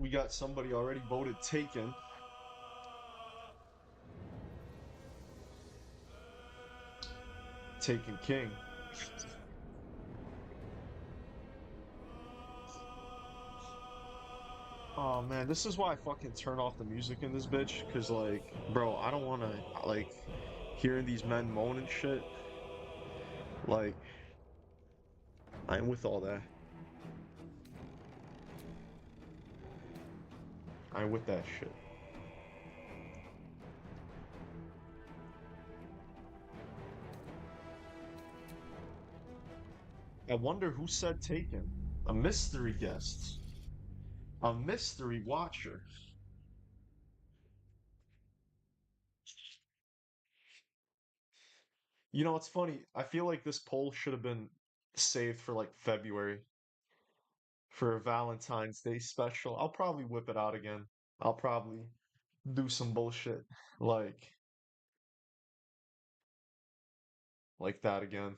we got somebody already voted taken. Taken King. Oh man, this is why I fucking turn off the music in this bitch, cause like, bro, I don't wanna like hearing these men moan and shit. Like, I ain't with all that. I ain't with that shit. I wonder who said taken. A mystery guest. A mystery watcher. You know, it's funny. I feel like this poll should have been saved for like February for a Valentine's Day special. I'll probably whip it out again. I'll probably do some bullshit like like that again.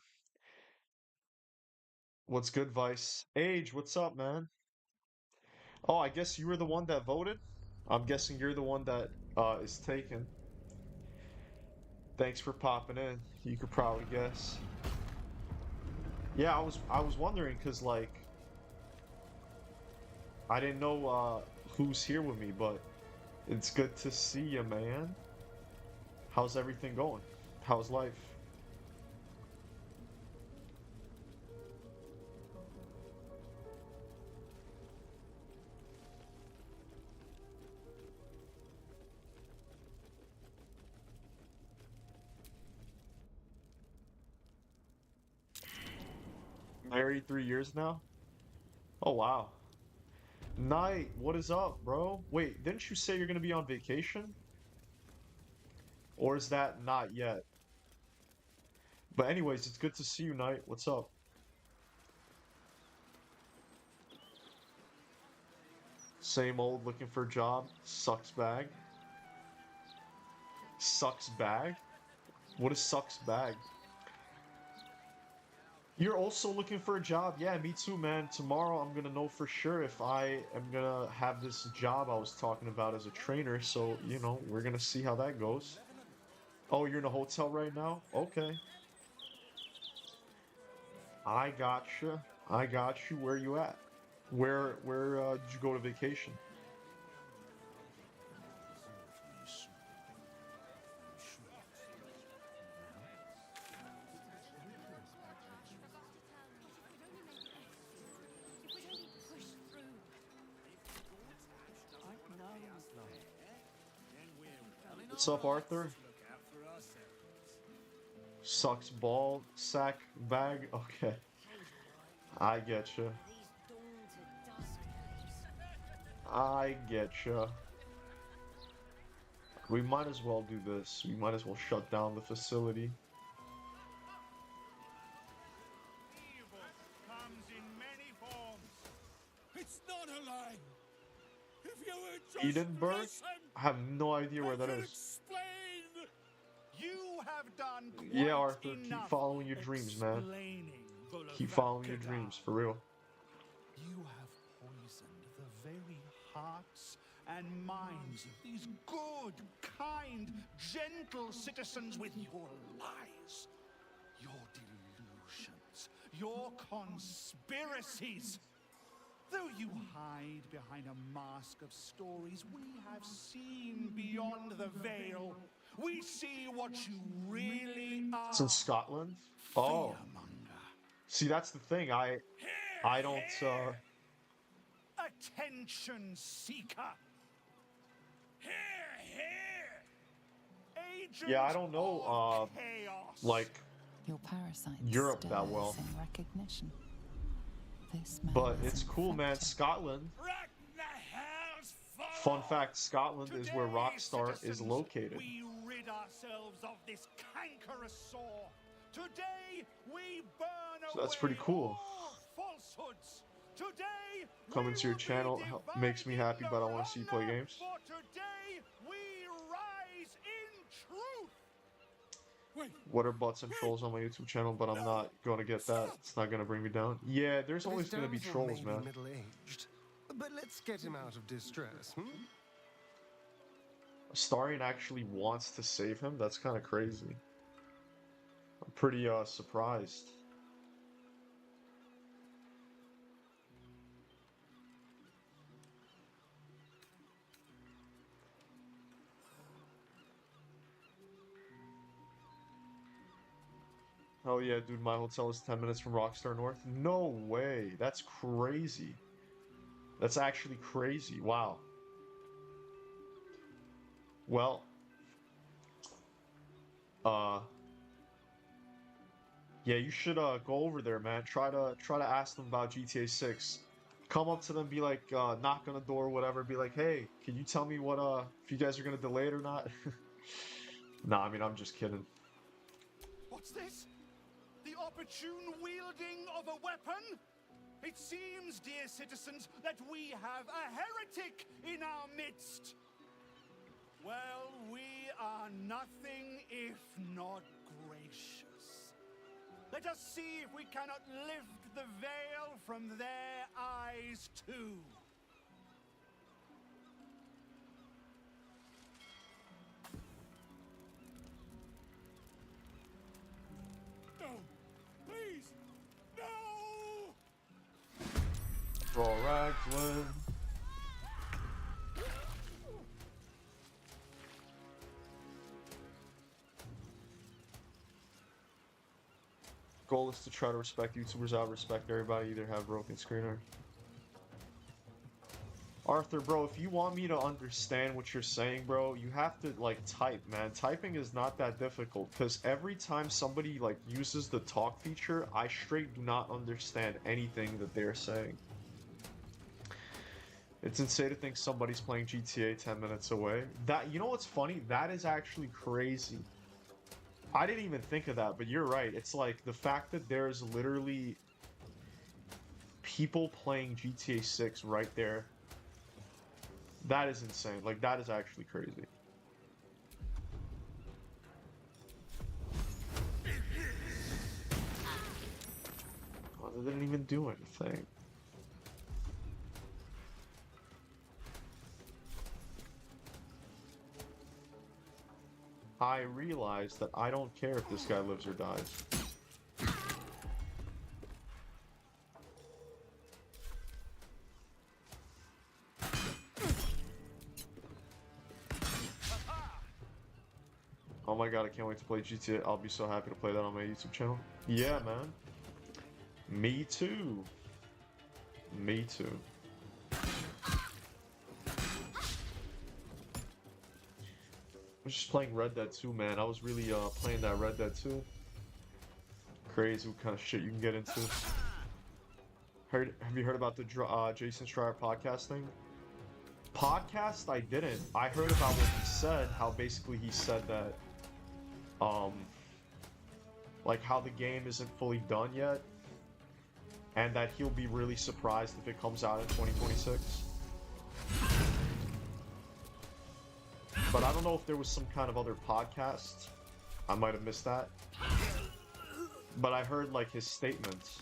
What's good, Vice? Age, what's up, man? Oh, I guess you were the one that voted? I'm guessing you're the one that is taken. Thanks for popping in. You could probably guess. Yeah, I was wondering because like I didn't know who's here with me, but it's good to see you, man. How's everything going? How's life? Married 3 years now? Oh wow. Night, what is up, bro? Wait, didn't you say you're gonna be on vacation? Or is that not yet? But anyways, it's good to see you, Knight. What's up? Same old looking for a job. Sucks bag. Sucks bag? What is sucks bag? You're also looking for a job? Yeah, me too, man. Tomorrow I'm gonna know for sure if I am gonna have this job I was talking about as a trainer. So, you know, we're gonna see how that goes. Oh, you're in a hotel right now? Okay. I gotcha. I got you. Where you at? Where did you go to vacation? What's up, Arthur? Sucks ball sack bag. Okay, I get you. I get you. We might as well do this. We might as well shut down the facility. Evil comes in many forms. It's not a lie. If you would just Edinburgh? listen, I have no idea I where that can is. explain. You have done Yeah, quite Arthur, keep enough following your dreams, man. explaining, Keep following your Bullervalkadar. dreams, for real. You have poisoned the very hearts and minds of these good, kind, gentle citizens with your lies, your delusions, your conspiracies. Though you hide behind a mask of stories, we have seen beyond the veil. We see what you really It's in are. Scotland? Oh. Fearmonger. See, that's the thing. Here, I don't here! Attention seeker. Here, here! yeah, I Agent don't know of chaos. like Your parasite Europe that stirs well. in recognition. This man But is it's cool, man. infected. Scotland. Ragnahel's Fun fall. fact, Scotland is where Today, Rockstar is citizens, located. we rid ourselves of this cankerous sore. Today, we burn So that's away pretty cool. all falsehoods. Today, Coming we to your will be channel makes me dividing happy, the but I want to see you play wrong, games. for today we rise in truth. Wait, What are butts and trolls on my YouTube channel, but I'm not going to get that. It's not going to bring me down. Yeah, there's This always going to be damsel trolls, may man. be middle-aged, But let's get him out of distress, hmm? Astarion actually wants to save him? That's kind of crazy. I'm pretty surprised. Oh yeah, dude, my hotel is 10 minutes from Rockstar North. No way. That's crazy. That's actually crazy. Wow. Well, uh yeah, you should go over there, man. Try to ask them about GTA 6. Come up to them, be like, knock on the door or whatever, be like, hey, can you tell me what if you guys are gonna delay it or not? Nah, I mean I'm just kidding. What's this? The opportune wielding of a weapon? It seems, dear citizens, that we have a heretic in our midst. Well, we are nothing if not gracious. Let us see if we cannot lift the veil from their eyes too. No! Please! No! Roll Raglan. Goal is to try to respect YouTubers out, respect everybody, either have broken screener. Arthur, bro, if you want me to understand what you're saying, bro, you have to, like, type, man. Typing is not that difficult, because every time somebody, like, uses the talk feature, I straight do not understand anything that they're saying. It's insane to think somebody's playing GTA 10 minutes away. That, you know what's funny? That is actually crazy. I didn't even think of that, but you're right. It's like the fact that there's literally people playing GTA 6 right there. That is insane. Like, that is actually crazy. Oh, they didn't even do anything. I realize that I don't care if this guy lives or dies. Oh my god, I can't wait to play GTA. I'll be so happy to play that on my YouTube channel. Yeah, man. Me too. Me too. I was just playing Red Dead 2, man. I was really playing that Red Dead 2. Crazy what kind of shit you can get into. Have you heard about the Jason Schreier podcast thing? Podcast? I didn't. I heard about what he said. How basically he said that, like how the game isn't fully done yet, and that he'll be really surprised if it comes out in 2026. But I don't know if there was some kind of other podcast. I might have missed that. But I heard like his statements.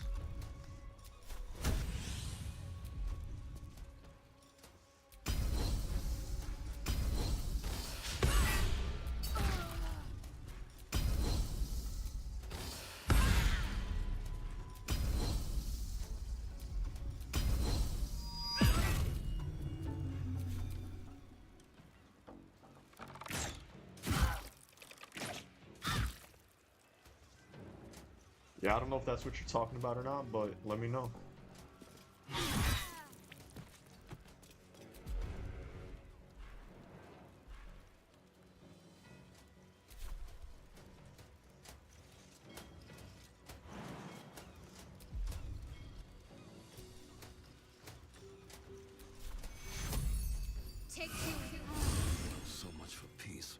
Yeah, I don't know if that's what you're talking about or not, but let me know. Take two. So much for peace.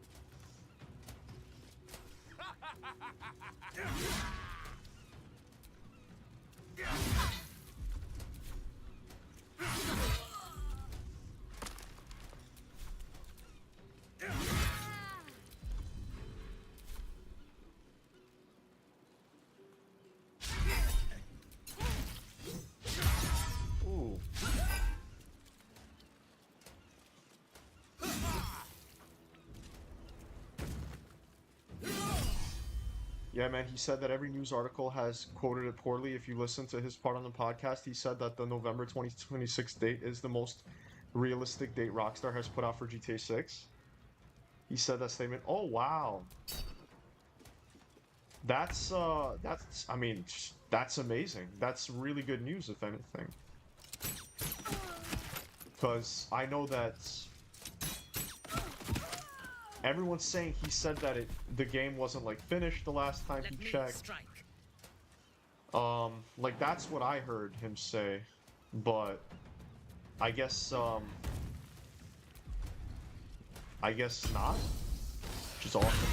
Ooh. Yeah, man, he said that every news article has quoted it poorly. If you listen to his part on the podcast, he said that the November 2026 date is the most realistic date Rockstar has put out for GTA 6. He said that statement. Oh, wow. That's I mean, that's amazing. That's really good news if anything. Cuz I know that everyone's saying he said that the game wasn't like finished the last time he checked. Like that's what I heard him say, but I guess not, which is awesome.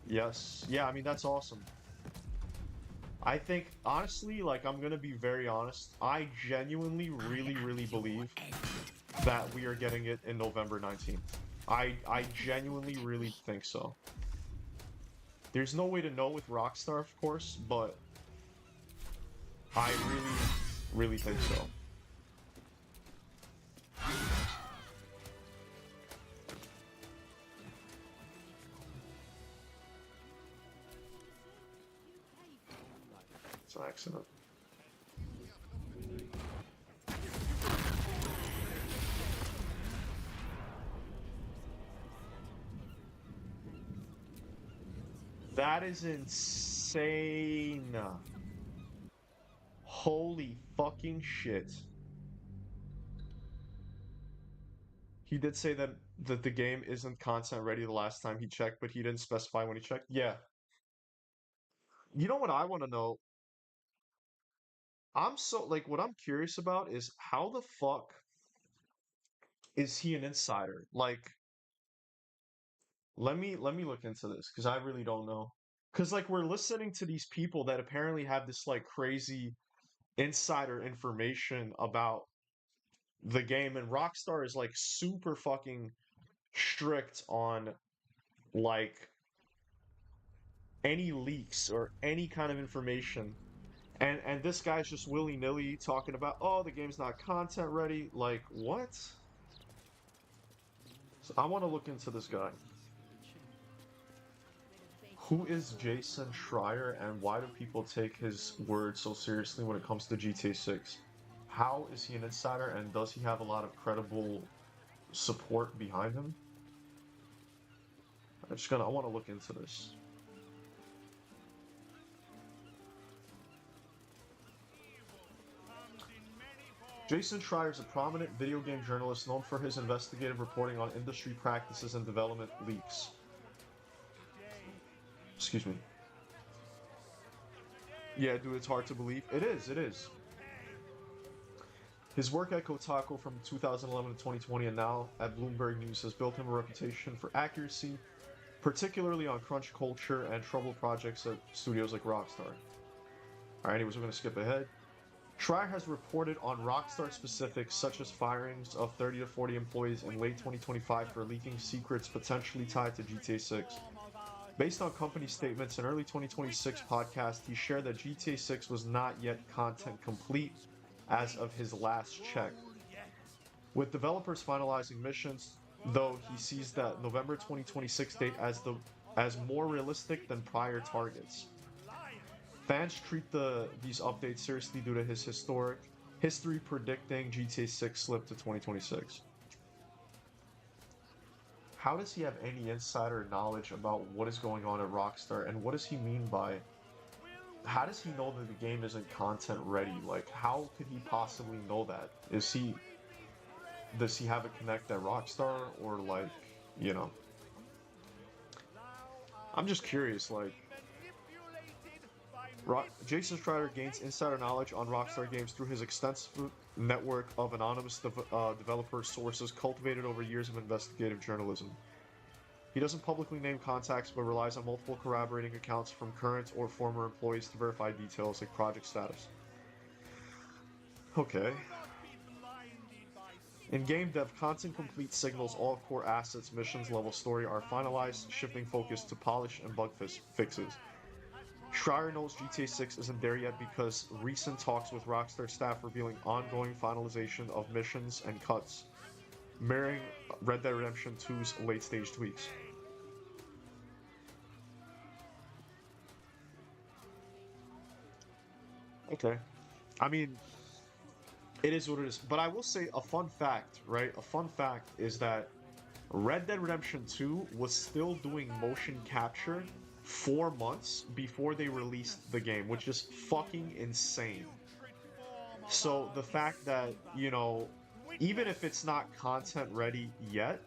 Yes, yeah, I mean that's awesome. I think honestly, like I'm gonna be very honest, I genuinely really believe that we are getting it in November 19th. I genuinely really think so. There's no way to know with Rockstar, of course, but I really think so. It's an accident. That is insane. Holy fucking shit. He did say that the game isn't content ready the last time he checked, but he didn't specify when he checked. Yeah. You know what I want to know? I'm so like what I'm curious about is how the fuck is he an insider? Like let me look into this because I really don't know. Because like we're listening to these people that apparently have this like crazy insider information about the game, and Rockstar is like super fucking strict on like any leaks or any kind of information. And this guy's just willy-nilly talking about, oh, the game's not content ready. Like, what? So I want to look into this guy. Who is Jason Schreier, and why do people take his word so seriously when it comes to GTA 6? How is he an insider, and does he have a lot of credible support behind him? I want to look into this. Jason Schreier is a prominent video game journalist known for his investigative reporting on industry practices and development leaks. Excuse me. Yeah, dude, it's hard to believe. It is. His work at Kotaku from 2011 to 2020 and now at Bloomberg News has built him a reputation for accuracy, particularly on crunch culture and trouble projects at studios like Rockstar. Alright, anyways, we're going to skip ahead. Schreier has reported on Rockstar specifics such as firings of 30 to 40 employees in late 2025 for leaking secrets potentially tied to GTA 6. Based on company statements, in early 2026 podcast, he shared that GTA 6 was not yet content complete as of his last check. With developers finalizing missions, though, he sees that November 2026 date as more realistic than prior targets. Fans treat these updates seriously due to his history predicting GTA 6 slip to 2026. How does he have any insider knowledge about what is going on at Rockstar, and what does he mean by... How does he know that the game isn't content ready? Like, how could he possibly know that? Does he have a connect at Rockstar, or like, you know? I'm just curious, like... Jason Schreier gains insider knowledge on Rockstar Games through his extensive network of anonymous developer sources cultivated over years of investigative journalism. He doesn't publicly name contacts, but relies on multiple corroborating accounts from current or former employees to verify details like project status. Okay. In game dev, content complete signals all core assets, missions, level story are finalized, shifting focus to polish and bug fixes. Schreier knows GTA 6 isn't there yet because recent talks with Rockstar staff revealing ongoing finalization of missions and cuts. mirroring Red Dead Redemption 2's late stage tweaks. Okay. I mean, it is what it is. But I will say a fun fact, right? A fun fact is that Red Dead Redemption 2 was still doing motion capture 4 months before they released the game, which is fucking insane. So the fact that, you know, even if it's not content ready yet,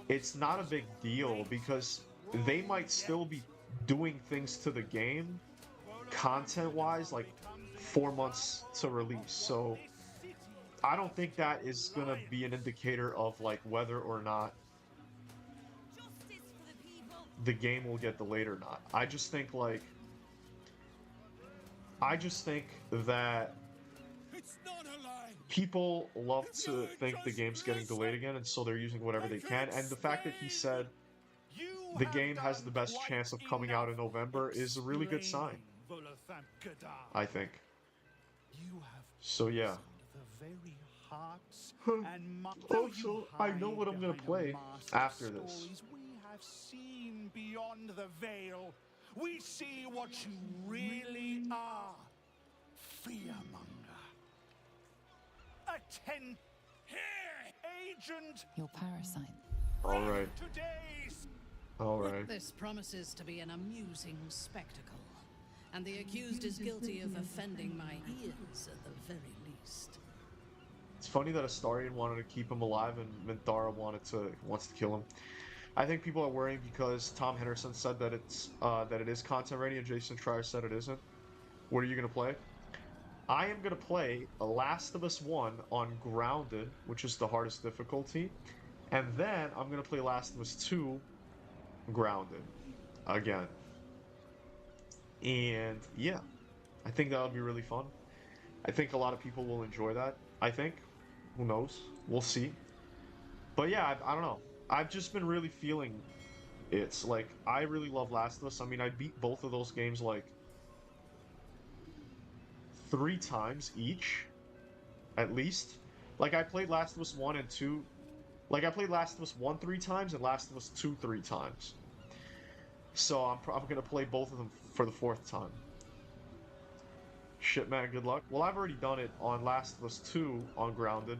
it's not a big deal because they might still be doing things to the game content-wise, like 4 months to release. So I don't think that is gonna be an indicator of like whether or not the game will get delayed or not. I just think that people love to think the game's getting delayed again, and so they're using whatever they can. And the fact that he said the game has the best chance of coming out in November is a really good sign, I think. So yeah. Also, I know what I'm gonna play after this. We have seen beyond the veil. We see what you really are. Fearmonger. Attend here, agent. Your parasite. All right. Today's All right. This promises to be an amusing spectacle, and the accused is guilty of offending my ears at the very least. It's funny that Astarion wanted to keep him alive and Minthara wants to kill him. I think people are worrying because Tom Henderson said that it is content ready and Jason Schreier said it isn't. What are you gonna play? I am gonna play The Last of Us 1 on Grounded, which is the hardest difficulty, and then I'm gonna play Last of Us 2 Grounded again. And yeah, I think that'll be really fun. I think a lot of people will enjoy that. I think. Who knows? We'll see. But yeah, I don't know. I've just been really feeling it's like I really love Last of Us. I mean, I beat both of those games like 3 times each, at least. Like I played Last of Us 1 and 2. Like I played Last of Us 1 3 times and Last of Us 2 3 times. So I'm gonna play both of them for the 4th time. Shit, man, good luck. Well, I've already done it on Last of Us 2 on Grounded.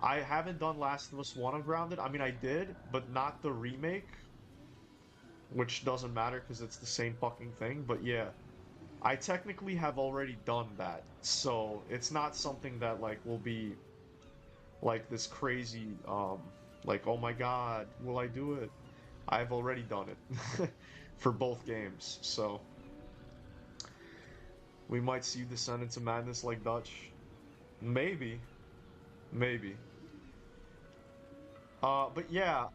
I haven't done Last of Us 1 on Grounded. I mean, I did, but not the remake. Which doesn't matter because it's the same fucking thing. But yeah, I technically have already done that. So it's not something that, like, will be, like, this crazy, like, oh my god, will I do it? I've already done it. For both games, so... We might see you descend into madness like Dutch. Maybe. Maybe. But yeah,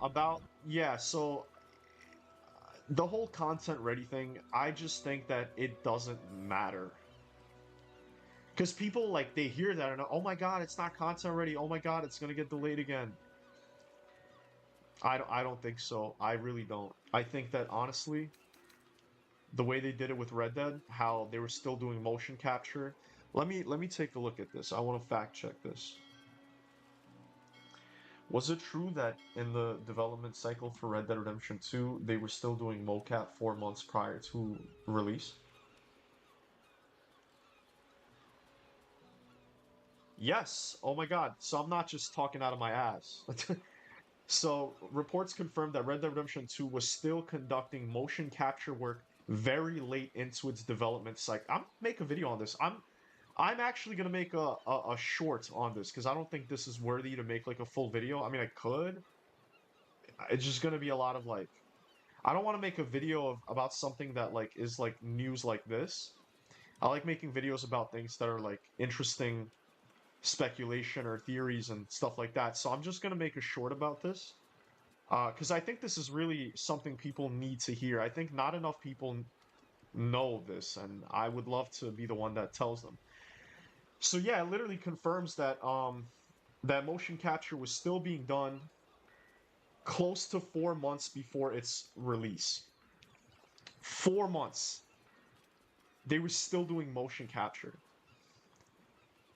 so... The whole content ready thing, I just think that it doesn't matter. Because people, like, they hear that and, oh my god, it's not content ready, oh my god, it's gonna get delayed again. I don't think so. I really don't. I think that, honestly... The way they did it with Red Dead, how they were still doing motion capture. Let me take a look at this. I want to fact check this. Was it true that in the development cycle for Red Dead Redemption 2, they were still doing mocap 4 months prior to release? Yes. Oh my god. So I'm not just talking out of my ass. So reports confirmed that Red Dead Redemption 2 was still conducting motion capture work very late into its development cycle. I'm make a video on this. I'm actually gonna make a short on this because I don't think this is worthy to make like a full video. I mean, I could. It's just gonna be a lot of like, I don't want to make a video about something that like is like news like this. I like making videos about things that are like interesting speculation or theories and stuff like that. So I'm just gonna make a short about this. Because I think this is really something people need to hear. I think not enough people know this, and I would love to be the one that tells them. So yeah, it literally confirms that that motion capture was still being done close to 4 months before its release. 4 months. They were still doing motion capture.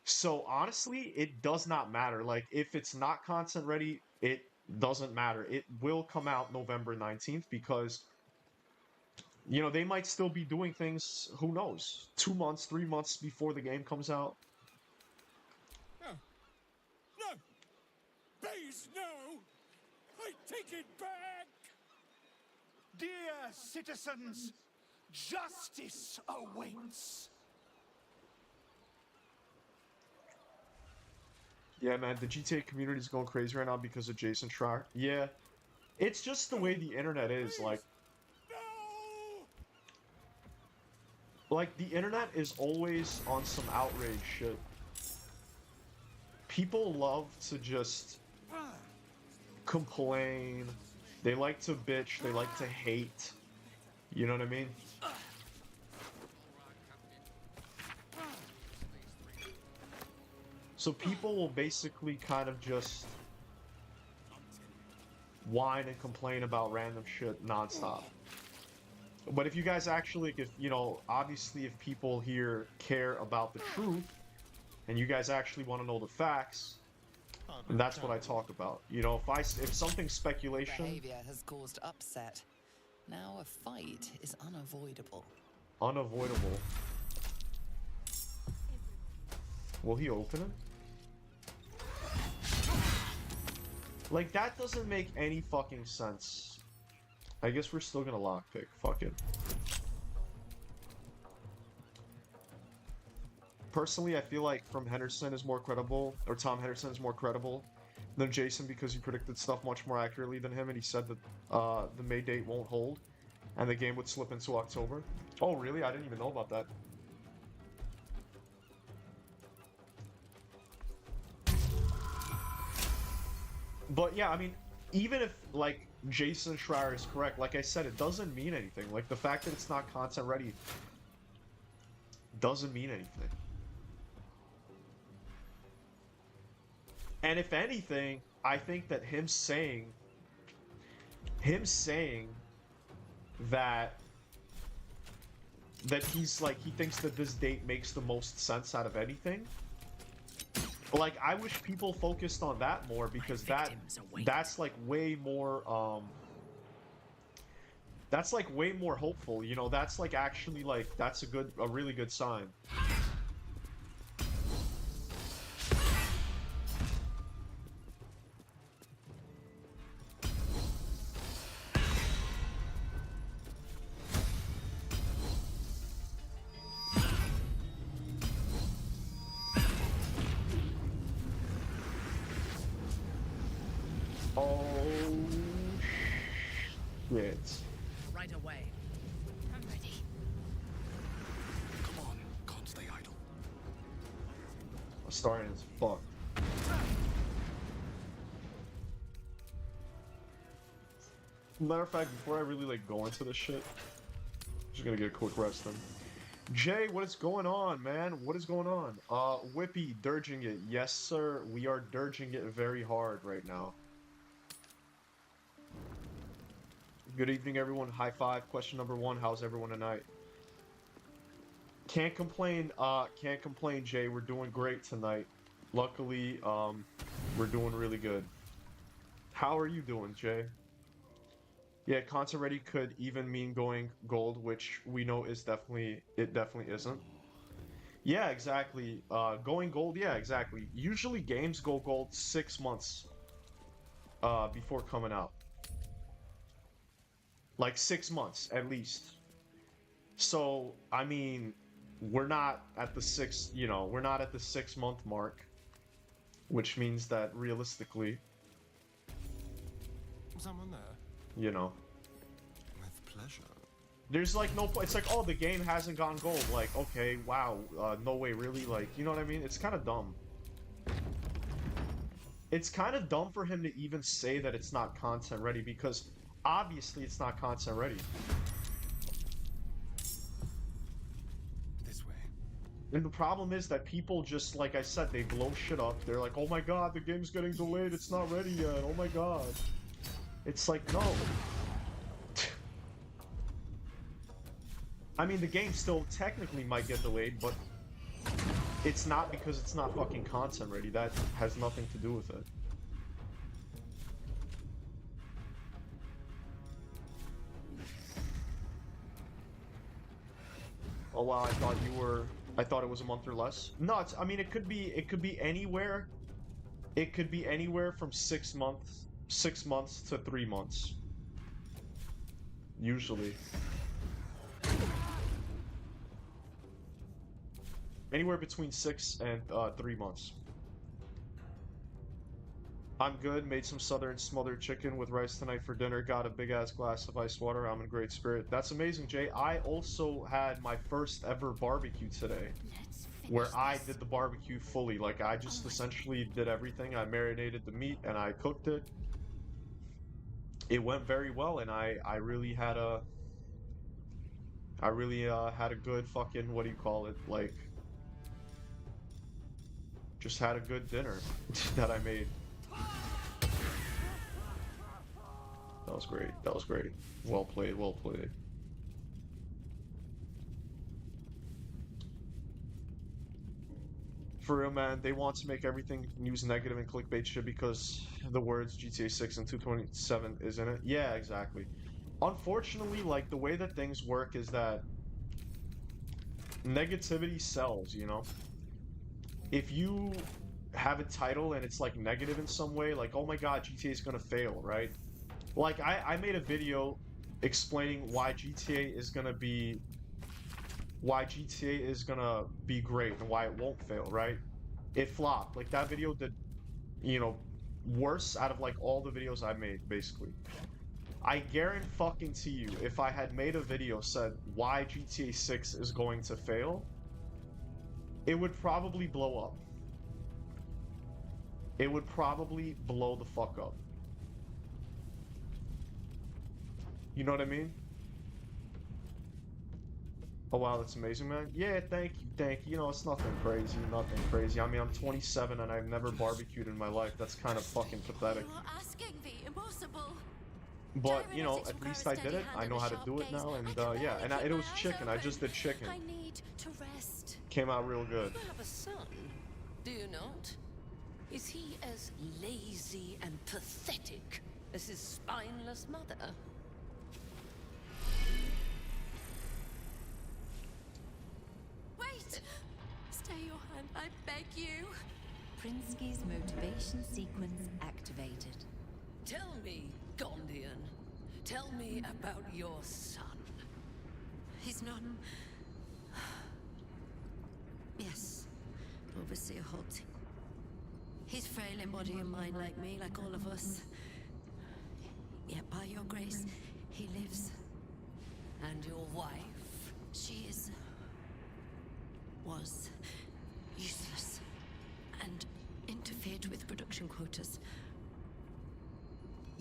So honestly, it does not matter. Like if it's not content ready, it doesn't matter. It will come out November 19th because they might still be doing things, who knows, 2 months, 3 months before the game comes out. No. No. Please, no. I take it back. Dear citizens, justice awaits. Yeah, man, the GTA community is going crazy right now because of Jason Schreier. Yeah, it's just the way the internet is. No. Like the internet is always on some outrage shit. People love to just complain. They like to bitch. They like to hate. You know what I mean? So people will basically kind of just whine and complain about random shit nonstop. But if you guys actually, obviously if people here care about the truth, and you guys actually want to know the facts, and that's what I talk about. If something's speculation... Behavior has caused upset. Now a fight is unavoidable. Unavoidable. Will he open it? Like, that doesn't make any fucking sense. I guess we're still gonna lockpick. Fuck it. Personally, I feel like Tom Henderson is more credible than Jason because he predicted stuff much more accurately than him, and he said that the May date won't hold, and the game would slip into October. Oh, really? I didn't even know about that. But yeah, I mean, even if, like, Jason Schreier is correct, like I said, it doesn't mean anything. Like, the fact that it's not content ready doesn't mean anything. And if anything, I think that him saying that he's like, he thinks that this date makes the most sense out of anything. Like, I wish people focused on that more, because that's like way more that's like way more hopeful, that's like actually like that's a really good sign. Oh shit. Right away. I'm ready. Come on, can't stay idle. Starting as fuck. Matter of fact, before I really like go into this shit, I'm just gonna get a quick rest then. Jay, what is going on, man? What is going on? Whippy, dirging it. Yes, sir. We are dirging it very hard right now. Good evening, everyone. High five. Question number 1. How's everyone tonight? Can't complain, Jay. We're doing great tonight. Luckily, we're doing really good. How are you doing, Jay? Yeah, content ready could even mean going gold, which we know it definitely isn't. Yeah, exactly. Going gold, yeah, exactly. Usually games go gold 6 months before coming out. Like 6 months at least. So, I mean, we're not at the 6-month mark, which means that realistically, Someone there? With pleasure. there's like no point. It's like, oh, the game hasn't gone gold. Like, okay, wow, no way, really? Like, you know what I mean? It's kind of dumb. It's kind of dumb for him to even say that it's not content ready, because obviously it's not content ready. This way. And the problem is that people just, like I said, they blow shit up. They're like, oh my god, the game's getting delayed, it's not ready yet, oh my god. It's like, no. I mean, the game still technically might get delayed, but It's not because it's not fucking content ready. That has nothing to do with it. Oh wow, I thought it was a month or less. No, I mean, it could be anywhere. It could be anywhere from 6 months to 3 months. Usually. Anywhere between 6 and 3 months. I'm good. Made some southern smothered chicken with rice tonight for dinner. Got a big ass glass of ice water. I'm in great spirit. That's amazing, Jay. I also had my first ever barbecue today, Let's where finish I this. did the barbecue fully. Like, I just essentially did everything. I marinated the meat and I cooked it. It went very well, and I really had a good fucking, what do you call it? Like, just had a good dinner that I made. That was great. That was great. Well played, well played. For real, man, they want to make everything news negative and clickbait shit because the words GTA 6 and 227 is in it. Yeah, exactly. Unfortunately, like, the way that things work is that negativity sells, you know? If you have a title and it's, like, negative in some way, like, oh my god, GTA is gonna fail, right? Like, I made a video explaining why GTA is gonna be great and why it won't fail, right? It flopped. Like, that video did, you know, worse out of, like, all the videos I made, basically. I guarantee you, if I had made a video said why GTA 6 is going to fail, it would probably blow up. It would probably blow the fuck up. You know what I mean? Oh wow, that's amazing, man. Yeah, thank you, thank you. You know, it's nothing crazy, nothing crazy. I mean, I'm 27 and I've never barbecued in my life. That's kind of fucking pathetic. You are asking the impossible. But, you know, at least I did it. I know how to do it now, and yeah, and it was chicken. I just did chicken. I need to rest. Came out real good. You have a son, do you not? Is he as lazy and pathetic as his spineless mother? Wait! Stay your hand, I beg you. Prinsky's motivation sequence activated. Tell me, Gondian. Tell me about your son. He's not... Yes, Overseer Holt. He's frail in body and mind like me, like all of us. Yet by your grace, he lives. And your wife? She was useless and interfered with production quotas.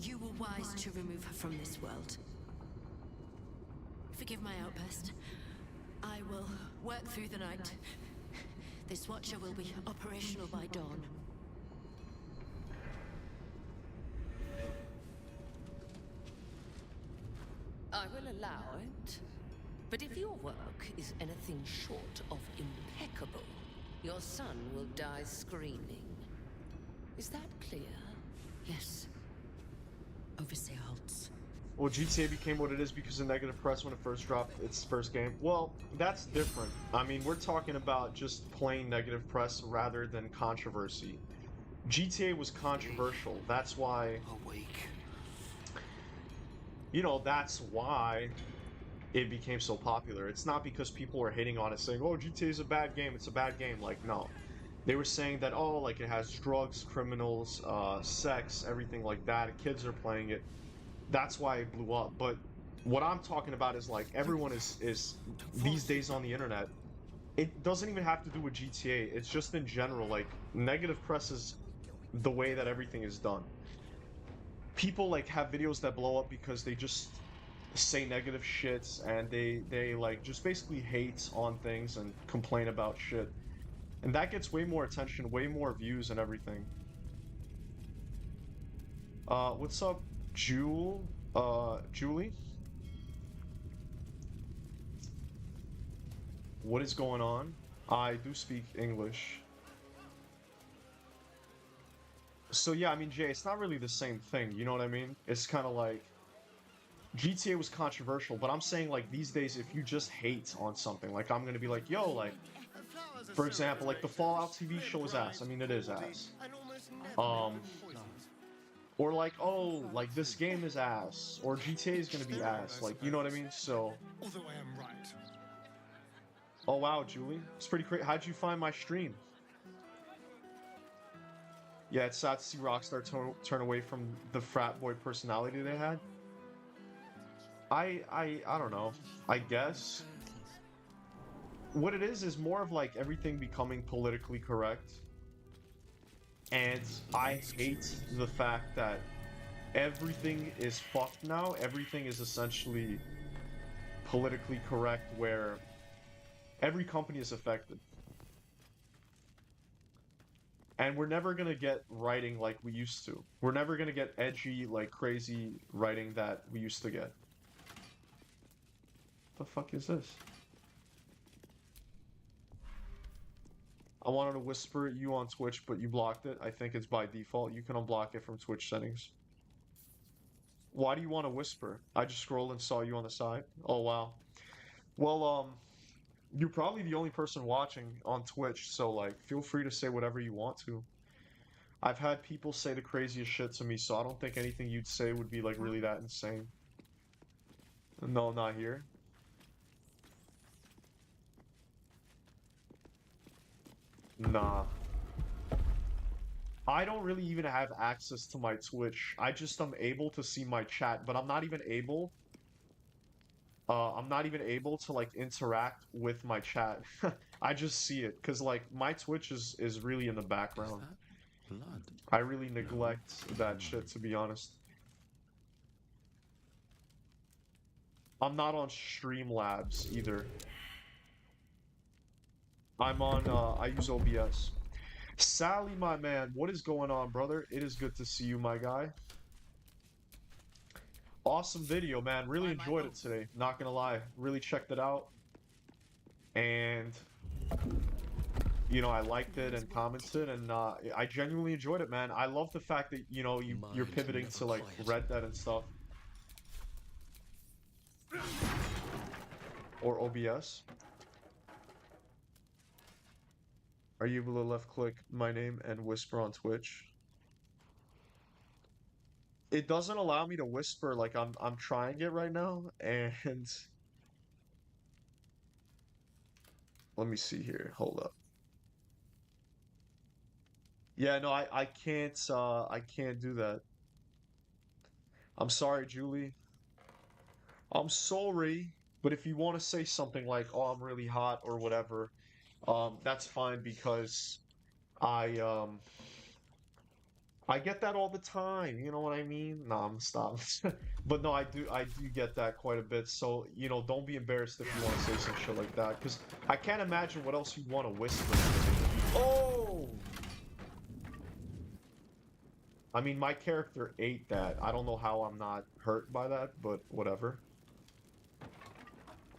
You were wise to remove her from this world. Forgive my outburst. I will work through the night. This Watcher will be operational by dawn. I will allow it. But if your work is anything short of impeccable, your son will die screaming. Is that clear? Yes. Overseer Holtz. Well, GTA became what it is because of negative press when it first dropped its first game. Well, that's different. I mean, we're talking about just plain negative press rather than controversy. GTA was controversial. That's why... Awake. You know, that's why it became so popular. It's not because people were hating on it saying, oh, GTA is a bad game, it's a bad game. Like, no. They were saying that, oh, like, it has drugs, criminals, sex, everything like that. Kids are playing it. That's why it blew up. But what I'm talking about is, like, everyone is these days on the internet. It doesn't even have to do with GTA. It's just in general, like, negative press is the way that everything is done. People, like, have videos that blow up because they just say negative shits and they like, just basically hate on things and complain about shit. And that gets way more attention, way more views and everything. What's up, Julie? What is going on? I do speak English. So yeah, I mean, Jay, it's not really the same thing, you know what I mean? It's kind of like GTA was controversial, but I'm saying like these days, if you just hate on something, like I'm gonna be like, yo, like, for example, like the Fallout TV show is ass. I mean, it is ass. Um, or like, oh, like this game is ass, or GTA is gonna be ass. Like, you know what I mean? So, Although I am right. oh wow, Julie, it's pretty crazy. How'd you find my stream? Yeah, it's sad to see Rockstar turn away from the frat boy personality they had. I don't know. I guess what it is more of like everything becoming politically correct. And I hate the fact that everything is fucked now. Everything is essentially politically correct where every company is affected. And we're never gonna get writing like we used to. We're never gonna get edgy, like crazy writing that we used to get. The fuck is this? I wanted to whisper at you on Twitch, but you blocked it. I think it's by default. You can unblock it from Twitch settings. Why do you want to whisper? I just scrolled and saw you on the side. Oh, wow. Well, you're probably the only person watching on Twitch, so, like, feel free to say whatever you want to. I've had people say the craziest shit to me, so I don't think anything you'd say would be, like, really that insane. No, not here. Nah. I don't really even have access to my Twitch. I just am able to see my chat, but I'm not even able to like interact with my chat. I just see it cuz like my Twitch is really in the background. Blood. I really neglect that shit, to be honest. I'm not on Streamlabs either. I'm on I use OBS. Sally, my man, what is going on, brother? It is good to see you, my guy. Awesome video, man. Really enjoyed it today. Not gonna lie. Really checked it out. And, you know, I liked it and commented, and I genuinely enjoyed it, man. I love the fact that, you know, you're pivoting to, like, Red Dead and stuff. Or OBS. Are you able to left-click my name and whisper on Twitch? It doesn't allow me to whisper, like I'm trying it right now, and let me see here. Hold up. Yeah, no, I can't do that. I'm sorry, Julie. I'm sorry, but if you want to say something like, "Oh, I'm really hot" or whatever, that's fine because I get that all the time, you know what I mean? No, I'm stop. But no, I do get that quite a bit. So, you know, don't be embarrassed if you want to say some shit like that, because I can't imagine what else you want to whisper. Oh! I mean, my character ate that. I don't know how I'm not hurt by that, but whatever.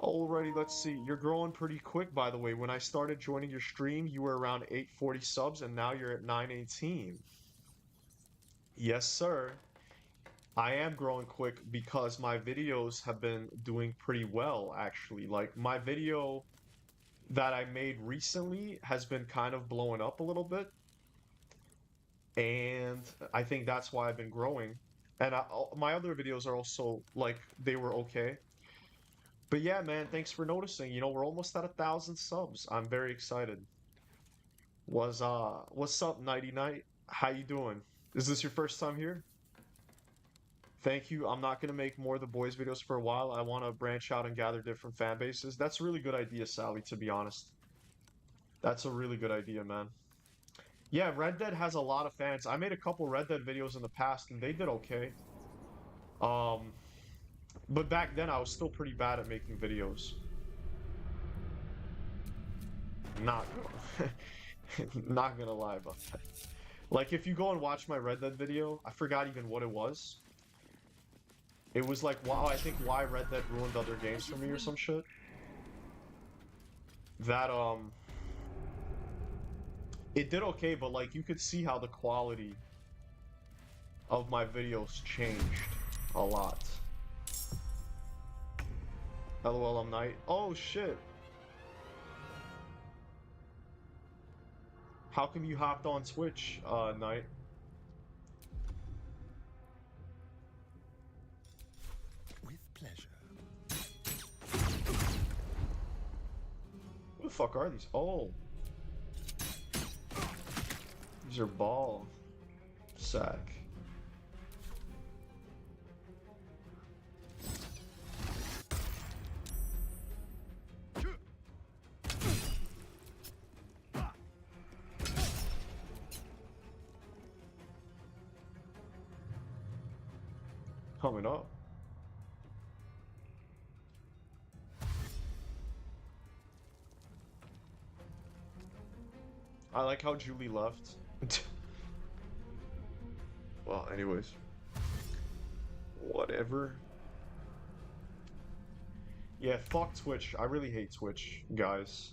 Alrighty, let's see. You're growing pretty quick, by the way. When I started joining your stream, you were around 840 subs, and now you're at 918. Yes, sir. I am growing quick because my videos have been doing pretty well, actually. Like, my video that I made recently has been kind of blowing up a little bit. And I think that's why I've been growing. And my other videos are also, like, they were okay. But yeah, man, thanks for noticing. You know, we're almost at 1,000 subs. I'm very excited. What's up, Nighty Night? How you doing? Is this your first time here? Thank you. I'm not going to make more of the boys videos for a while. I want to branch out and gather different fan bases. That's a really good idea, Sally, to be honest. That's a really good idea, man. Yeah, Red Dead has a lot of fans. I made a couple Red Dead videos in the past, and they did okay. But back then, I was still pretty bad at making videos. Not not gonna lie about that. Like, if you go and watch my Red Dead video, I forgot even what it was. It was like, wow, I think why Red Dead ruined other games for me or some shit. That, It did okay, but like you could see how the quality of my videos changed a lot. LOL, I'm Knight. Oh shit. How come you hopped on Twitch, Knight? With pleasure. Who the fuck are these? Oh. These are ball sack. Coming up. I like how Julie left. Well, anyways. Whatever. Yeah, fuck Twitch. I really hate Twitch, guys.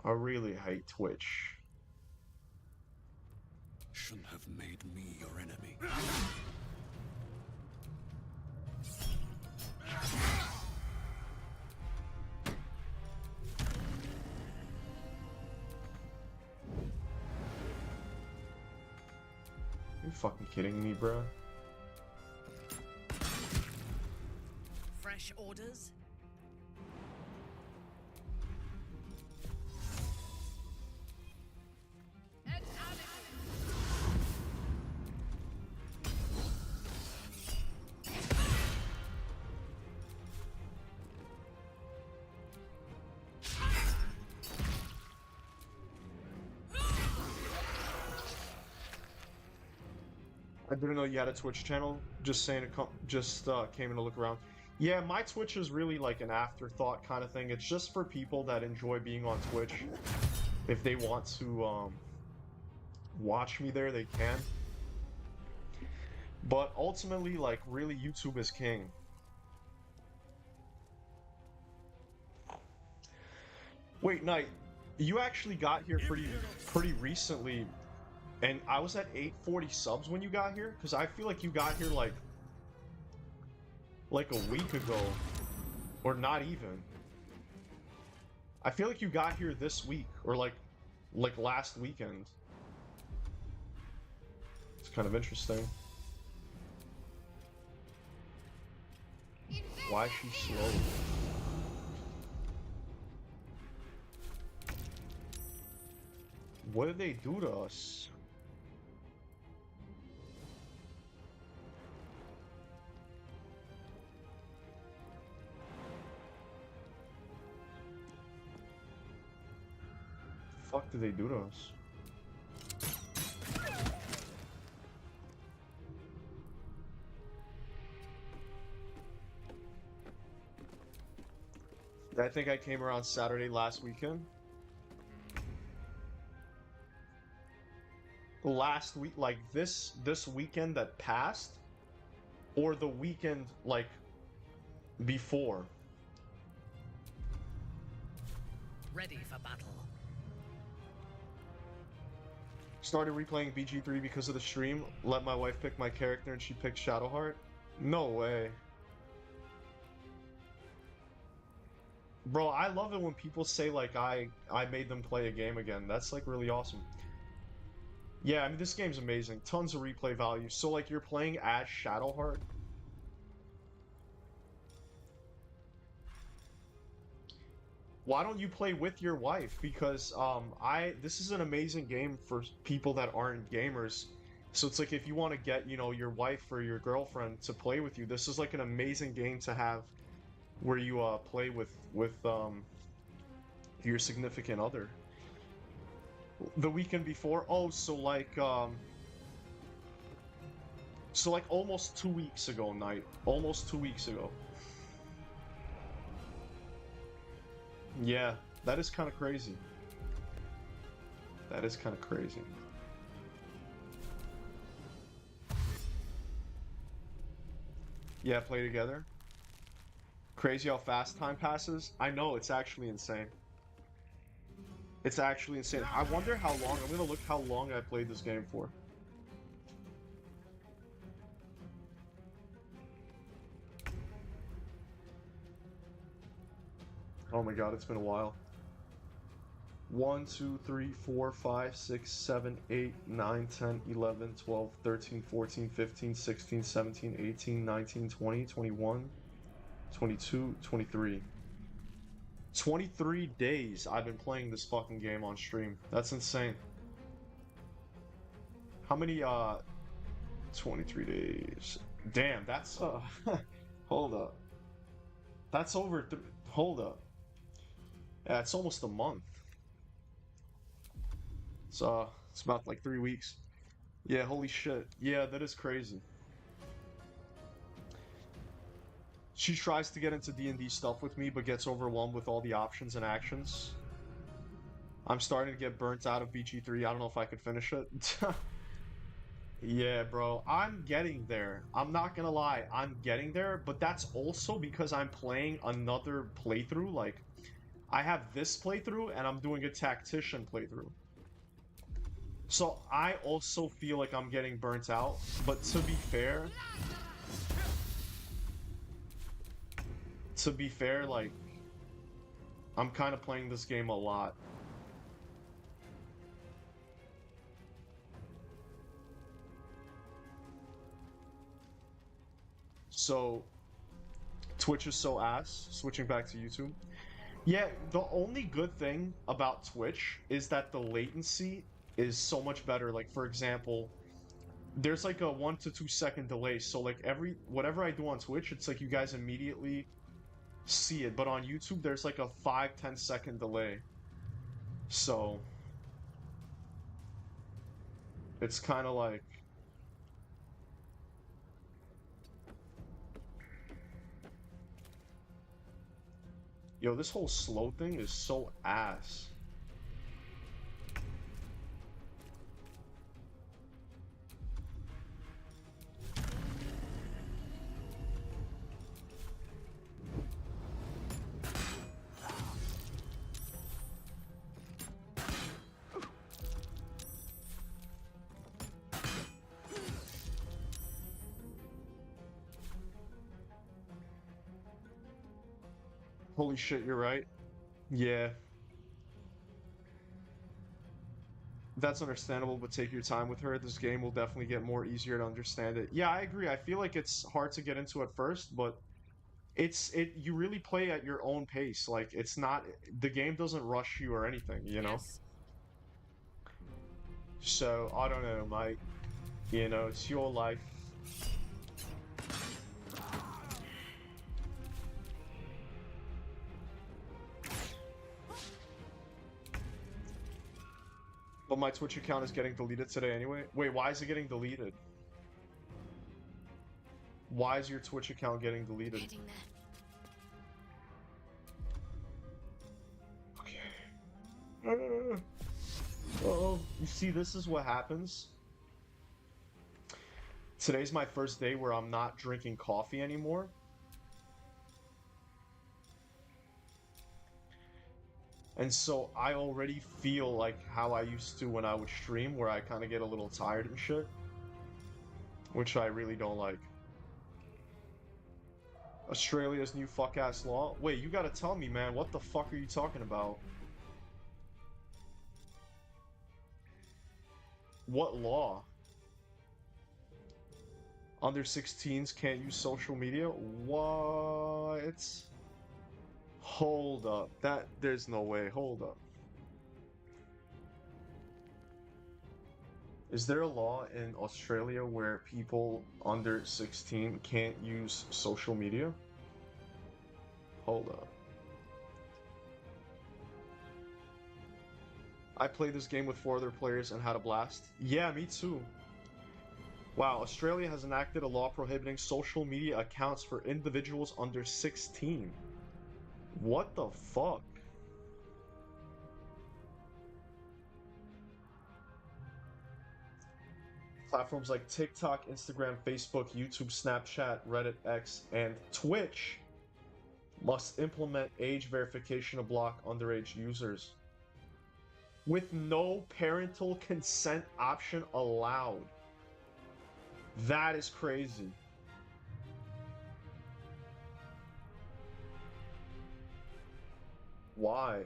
I really hate Twitch. Shouldn't have made me your enemy. You fucking kidding me, bro? Fresh orders? I didn't know you had a Twitch channel. Just saying, came in to look around. Yeah, my Twitch is really like an afterthought kind of thing. It's just for people that enjoy being on Twitch. If they want to watch me there, they can. But ultimately, like, really, YouTube is king. Wait, Knight, you actually got here pretty recently. And I was at 840 subs when you got here, because I feel like you got here like a week ago, or not even. I feel like you got here this week, or like last weekend. It's kind of interesting. Why is she slow? What did they do to us? The fuck did they do to us? I think I came around Saturday last weekend. Last week, like this weekend that passed, or the weekend like before. Ready for battle. Started replaying BG3 because of the stream. Let my wife pick my character and she picked Shadowheart. No way. Bro, I love it when people say like I made them play a game again. That's like really awesome. Yeah, I mean this game's amazing. Tons of replay value. So like you're playing as Shadowheart. Why don't you play with your wife? Because this is an amazing game for people that aren't gamers. So it's like if you want to get, you know, your wife or your girlfriend to play with you, this is like an amazing game to have where you play with your significant other. The weekend before, oh, so like almost 2 weeks ago, Knight. Almost 2 weeks ago. Yeah, that is kind of crazy. That is kind of crazy. Yeah, play together. Crazy how fast time passes. I know, it's actually insane. It's actually insane. I wonder how long. I'm gonna look how long I played this game for. Oh my god, it's been a while. 1, 2, 3, 4, 5, 6, 7, 8, 9, 10, 11, 12, 13, 14, 15, 16, 17, 18, 19, 20, 21, 22, 23. 23 days I've been playing this fucking game on stream. That's insane. How many, 23 days. Damn, that's, hold up. That's over, hold up. Yeah, it's almost a month. It's about like 3 weeks. Yeah, holy shit. Yeah, that is crazy. She tries to get into D&D stuff with me, but gets overwhelmed with all the options and actions. I'm starting to get burnt out of BG3. I don't know if I could finish it. Yeah, bro. I'm getting there. I'm not gonna lie. I'm getting there, but that's also because I'm playing another playthrough. Like, I have this playthrough, and I'm doing a tactician playthrough. So I also feel like I'm getting burnt out, but to be fair, like, I'm kind of playing this game a lot. So, Twitch is so ass, switching back to YouTube. Yeah, the only good thing about Twitch is that the latency is so much better. Like, for example, there's like a 1 to 2 second delay, so like whatever I do on Twitch, it's like you guys immediately see it, but on YouTube there's like a 5-10 second delay, so it's kind of like, yo, this whole slow thing is so ass. Holy shit, you're right. Yeah. That's understandable, but take your time with her. This game will definitely get more easier to understand it. Yeah, I agree. I feel like it's hard to get into at first, but you really play at your own pace. Like, it's not, the game doesn't rush you or anything, you know? Yes. So, I don't know, mate. You know, it's your life. But my Twitch account is getting deleted today anyway. Wait, why is it getting deleted? Why is your Twitch account getting deleted? Heading there. Okay. Oh, you see, this is what happens. Today's my first day where I'm not drinking coffee anymore. And so I already feel like how I used to when I would stream, where I kind of get a little tired and shit. Which I really don't like. Australia's new fuck-ass law? Wait, you gotta tell me, man, what the fuck are you talking about? What law? Under 16s can't use social media? What? Hold up. There's no way. Hold up. Is there a law in Australia where people under 16 can't use social media? Hold up. I played this game with 4 other players and had a blast. Yeah, me too. Wow, Australia has enacted a law prohibiting social media accounts for individuals under 16. What the fuck? Platforms like TikTok, Instagram, Facebook, YouTube, Snapchat, Reddit, X, and Twitch must implement age verification to block underage users. with no parental consent option allowed. That is crazy. Why?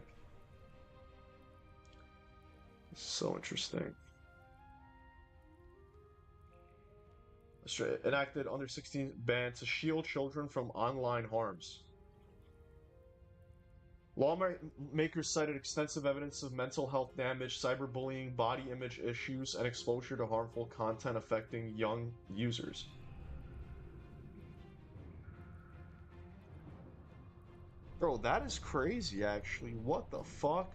So interesting. Enacted under 16 ban to shield children from online harms. Lawmakers cited extensive evidence of mental health damage, cyberbullying, body image issues, and exposure to harmful content affecting young users. Bro, that is crazy, actually. What the fuck?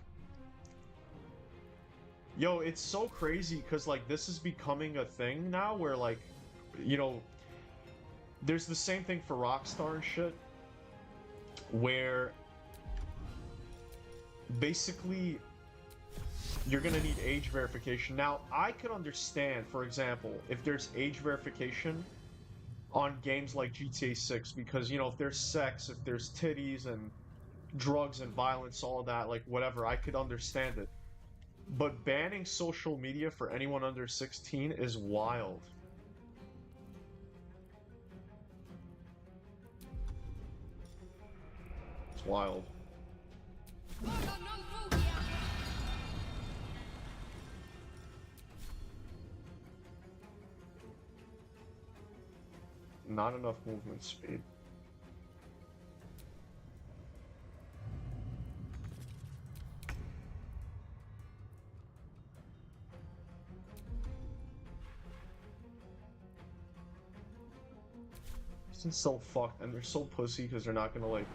Yo, it's so crazy because, like, this is becoming a thing now where, like, you know, there's the same thing for Rockstar and shit, where basically you're gonna need age verification. Now, I could understand, for example, if there's age verification on games like GTA 6, because, you know, if there's sex, if there's titties and drugs and violence, all of that, like, whatever, I could understand it. But banning social media for anyone under 16 is wild. It's wild. Not enough movement speed. This is so fucked, and they're so pussy because they're not gonna, like...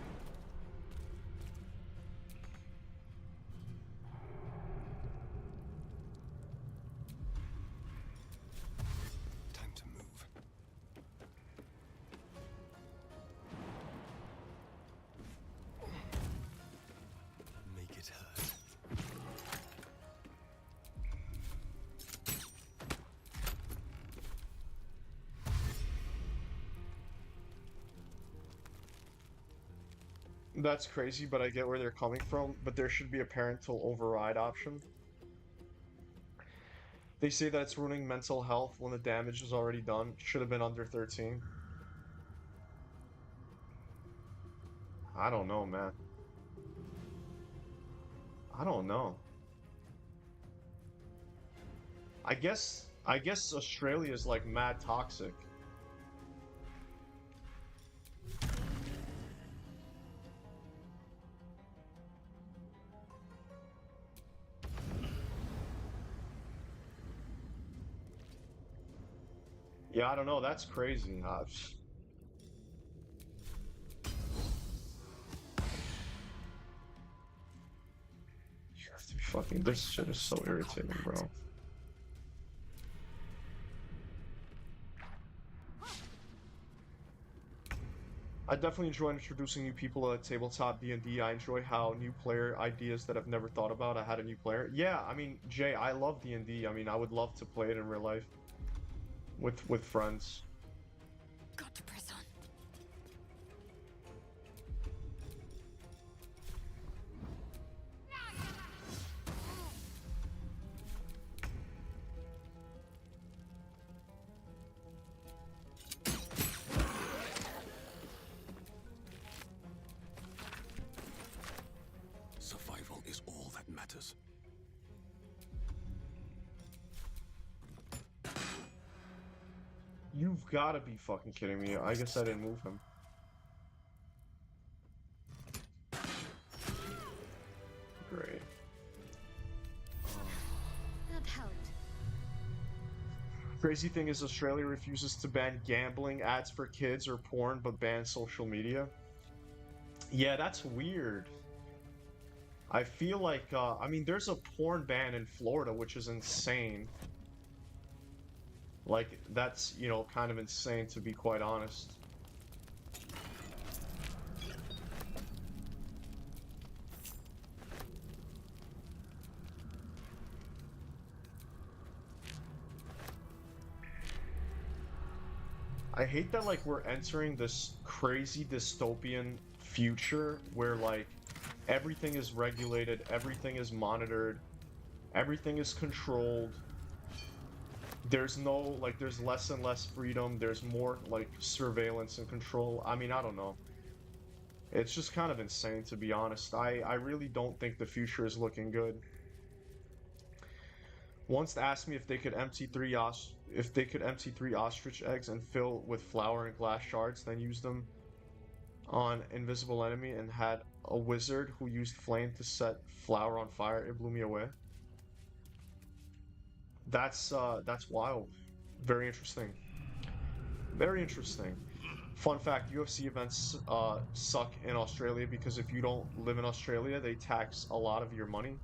Time to move. Make it hurt. That's crazy, but I get where they're coming from, but there should be a parental override option. They say that it's ruining mental health when the damage is already done. Should have been under 13. I don't know, man. I don't know. I guess Australia is like mad toxic. Yeah, I don't know. That's crazy. You have to be fucking. This shit is so irritating, bro. I definitely enjoy introducing new people at tabletop D&D. I enjoy how new player ideas that I've never thought about. I had a new player. Yeah, I mean, Jay, I love D&D. I mean, I would love to play it in real life with friends. Got to press on. Survival is all that matters. You've got to be fucking kidding me. I guess I didn't move him. Great. That helped. Crazy thing is Australia refuses to ban gambling, ads for kids, or porn, but bans social media. Yeah, that's weird. I feel like, I mean, there's a porn ban in Florida, which is insane. Like, that's, you know, kind of insane, to be quite honest. I hate that, like, we're entering this crazy dystopian future where, like, everything is regulated, everything is monitored. Everything is controlled. There's no, like, there's less and less freedom. There's more, like, surveillance and control. I mean, I don't know. It's just kind of insane, to be honest. I really don't think the future is looking good. Once asked me if they could empty three ostrich eggs and fill with flour and glass shards, then use them on invisible enemy, and had a wizard who used flame to set flour on fire, it blew me away. That's wild. Very interesting. Very interesting. Fun fact, UFC events suck in Australia because if you don't live in Australia, they tax a lot of your money.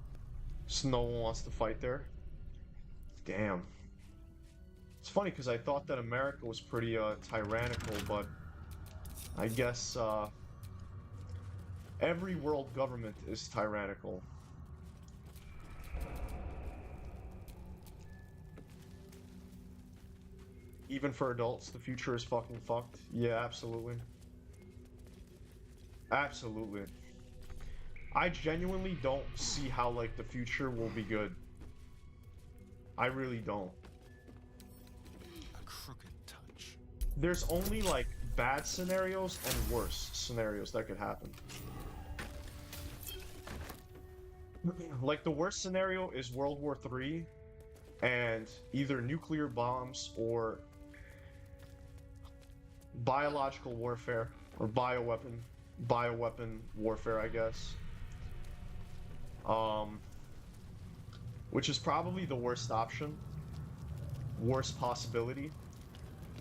So no one wants to fight there. Damn. It's funny because I thought that America was pretty tyrannical, but I guess every world government is tyrannical. Even for adults, the future is fucking fucked. Yeah, absolutely. Absolutely. I genuinely don't see how, like, the future will be good. I really don't. A crooked touch. There's only, like, bad scenarios and worse scenarios that could happen. Like, the worst scenario is World War III and either nuclear bombs or biological warfare or bioweapon warfare, I guess. Which is probably the worst option, worst possibility.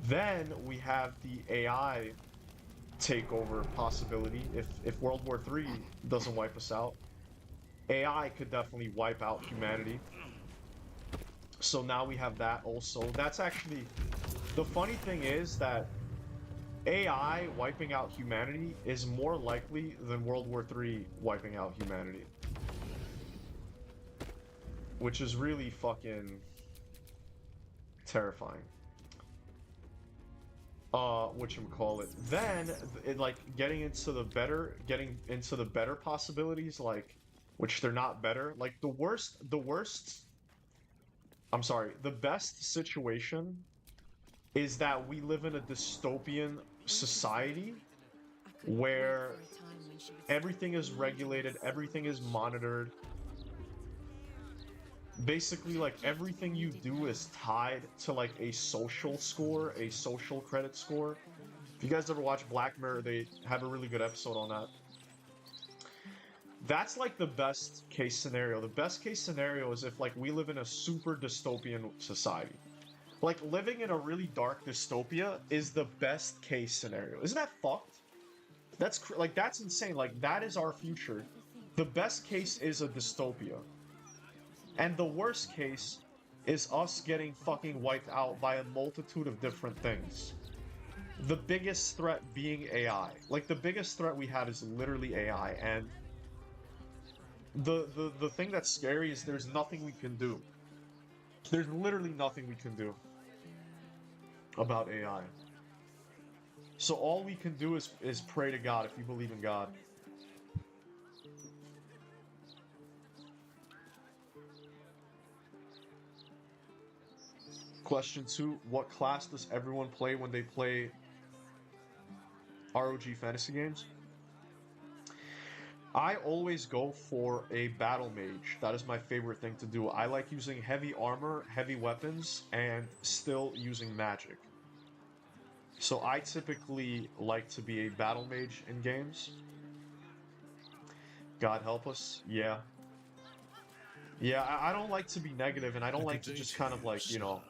Then we have the AI takeover possibility. If World War III doesn't wipe us out, AI could definitely wipe out humanity. So now we have that also. That's actually, the funny thing is that AI wiping out humanity is more likely than World War III wiping out humanity. Which is really fucking terrifying. Whatchamacallit. Then, like, getting into the better possibilities, like, which they're not better. Like, the best situation is that we live in a dystopian society where everything is regulated, everything is monitored. Basically, like, everything you do is tied to, like, a social score, a social credit score. If you guys ever watch Black Mirror, they have a really good episode on that. That's, like, the best case scenario. The best case scenario is if, like, we live in a super dystopian society. Like, living in a really dark dystopia is the best case scenario. Isn't that fucked? That's, like, that's insane. Like, that is our future. The best case is a dystopia. And the worst case is us getting fucking wiped out by a multitude of different things. The biggest threat being AI. Like, the biggest threat we have is literally AI, and the thing that's scary is there's nothing we can do. There's literally nothing we can do about AI. So all we can do is pray to God if you believe in God. Question 2, what class does everyone play when they play ROG fantasy games? I always go for a battle mage. That is my favorite thing to do. I like using heavy armor, heavy weapons, and still using magic. So I typically like to be a battle mage in games. God help us. Yeah. Yeah, I don't like to be negative, and I don't like to just kind of, like, you know,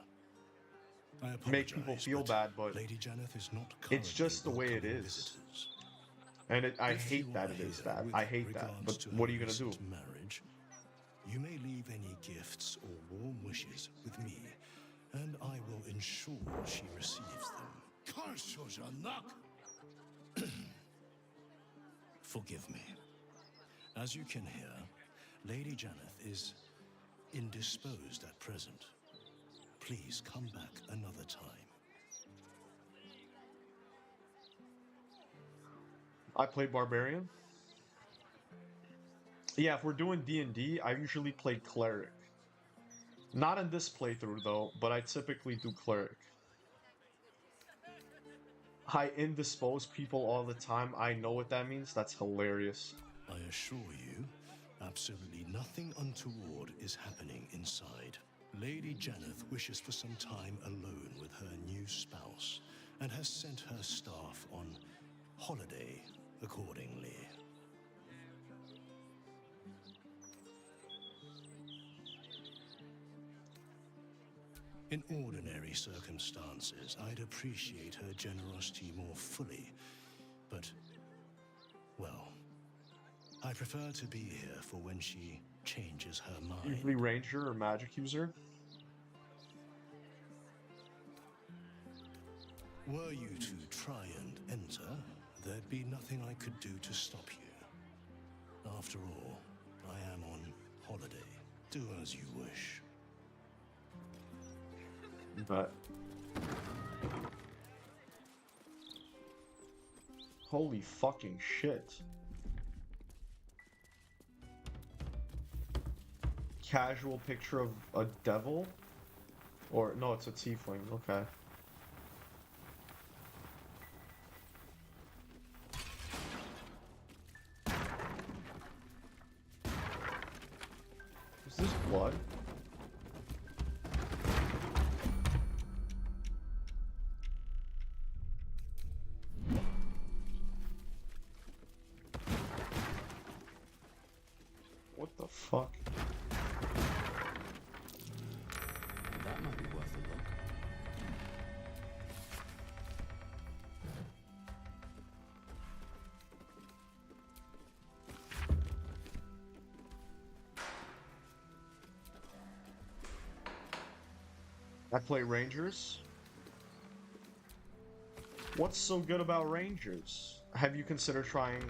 make people feel bad, but Lady Janeth is not it's just the way it welcoming is. visitors. And I If hate you that are it is here that. with I hate that. regards But to what are her you gonna do? recent marriage, you may leave any gifts or warm wishes with me, and I will ensure she receives them. Forgive me. As you can hear, Lady Janeth is indisposed at present. Please come back another time. I play Barbarian. Yeah, if we're doing D&D, I usually play Cleric. Not in this playthrough though, but I typically do cleric. I indispose people all the time. I know what that means. That's hilarious. I assure you, absolutely nothing untoward is happening inside. Lady Janeth wishes for some time alone with her new spouse and has sent her staff on holiday accordingly. In ordinary circumstances, I'd appreciate her generosity more fully, but, well, I prefer to be here for when she changes her mind. Usually ranger or magic user. Were you to try and enter, there'd be nothing I could do to stop you. After all, I am on holiday. Do as you wish. But holy fucking shit. Casual picture of a devil? Or no, it's a tiefling, okay. Is this blood? What the fuck? That might be worth a look. I play Rangers. What's so good about Rangers? Have you considered trying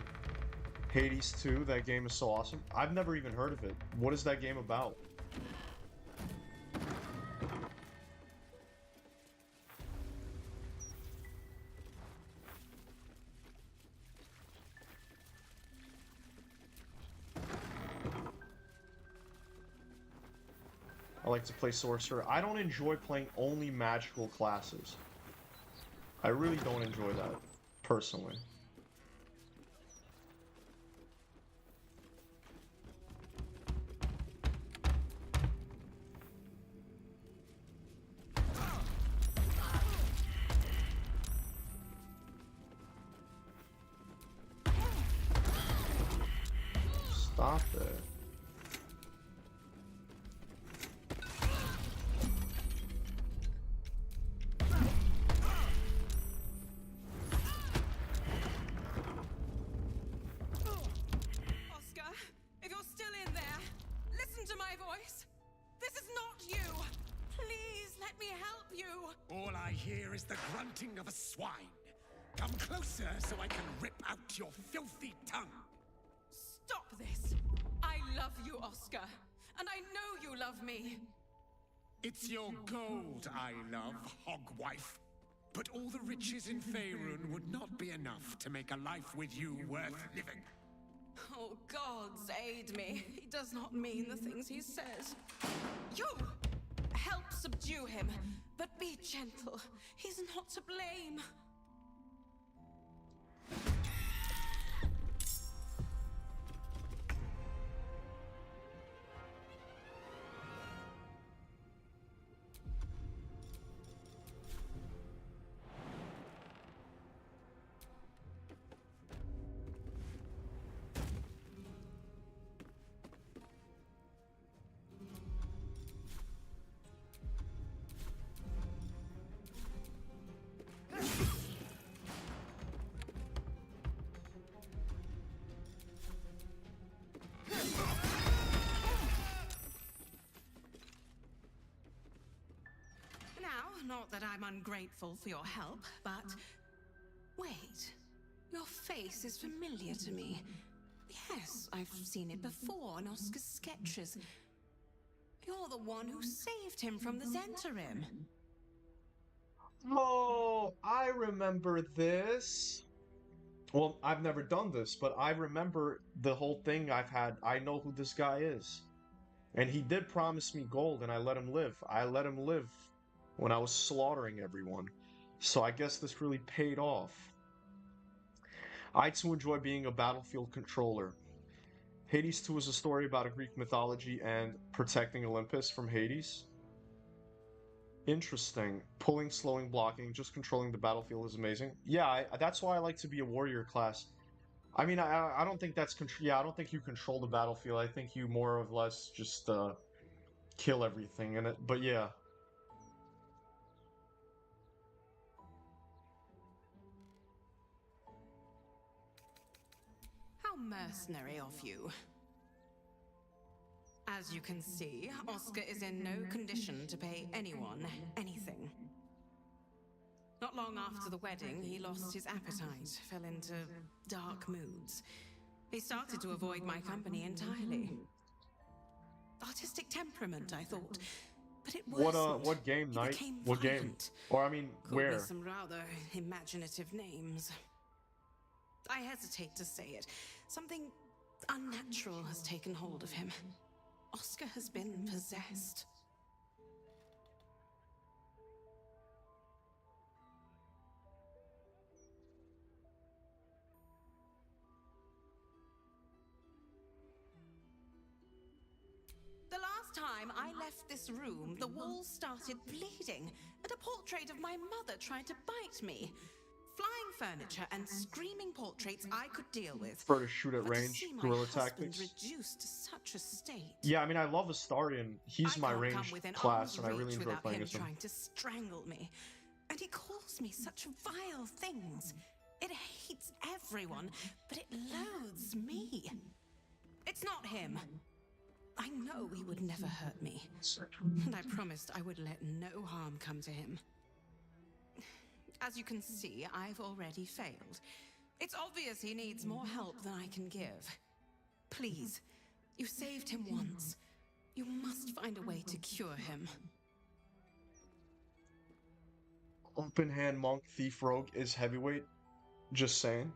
Hades 2? That game is so awesome. I've never even heard of it. What is that game about? I like to play Sorcerer. I don't enjoy playing only magical classes. I really don't enjoy that, personally. Stop it. Oscar, if you're still in there, listen to my voice. This is not you. Please let me help you. All I hear is the grunting of a swine. Come closer so I can rip out your filthy tongue. Stop this. I love you, Oscar. And I know you love me. It's your gold I love, hogwife. But all the riches in Faerun would not be enough to make a life with you worth living. Oh, gods aid me. He does not mean the things he says. You! Help subdue him, but be gentle. He's not to blame. Not that I'm ungrateful for your help, but... Wait. Your face is familiar to me. Yes, I've seen it before in Oscar's sketches. You're the one who saved him from the Zentarim. Oh, I remember this. Well, I've never done this, but I remember the whole thing I've had. I know who this guy is. And he did promise me gold, and I let him live. I let him live when I was slaughtering everyone. So I guess this really paid off. I too enjoy being a battlefield controller. Hades 2 is a story about a Greek mythology and protecting Olympus from Hades. Interesting. Pulling, slowing, blocking, just controlling the battlefield is amazing. Yeah, that's why I like to be a warrior class. I mean, I don't think that's yeah, I don't think you control the battlefield. I think you more or less just kill everything in it. But yeah. How mercenary of you. As you can see, Oscar is in no condition to pay anyone anything. Not long after the wedding, he lost his appetite, fell into dark moods. He started to avoid my company entirely. Artistic temperament, I thought, but it wasn't. What game, Knight? What game? Or I mean, where? Called me some rather imaginative names. I hesitate to say it. Something unnatural has taken hold of him. Oscar has been possessed. The last time I left this room, the walls started bleeding, and a portrait of my mother tried to bite me. Flying furniture and screaming portraits I could deal with. Prefer to shoot at range, guerrilla tactics. Reduced to such a state. Yeah, I mean, I love Astarion. He's my range class, and I really enjoy playing as him. Trying to strangle me, and he calls me such vile things. It hates everyone, but it loathes me. It's not him. I know he would never hurt me, and I promised I would let no harm come to him. As you can see, I've already failed. It's obvious he needs more help than I can give. Please, you saved him once. You must find a way to cure him. Open hand monk thief rogue is heavyweight. Just saying.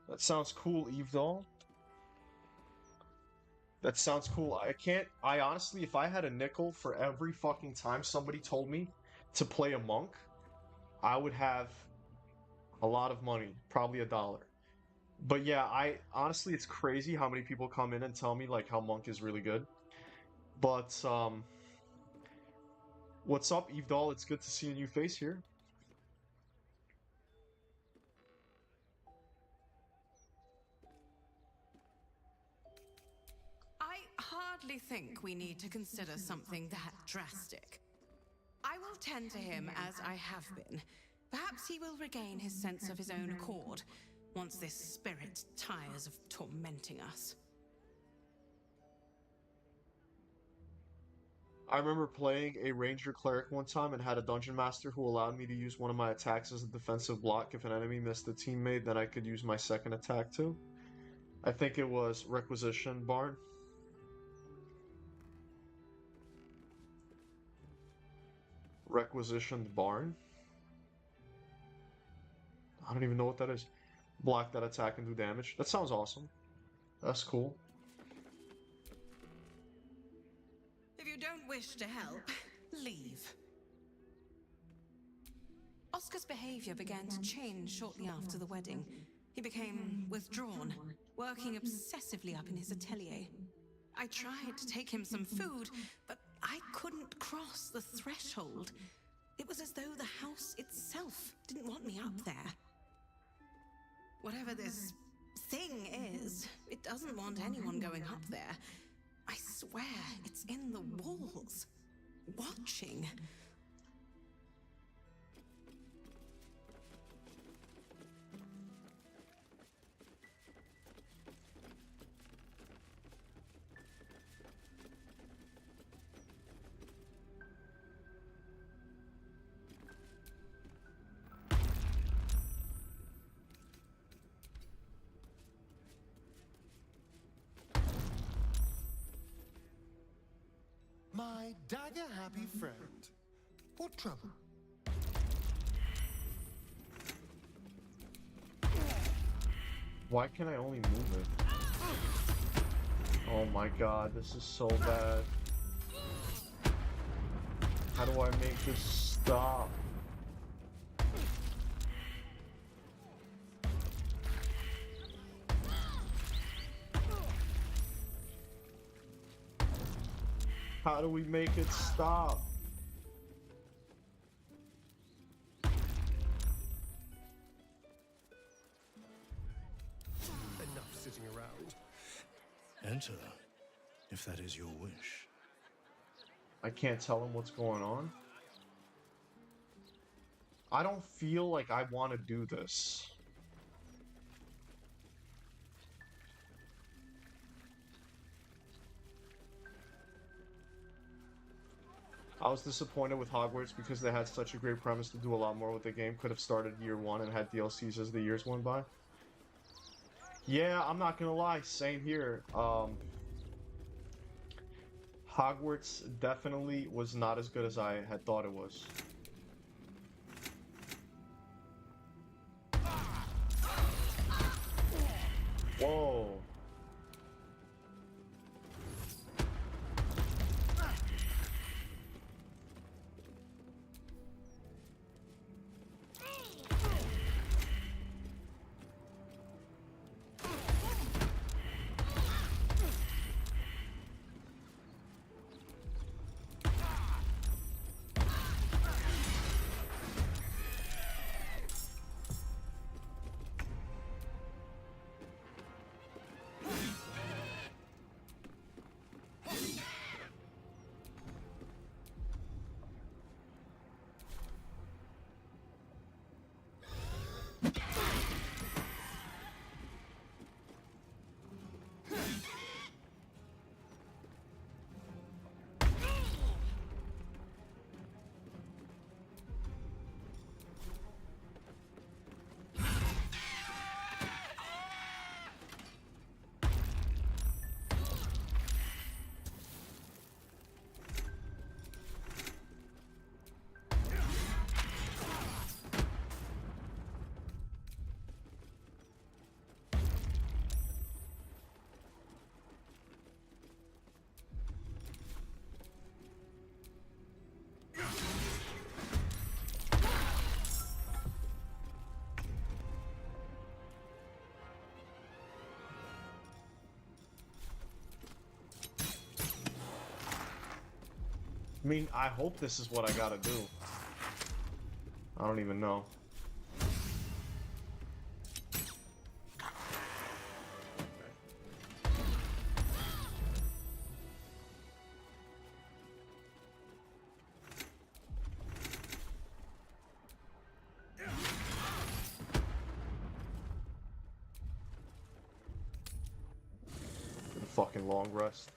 That sounds cool, Eve doll. That sounds cool. I honestly, if I had a nickel for every fucking time somebody told me to play a monk, I would have a lot of money, probably $1. But yeah, honestly, it's crazy how many people come in and tell me like how monk is really good. But what's up, Eve doll? It's good to see a new face here. I think we need to consider something that drastic. I will tend to him as I have been. Perhaps he will regain his sense of his own accord once this spirit tires of tormenting us. I remember playing a ranger cleric one time and had a dungeon master who allowed me to use one of my attacks as a defensive block. If an enemy missed a teammate, then I could use my second attack too. I think it was Requisition Barn. Requisitioned Barn? I don't even know what that is. Block that attack and do damage. That sounds awesome. That's cool. If you don't wish to help, leave. Oscar's behavior began to change shortly after the wedding. He became withdrawn, working obsessively up in his atelier. I tried to take him some food, but I couldn't cross the threshold. It was as though the house itself didn't want me up there. Whatever this thing is, it doesn't want anyone going up there. I swear, it's in the walls, watching. My dagger-happy friend. What trouble? Why can I only move it? Oh my god, this is so bad. How do I make this stop? How do we make it stop? Enough sitting around. Enter, if that is your wish. I can't tell him what's going on. I don't feel like I want to do this. I was disappointed with Hogwarts because they had such a great premise to do a lot more with the game. Could have started year one and had DLCs as the years went by. Yeah, I'm not gonna lie, same here. Hogwarts definitely was not as good as I had thought it was. Whoa. I mean, I hope this is what I gotta do. I don't even know. Get a fucking long rest.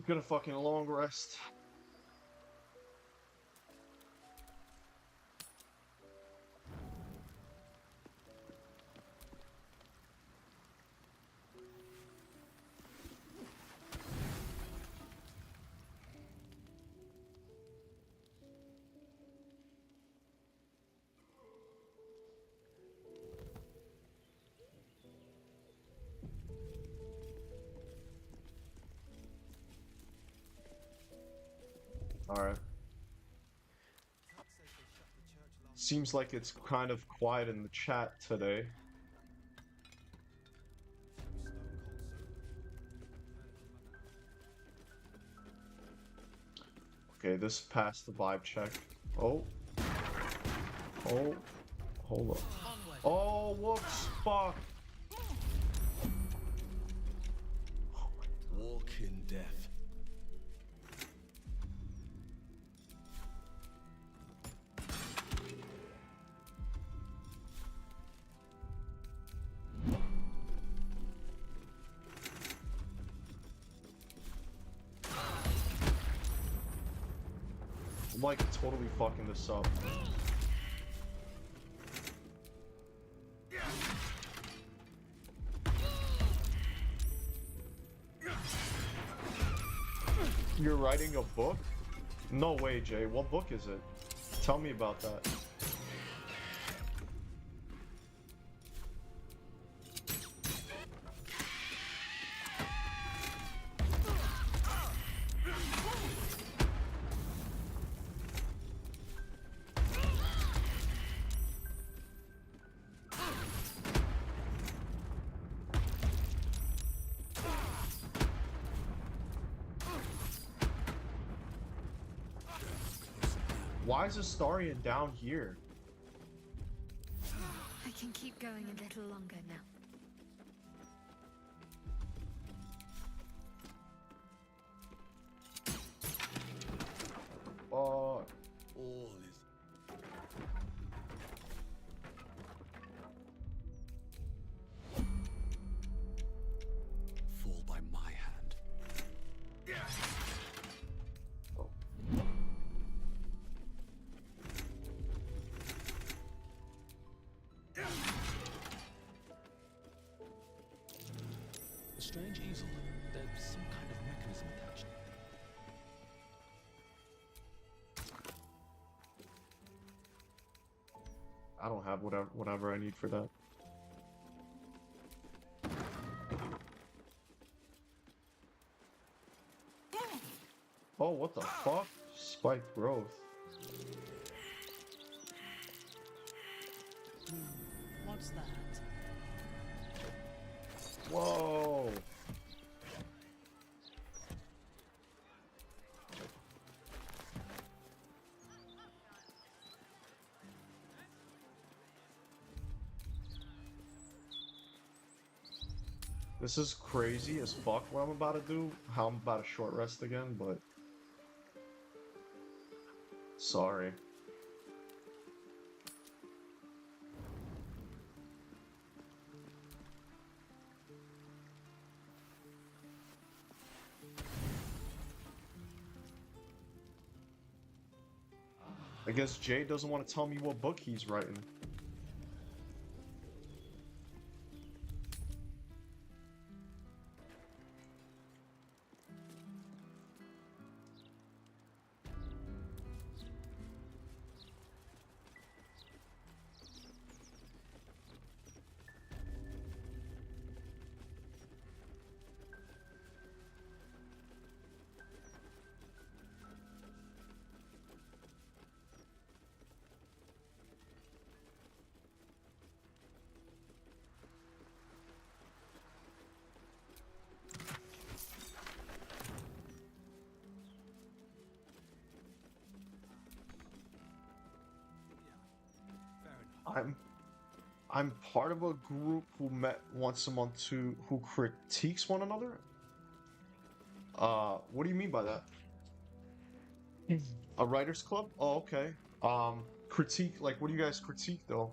Get a fucking long rest. Alright. Seems like it's kind of quiet in the chat today. Okay, this passed the vibe check. Oh. Oh. Hold up. Oh, whoops. Fuck. Walk in death. I'm like totally fucking this up. You're writing a book? No way, Jay. What book is it? Tell me about that. Why is Astarion down here? I can keep going a little longer now. All is Fall by my hand. A strange easel. There's some kind of mechanism attached. I don't have whatever I need for that. Oh, what the fuck? Spiked growth. What's that? Whoa. This is crazy as fuck what I'm about to do. How I'm about to short rest again, but... Sorry. I guess Jay doesn't want to tell me what book he's writing. I'm part of a group who met once a month who critiques one another. What do you mean by that? A writers club? Oh, okay. Critique, like, what do you guys critique though?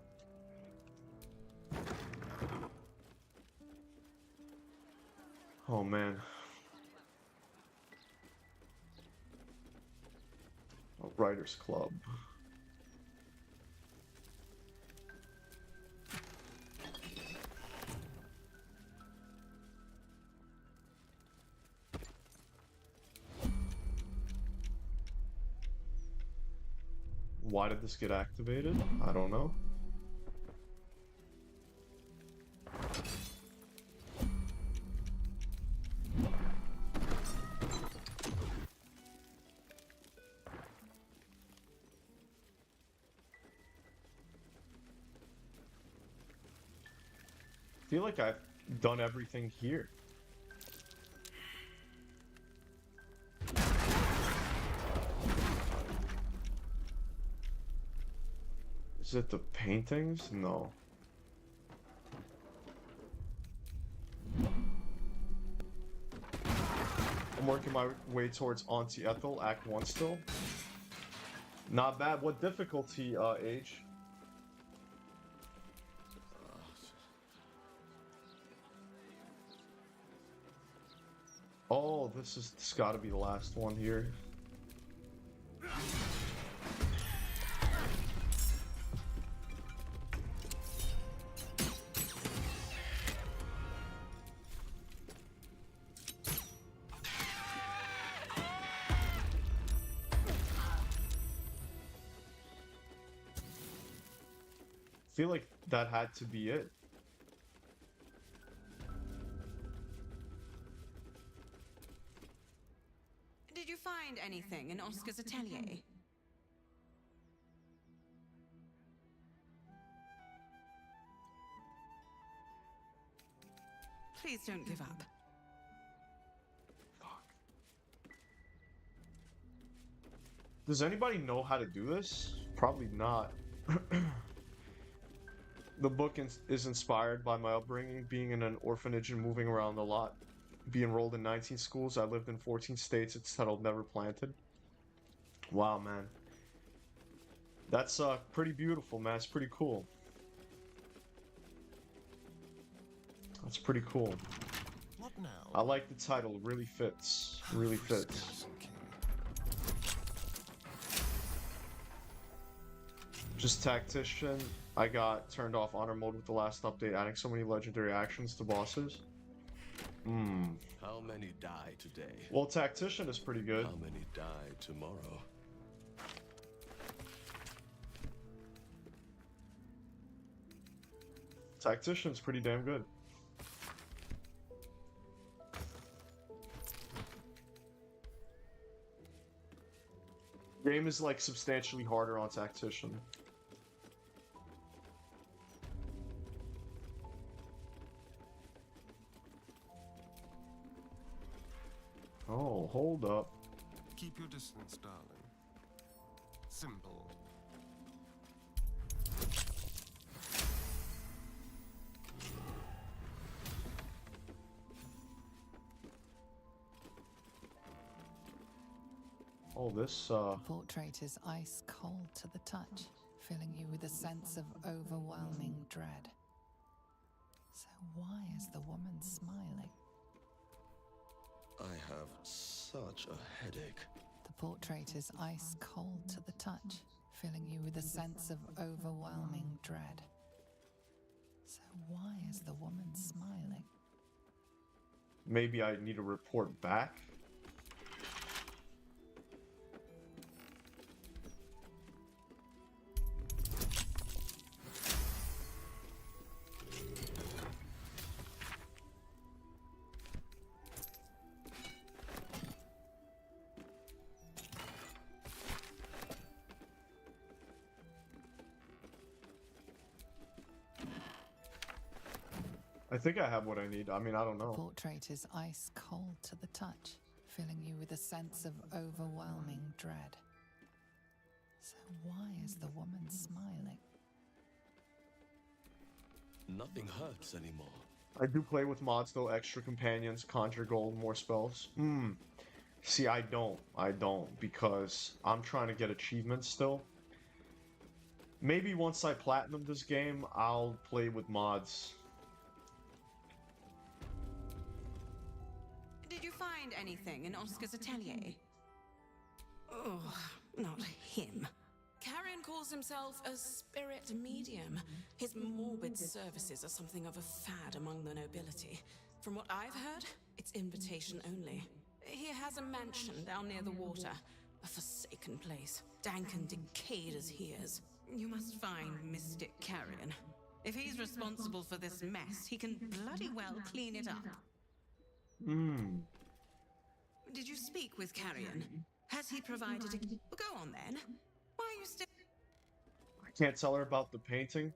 Oh man. A writers club. Why did this get activated? I don't know. I feel like I've done everything here. Is it the paintings? No. I'm working my way towards Auntie Ethel, Act 1 still. Not bad. What difficulty, Age? Oh, this gotta be the last one here. I feel like that had to be it. Did you find anything in Oscar's atelier? Please don't give up. Does anybody know how to do this? Probably not. The book is inspired by my upbringing, being in an orphanage and moving around a lot. Be enrolled in 19 schools. I lived in 14 states. It's titled Never Planted. Wow, man. That's pretty beautiful, man. It's pretty cool. That's pretty cool. What now? I like the title. It really fits. Really fits. Just tactician. I got turned off honor mode with the last update, adding so many legendary actions to bosses. How many die today? Well, tactician is pretty good. How many die tomorrow? Tactician's pretty damn good. Game is like substantially harder on tactician. Oh, hold up. Keep your distance, darling. Simple. Oh, this, The portrait is ice cold to the touch, filling you with a sense of overwhelming dread. So why is the woman smiling? I have such a headache. The portrait is ice cold to the touch, filling you with a sense of overwhelming dread. So why is the woman smiling? maybe I need to report back. I think I have what I need. I mean, I don't know. The portrait is ice cold to the touch, filling you with a sense of overwhelming dread. So why is the woman smiling? Nothing hurts anymore. I do play with mods though, extra companions, conjure gold, more spells. See, I don't, because I'm trying to get achievements still. Maybe once I platinum this game, I'll play with mods. Did you find anything in Oscar's atelier? Oh, not him. Carrion calls himself a spirit medium. His morbid services are something of a fad among the nobility. From what I've heard, it's invitation only. He has a mansion down near the water, a forsaken place, dank and decayed as he is. You must find Mystic Carrion. If he's responsible for this mess, he can bloody well clean it up. Did you speak with Carrion? Has he provided a... Go on then. Why are you still... I can't tell her about the painting.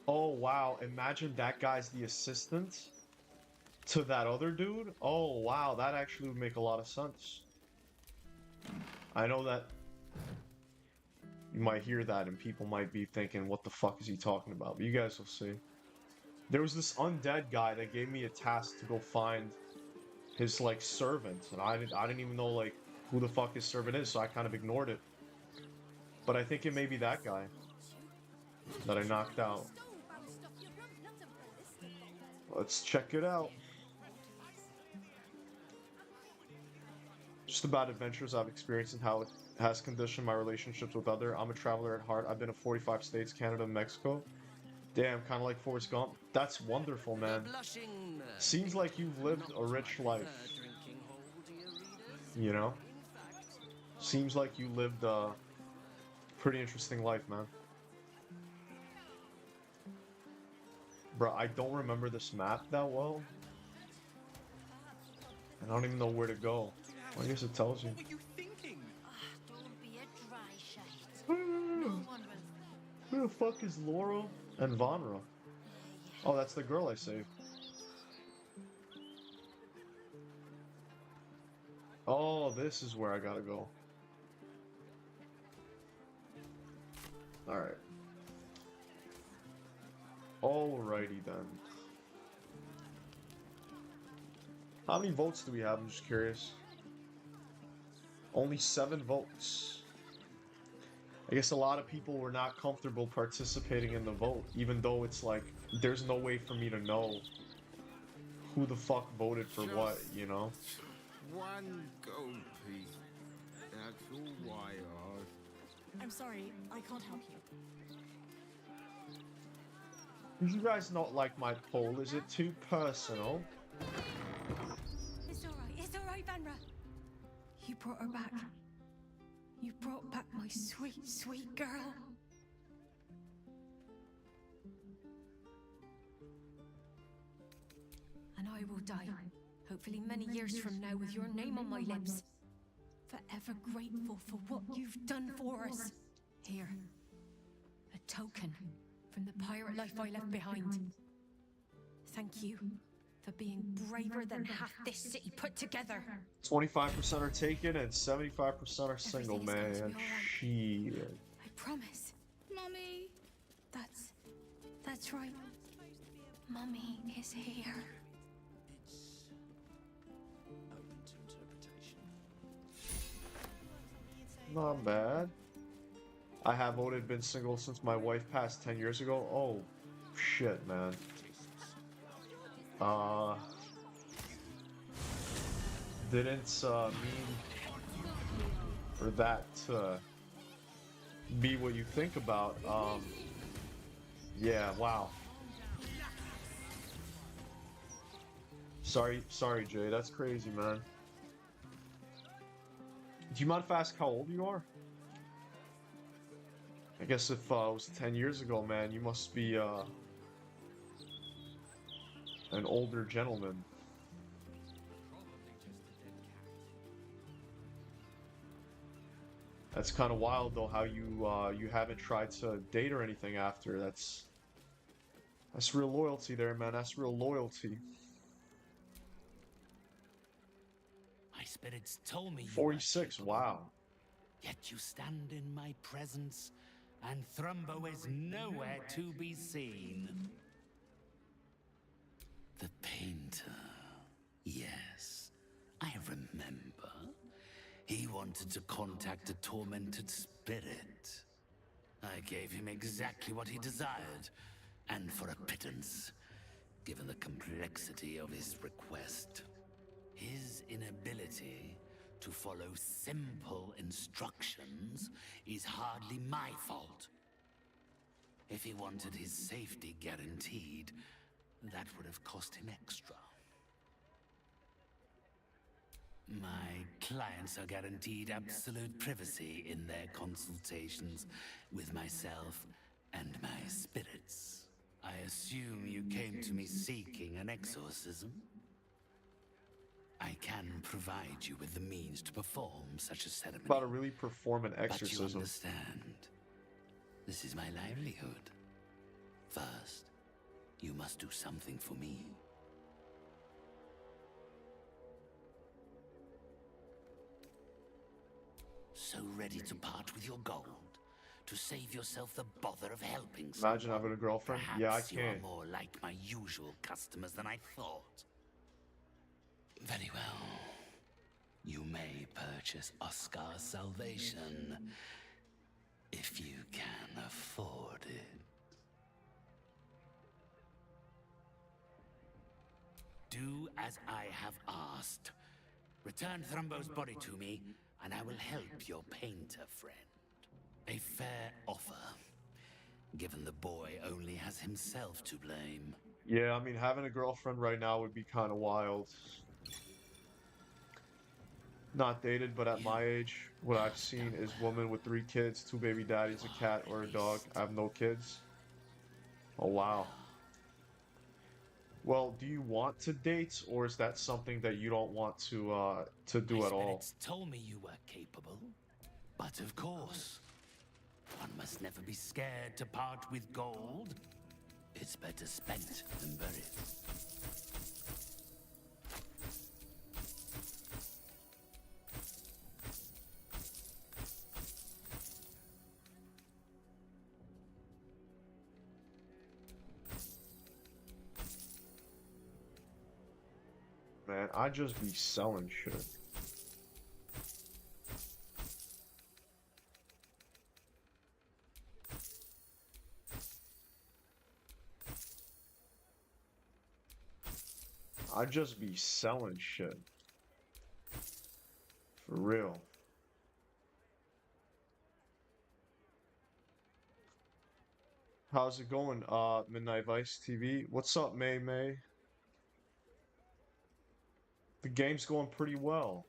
Oh, wow. Imagine that guy's the assistant to that other dude. Oh, wow. That actually would make a lot of sense. I know that you might hear that and people might be thinking, what the fuck is he talking about? But you guys will see. There was this undead guy that gave me a task to go find his, like, servant. And I didn't even know, like, who the fuck his servant is, so I kind of ignored it. But I think it may be that guy that I knocked out. Let's check it out. Just about adventures I've experienced and how it has conditioned my relationships with other. I'm a traveler at heart. I've been to 45 states, Canada, and Mexico. Damn, kind of like Forrest Gump. That's wonderful, man. Seems like you've lived a rich life. You know? Seems like you lived a pretty interesting life, man. Bro, I don't remember this map that well. I don't even know where to go. Well, I guess it tells you. What were you thinking? Don't be a dry shite. No one will... Who the fuck is Laura and Vanra? Oh, that's the girl I saved. Oh, this is where I gotta go. Alright. Alrighty then. How many votes do we have? I'm just curious. Only 7 votes. I guess a lot of people were not comfortable participating in the vote, even though it's like, there's no way for me to know who the fuck voted for what, you know? One gold piece. That's all I ask. I'm sorry, I can't help you. You guys not like my poll? Is it too personal? It's alright, Vanra. You brought her back. You brought back my sweet, sweet girl. And I will die, hopefully many years from now, with your name on my lips. Forever grateful for what you've done for us. Here, a token from the pirate life I left behind. Thank you for being braver than half this city put together. 25% are taken and 75% are single, man. Shit. I promise. Mummy. That's right. Mummy is here. Not bad. I have voted been single since my wife passed 10 years ago. Oh, shit, man. Didn't mean for that to be what you think about. Yeah, wow. Sorry, Jay. That's crazy, man. Do you mind if I ask how old you are? I guess if it was 10 years ago, man, you must be an older gentleman. That's kind of wild, though, how you haven't tried to date or anything after. That's real loyalty there, man. That's real loyalty. My spirits told me 46, wow. Yet you stand in my presence, and Thrumbo is nowhere to be seen. The painter. Yes, I remember. He wanted to contact a tormented spirit. I gave him exactly what he desired, and for a pittance, given the complexity of his request. His inability to follow simple instructions is hardly my fault. If he wanted his safety guaranteed, that would have cost him extra. My clients are guaranteed absolute privacy in their consultations with myself and my spirits. I assume you came to me seeking an exorcism? I can provide you with the means to perform such a ceremony. About to really perform an exorcism. But you understand, this is my livelihood. First, you must do something for me. So ready to part with your gold? To save yourself the bother of helping someone? Imagine having a girlfriend? Perhaps Yeah, I you can. are more like my usual customers than I thought. Very well. You may purchase Oscar's salvation if you can afford it. Do as I have asked. Return Thrumbo's body to me, and I will help your painter friend. A fair offer, given the boy only has himself to blame. Yeah, I mean, having a girlfriend right now would be kind of wild. Not dated, but at my age, what I've seen is woman with 3 kids, 2 baby daddies, a cat, or a dog. I have no kids. Oh, wow. Well, do you want to date, or is that something that you don't want to do at all? My spirits told me you were capable, but of course, one must never be scared to part with gold. It's better spent than buried. I just be selling shit. I just be selling shit. For real. How's it going, Midnight Vice TV? What's up, May May? The game's going pretty well.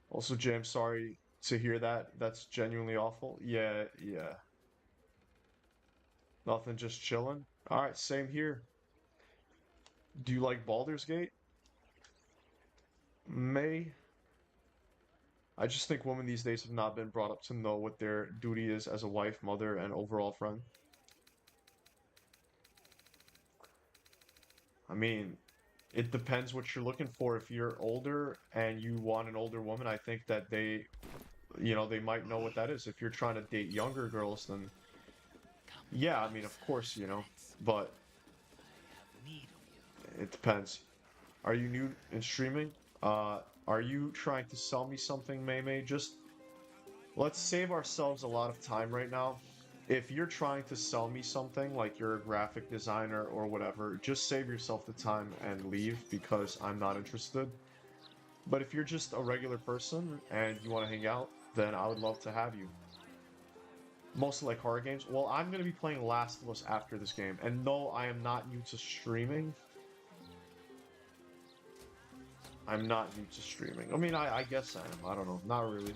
Also, Jay, I'm sorry to hear that. That's genuinely awful. Yeah, yeah. Nothing, just chilling. Alright, same here. Do you like Baldur's Gate? May? I just think women these days have not been brought up to know what their duty is as a wife, mother, and overall friend. I mean, it depends what you're looking for. If you're older and you want an older woman, I think that they, you know, they might know what that is. If you're trying to date younger girls, then yeah, I mean, of course, you know, but it depends. Are you new in streaming? Are you trying to sell me something, May? Just let's save ourselves a lot of time right now. If you're trying to sell me something, like you're a graphic designer or whatever, just save yourself the time and leave because I'm not interested. But if you're just a regular person and you want to hang out, then I would love to have you. Mostly like horror games. Well, I'm going to be playing Last of Us after this game. And no, I am not new to streaming. I'm not new to streaming. I mean, I guess I am. I don't know. Not really.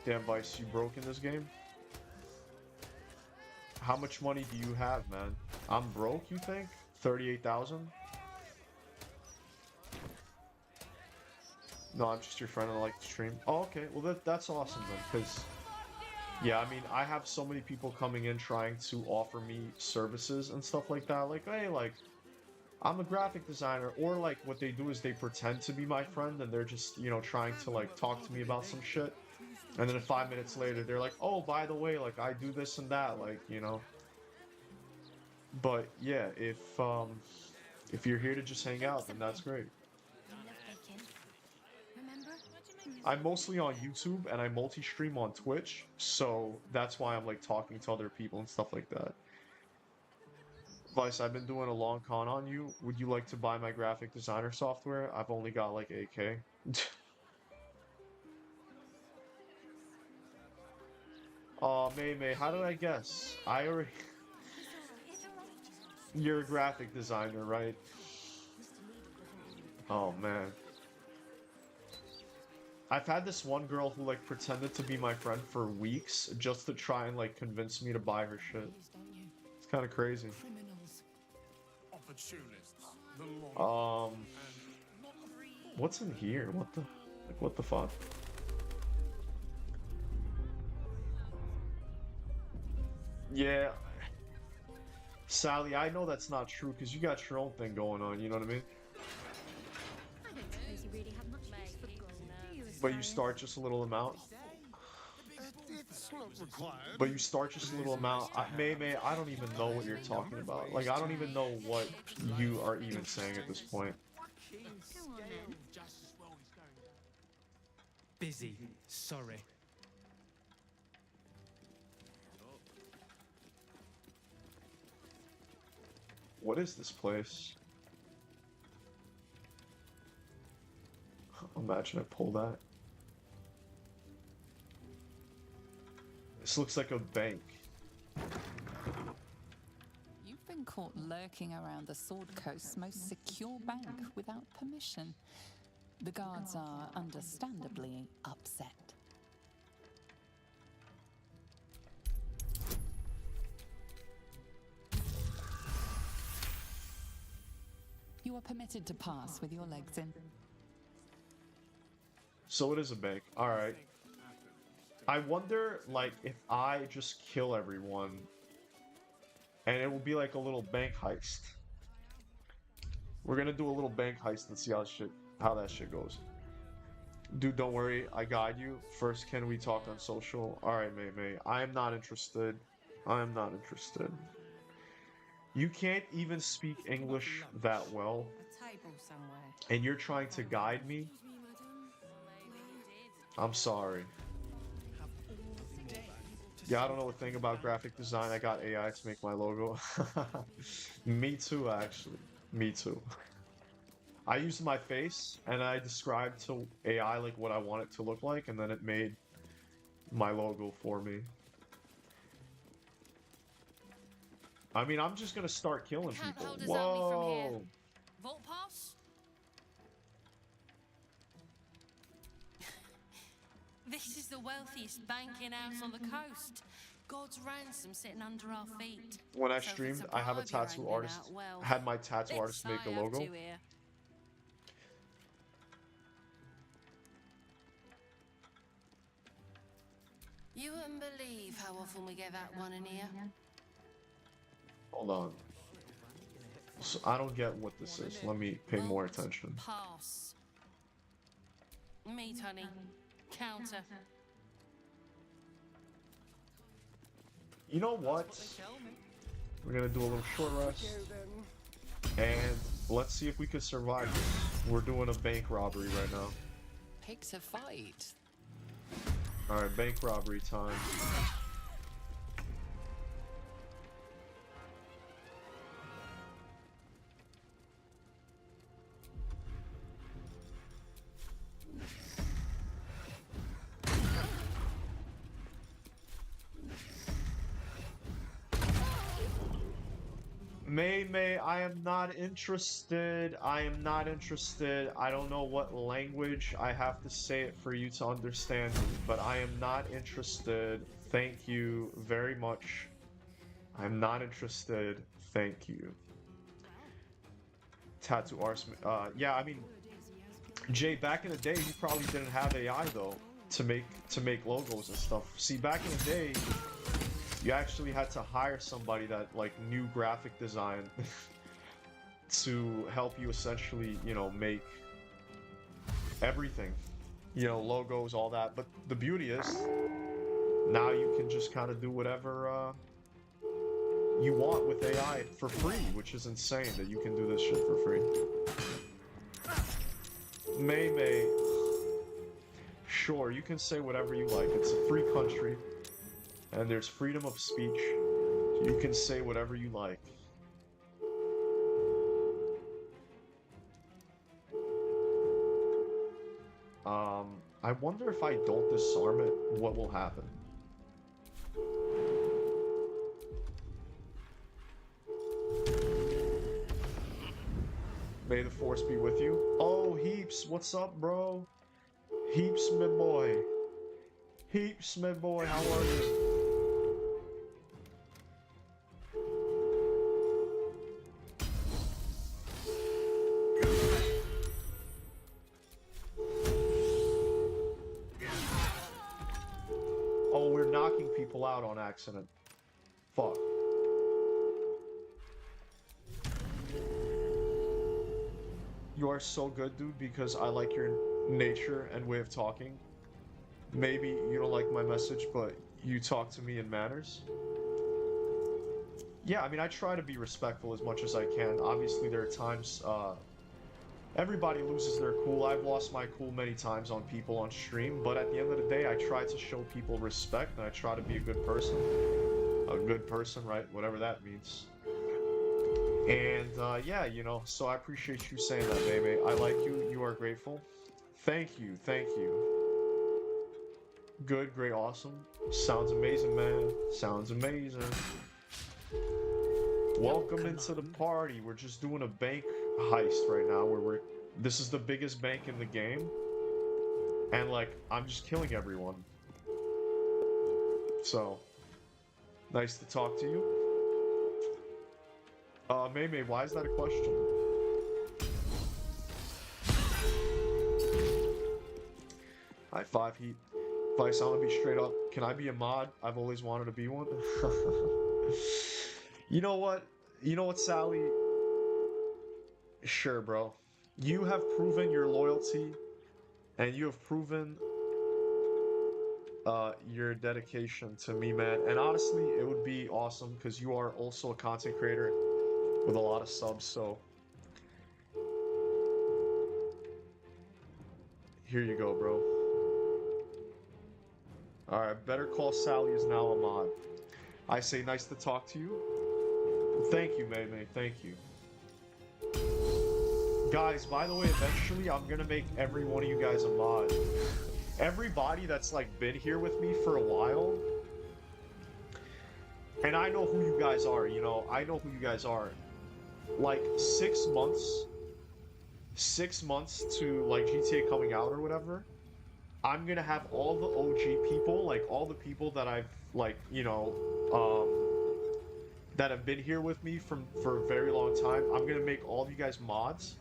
Damn, Vice, you broke in this game? How much money do you have, man? I'm broke, you think? 38,000? No, I'm just your friend and I like to stream. Oh, okay. Well, that's awesome then, because... Yeah, I mean, I have so many people coming in trying to offer me services and stuff like that. Like, hey, like, I'm a graphic designer. Or, like, what they do is they pretend to be my friend and they're just, you know, trying to, like, talk to me about some shit. And then 5 minutes later, they're like, oh, by the way, like, I do this and that, like, you know. But, yeah, if you're here to just hang out, then that's great. I'm mostly on YouTube and I multi-stream on Twitch, so that's why I'm like talking to other people and stuff like that. Vice, I've been doing a long con on you. Would you like to buy my graphic designer software? I've only got like 8K. Aw, May, how did I guess? I already... You're a graphic designer, right? Oh, man. I've had this one girl who, like, pretended to be my friend for weeks just to try and, like, convince me to buy her shit. It's kind of crazy. What's in here? What the fuck? Yeah. Sally, I know that's not true because you got your own thing going on, you know what I mean? But you start just a little amount. But you start just a little amount. May, I don't even know what you're talking about. Like, I don't even know what you are even saying at this point. Busy. Sorry. What is this place? Imagine I pull that. This looks like a bank. You've been caught lurking around the Sword Coast's most secure bank without permission. The guards are understandably upset. You are permitted to pass with your legs in. So it is a bank. Alright. I wonder, like, if I just kill everyone, and it will be like a little bank heist. We're gonna do a little bank heist and see how that shit goes. Dude, don't worry, I guide you. First, can we talk on social? Alright, May. I am not interested. I am not interested. You can't even speak English that well, Table somewhere. and you're trying to guide me? I'm sorry. Yeah, I don't know a thing about graphic design. I got AI to make my logo. Me too, actually. Me too. I used my face, and I described to AI like what I want it to look like, and then it made my logo for me. I mean, I'm just gonna start killing people. Whoa! Vault pass? This is the wealthiest banking house on the coast. God's ransom sitting under our feet. When I So if it's streamed, a I have a bribe you're tattoo angling artist. out, well, Had my tattoo this artist make the I have logo. to hear. You wouldn't believe how often we get that one in here. Hold on. So I don't get what this is. Let me pay more attention. Pass. Meet, honey. Counter. You know what? We're gonna do a little short rest. And let's see if we can survive this. We're doing a bank robbery right now. Pick a fight. Alright, bank robbery time. May, I am not interested. I am not interested. I don't know what language I have to say it for you to understand me, but I am not interested. Thank you very much. I'm not interested. Thank you. Tattoo artist. Yeah, I mean, Jay, back in the day, you probably didn't have AI though to make logos and stuff. See, back in the day, you actually had to hire somebody that like knew graphic design to help you essentially, you know, make everything, you know, logos, all that. But the beauty is now you can just kind of do whatever you want with AI for free, which is insane that you can do this shit for free. May, sure, you can say whatever you like. It's a free country. And there's freedom of speech. You can say whatever you like. I wonder if I don't disarm it, what will happen? May the force be with you. Oh, Heaps, what's up, bro? Heaps, my boy. Heaps, my boy, how are you? Oh, we're knocking people out on accident. Fuck. You are so good, dude, because I like your nature and way of talking. Maybe you don't like my message, but you talk to me in manners. Yeah, I mean, I try to be respectful as much as I can. Obviously, there are times, everybody loses their cool. I've lost my cool many times on people on stream, but at the end of the day, I try to show people respect, and I try to be a good person. A good person, right? Whatever that means. And, yeah, you know, so I appreciate you saying that, baby. I like you. You are grateful. Thank you. Thank you. Good, great, awesome. Sounds amazing, man. Sounds amazing. Welcome into the party. We're just doing a bank heist right now where this is the biggest bank in the game. And like, I'm just killing everyone. So, nice to talk to you. May, why is that a question? High five, Heat. Vice, I'm gonna be straight up. Can I be a mod? I've always wanted to be one. You know what? You know what, Sally? Sure, bro. You have proven your loyalty And you have proven your dedication to me, man. And honestly, it would be awesome because you are also a content creator with a lot of subs, so here you go, bro. Alright, Better Call Sally is now a mod. I say nice to talk to you. Thank you, May May, thank you. Guys, by the way, eventually I'm gonna make every one of you guys a mod. Everybody that's like been here with me for a while, and I know who you guys are, you know, I know who you guys are. Like 6 months to like GTA coming out or whatever, I'm gonna have all the OG people, like all the people that I've like, you know, that have been here with me for a very long time. I'm gonna make all of you guys mods,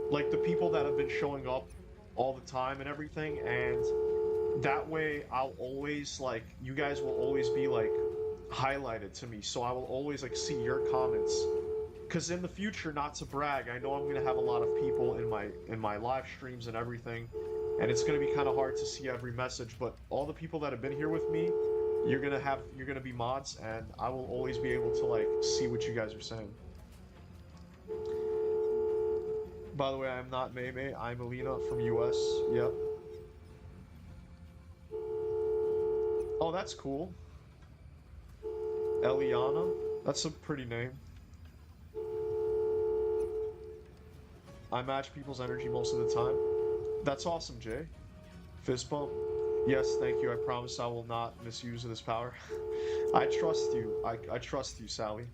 like the people that have been showing up all the time and everything, and that way I'll always like, you guys will always be like highlighted to me, so I will always like see your comments. Because in the future, not to brag, I know I'm gonna have a lot of people in my live streams and everything, and it's gonna be kind of hard to see every message. But all the people that have been here with me, you're gonna be mods, and I will always be able to like see what you guys are saying. By the way, I'm not Maymay. I'm Alina from US. Yep. Oh, that's cool. Eliana. That's a pretty name. I match people's energy most of the time. That's awesome, Jay. Fist bump. Yes, thank you. I promise I will not misuse this power. I trust you. I trust you, Sally.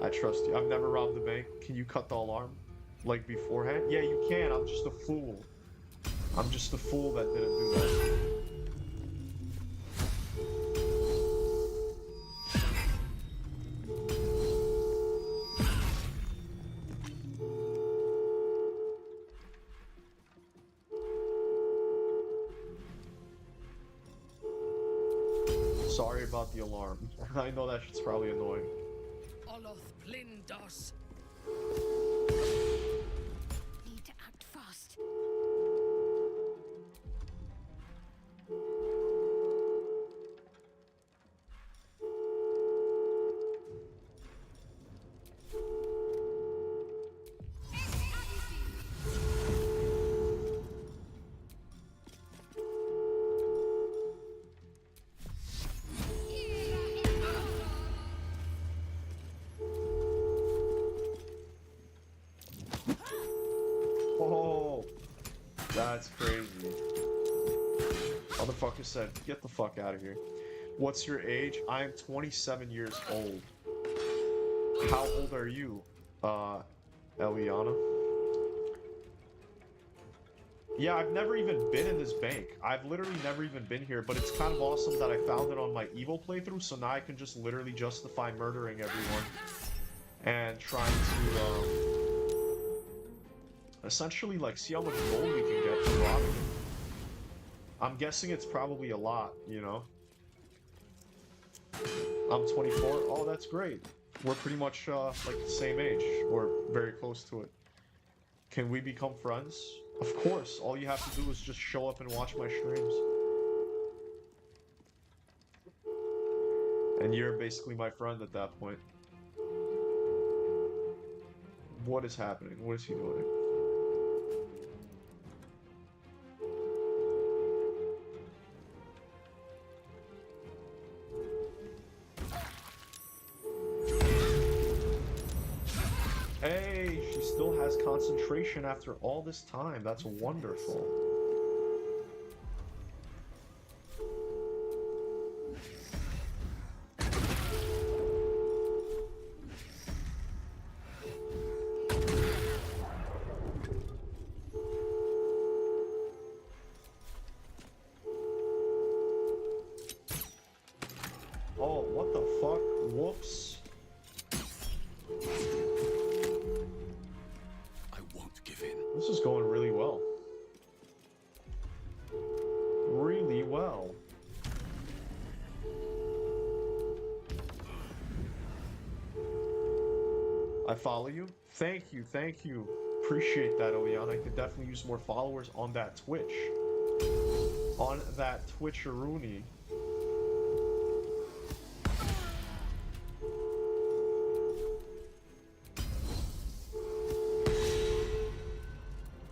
I trust you. I've never robbed the bank. Can you cut the alarm? Like beforehand? Yeah, you can. I'm just a fool. I'm just a fool that didn't do that. Sorry about the alarm. I know that shit's probably annoying. Oloth Blindos. Need to act fast. Oh, that's crazy. Motherfucker said, get the fuck out of here. What's your age? I am 27 years old. How old are you, Eliana? Yeah, I've never even been in this bank. I've literally never even been here, but it's kind of awesome that I found it on my evil playthrough, so now I can just literally justify murdering everyone and trying to, essentially, like, see how much gold we can get from robbing them. I'm guessing it's probably a lot, you know? I'm 24. Oh, that's great. We're pretty much, like, the same age. Or very close to it. Can we become friends? Of course. All you have to do is just show up and watch my streams. And you're basically my friend at that point. What is happening? What is he doing? Hey, she still has concentration after all this time. That's wonderful. Oh, what the fuck? Whoops. I won't give in. This is going really well. Really well. I follow you. Thank you, thank you. appreciate that, Oleana. I could definitely use more followers on that Twitch. On that Twitch-a-rooney.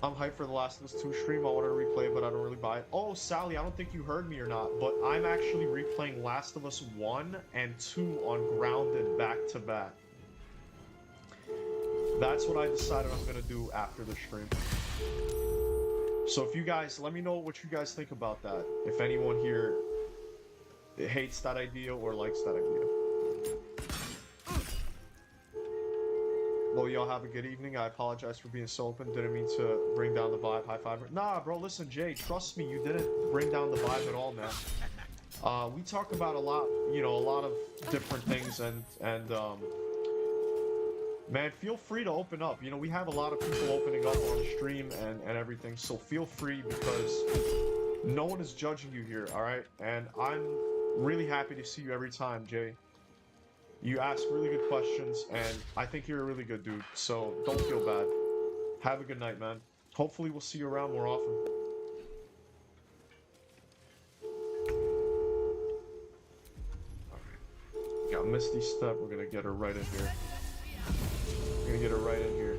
I'm hyped for the Last of Us 2 stream. I wanted to replay, but I don't really buy it. Oh, Sally, I don't think you heard me or not, but I'm actually replaying Last of Us 1 and 2 on Grounded back-to-back. That's what I decided I'm going to do after the stream. So if you guys, let me know what you guys think about that. If anyone here hates that idea or likes that idea. Well, y'all have a good evening. I apologize for being so open. Didn't mean to bring down the vibe. High five. Nah, bro, listen, Jay, trust me, you didn't bring down the vibe at all, man. We talk about a lot, you know, a lot of different things, and man, feel free to open up. You know, we have a lot of people opening up on the stream and everything, so feel free, because no one is judging you here, all right? And I'm really happy to see you every time, Jay. You ask really good questions, and I think you're a really good dude, so don't feel bad. Have a good night, man. Hopefully we'll see you around more often. Alright. Got Misty Step. We're gonna get her right in here. We're gonna get her right in here.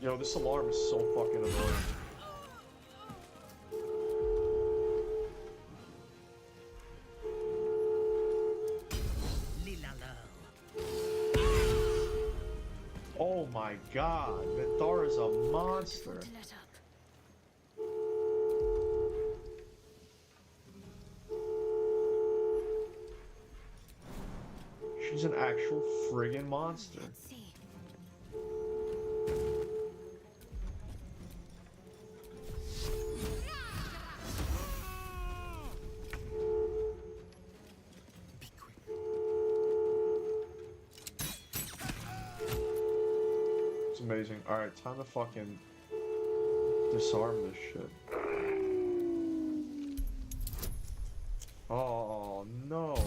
Yo, this alarm is so fucking annoying. Oh my god, Mithara's a monster. She's an actual friggin' monster. Amazing. Alright, time to fucking disarm this shit. Oh, no.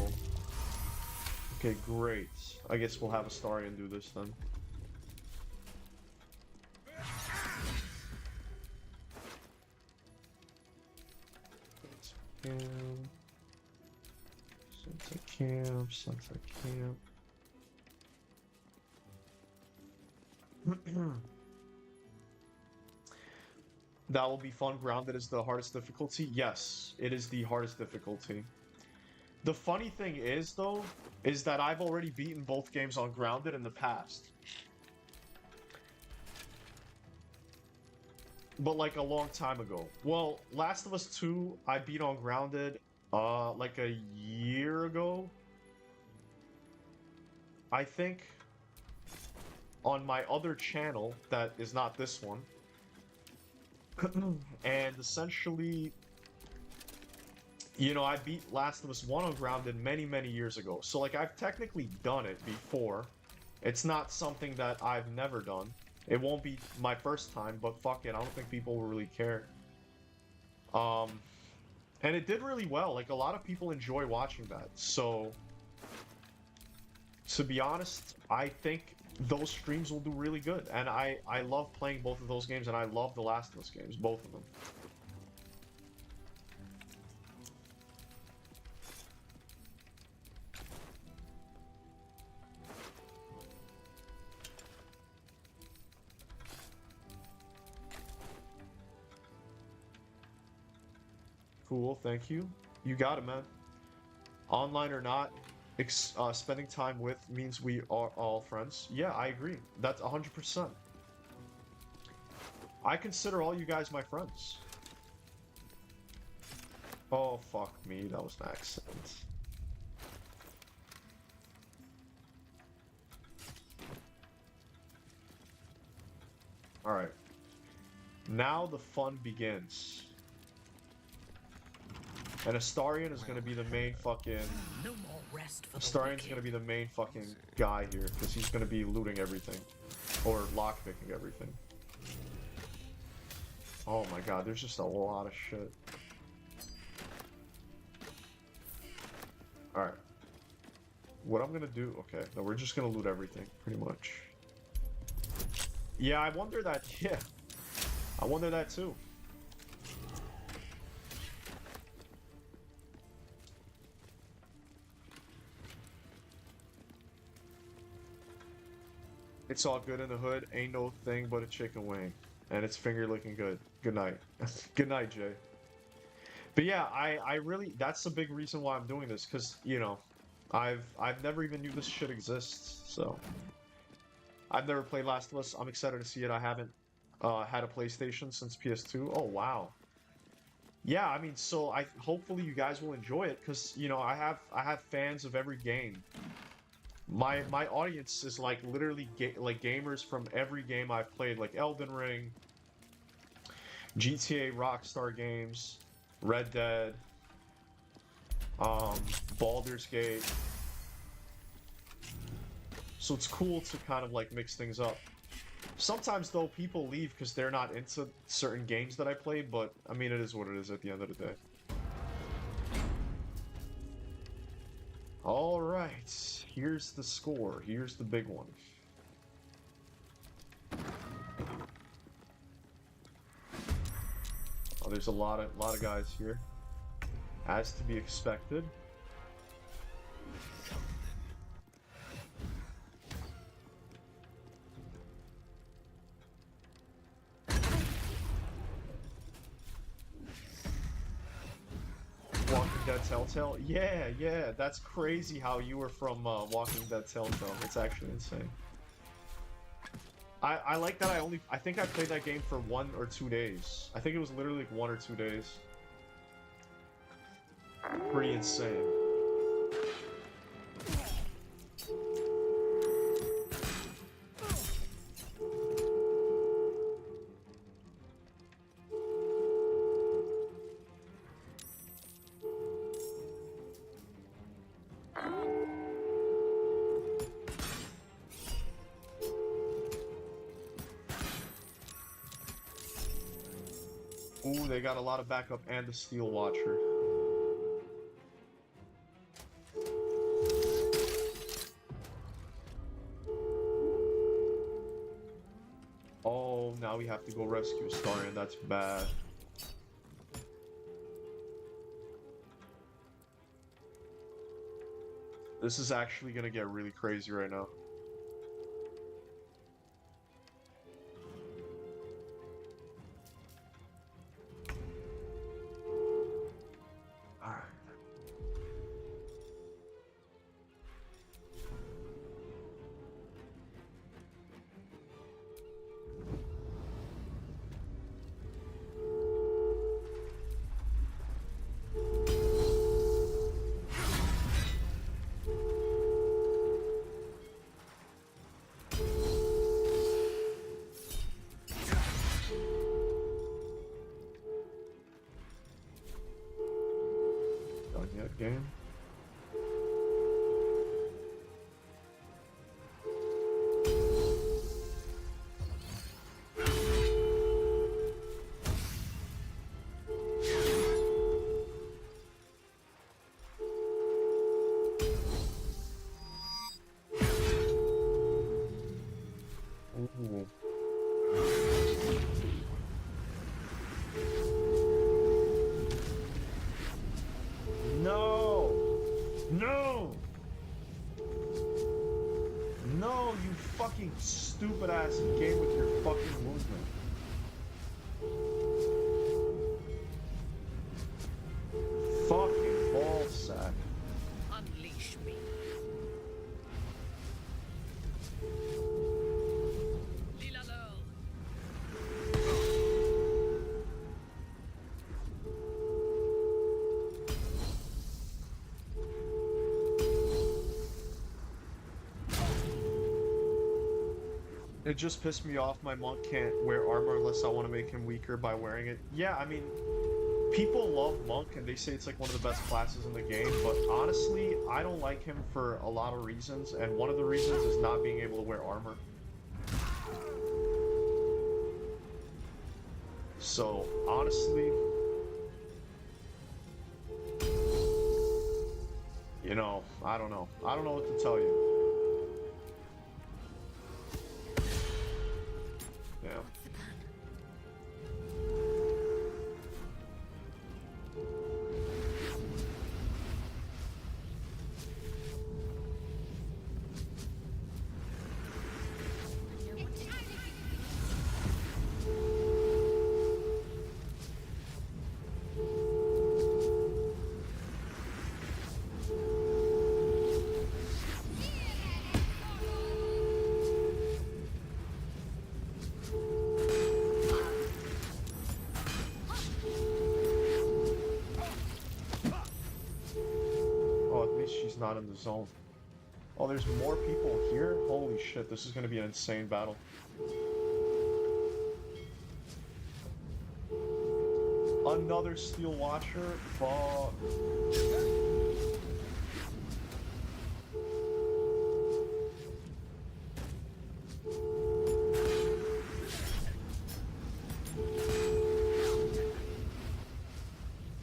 Okay, great. I guess we'll have Astarion do this then. Santa Camp, Santa Camp. That will be fun. Grounded is the hardest difficulty. Yes, it is the hardest difficulty. The funny thing is, though, is that I've already beaten both games on Grounded in the past. But like a long time ago. Well, Last of Us 2, I beat on Grounded like a year ago. I think on my other channel that is not this one. And essentially, you know, I beat Last of Us 1 on Grounded many, many years ago. So like I've technically done it before. It's not something that I've never done. It won't be my first time, but fuck it, I don't think people will really care. And it did really well. Like, a lot of people enjoy watching that. So, to be honest, I think those streams will do really good. And I love playing both of those games, and I love the Last of Us games, both of them. Cool, thank you. You got it, man. Online or not, spending time with means we are all friends. Yeah, I agree. That's 100%. I consider all you guys my friends. Oh, fuck me. That was an accident. Alright. Now the fun begins. And Astarion is gonna be the main fucking... No more rest for Astarion's gonna be the main fucking guy here, because he's gonna be looting everything. Or lockpicking everything. Oh my god, there's just a lot of shit. Alright. What I'm gonna do... Okay, no, we're just gonna loot everything, pretty much. Yeah, I wonder that... Yeah. I wonder that too. It's all good in the hood. Ain't no thing but a chicken wing. And it's finger looking good. Good night. Good night, Jay. But yeah, I really... That's the big reason why I'm doing this. Because, you know, I've never even knew this shit exists. So... I've never played Last of Us. I'm excited to see it. I haven't had a PlayStation since PS2. Oh, wow. Yeah, I mean, so hopefully you guys will enjoy it. Because, you know, I have fans of every game. My audience is like literally like gamers from every game I've played, like Elden Ring, GTA, Rockstar Games, Red Dead, Baldur's Gate. So it's cool to kind of like mix things up. Sometimes though people leave because they're not into certain games that I play, but I mean it is what it is at the end of the day. Alright, here's the score. Here's the big one. Oh, there's a lot of guys here. As to be expected. Walking Dead Telltale? Yeah, that's crazy how you were from Walking Dead Telltale. It's actually insane. I like that I think I played that game for 1 or 2 days. I think it was literally like 1 or 2 days. Pretty insane. Ooh, they got a lot of backup and the Steel Watcher. Oh, now we have to go rescue Starion. That's bad. This is actually gonna get really crazy right now. Done yet, game? Ooh. No! No! No, you fucking stupid ass game with your fucking movement. Fucking ballsack. Unleash me. It just pissed me off my monk can't wear armor unless I want to make him weaker by wearing it. Yeah, I mean, people love monk and they say it's like one of the best classes in the game, but honestly, I don't like him for a lot of reasons, and one of the reasons is not being able to wear armor. So, honestly, you know, I don't know. I don't know what to tell you. Yeah. Oh, at least she's not in the zone. Oh, there's more people here? Holy shit, this is gonna be an insane battle. Another Steel Watcher? Fuck.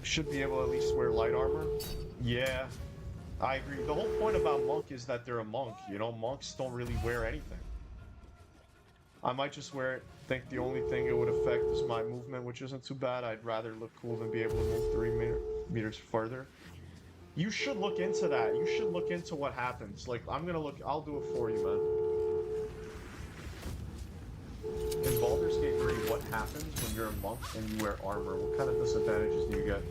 Should be able to at least wear light armor. Yeah, I agree. The whole point about monk is that they're a monk, you know? Monks don't really wear anything. I might just wear it. Think the only thing it would affect is my movement, which isn't too bad. I'd rather look cool than be able to move 3 meters further. You should look into that. You should look into what happens. Like, I'm gonna look. I'll do it for you, man. In Baldur's Gate 3, what happens when you're a monk and you wear armor? What kind of disadvantages do you get?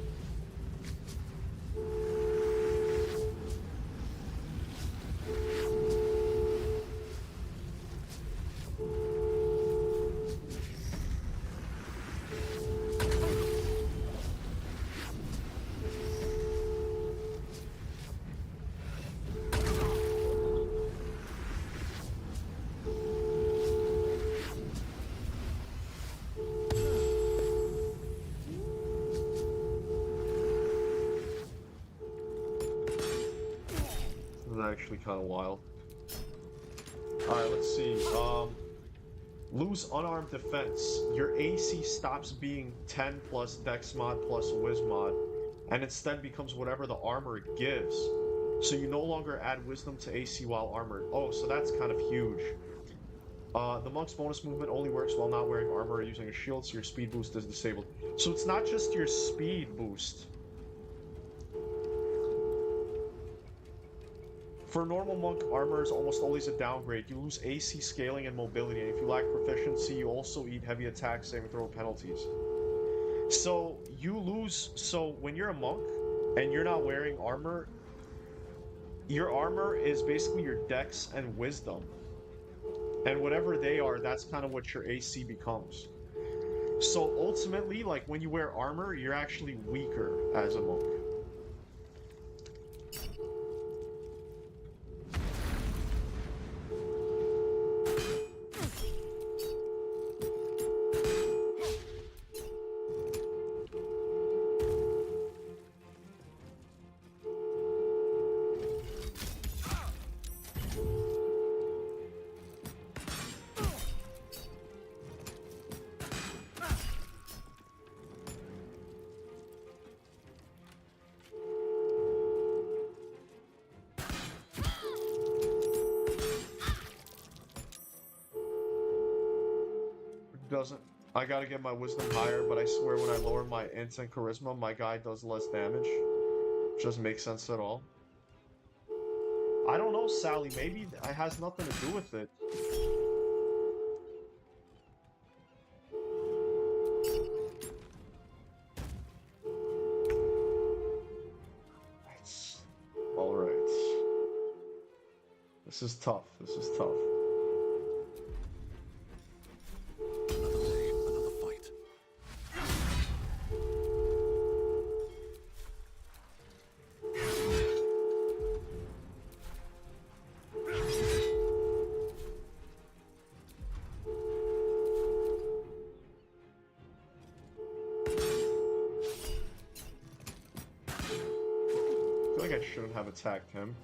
Actually kind of wild. Alright, let's see. Lose unarmed defense. Your AC stops being 10 plus Dex mod plus Wiz mod, and instead becomes whatever the armor gives. So you no longer add wisdom to AC while armored. Oh, so that's kind of huge. The monk's bonus movement only works while not wearing armor or using a shield, so your speed boost is disabled. So it's not just your speed boost. For normal monk, armor is almost always a downgrade. You lose AC scaling and mobility, and if you lack proficiency, you also eat heavy attack saving throw penalties. So you lose. So when you're a monk and you're not wearing armor, your armor is basically your dex and wisdom, and whatever they are, that's kind of what your AC becomes. So ultimately, like when you wear armor, you're actually weaker as a monk. Doesn't. I gotta get my wisdom higher, but I swear when I lower my int and charisma, my guy does less damage. Just makes sense at all. I don't know, Sally. Maybe it has nothing to do with it. Alright. This is tough. This is tough. I feel like I shouldn't have attacked him.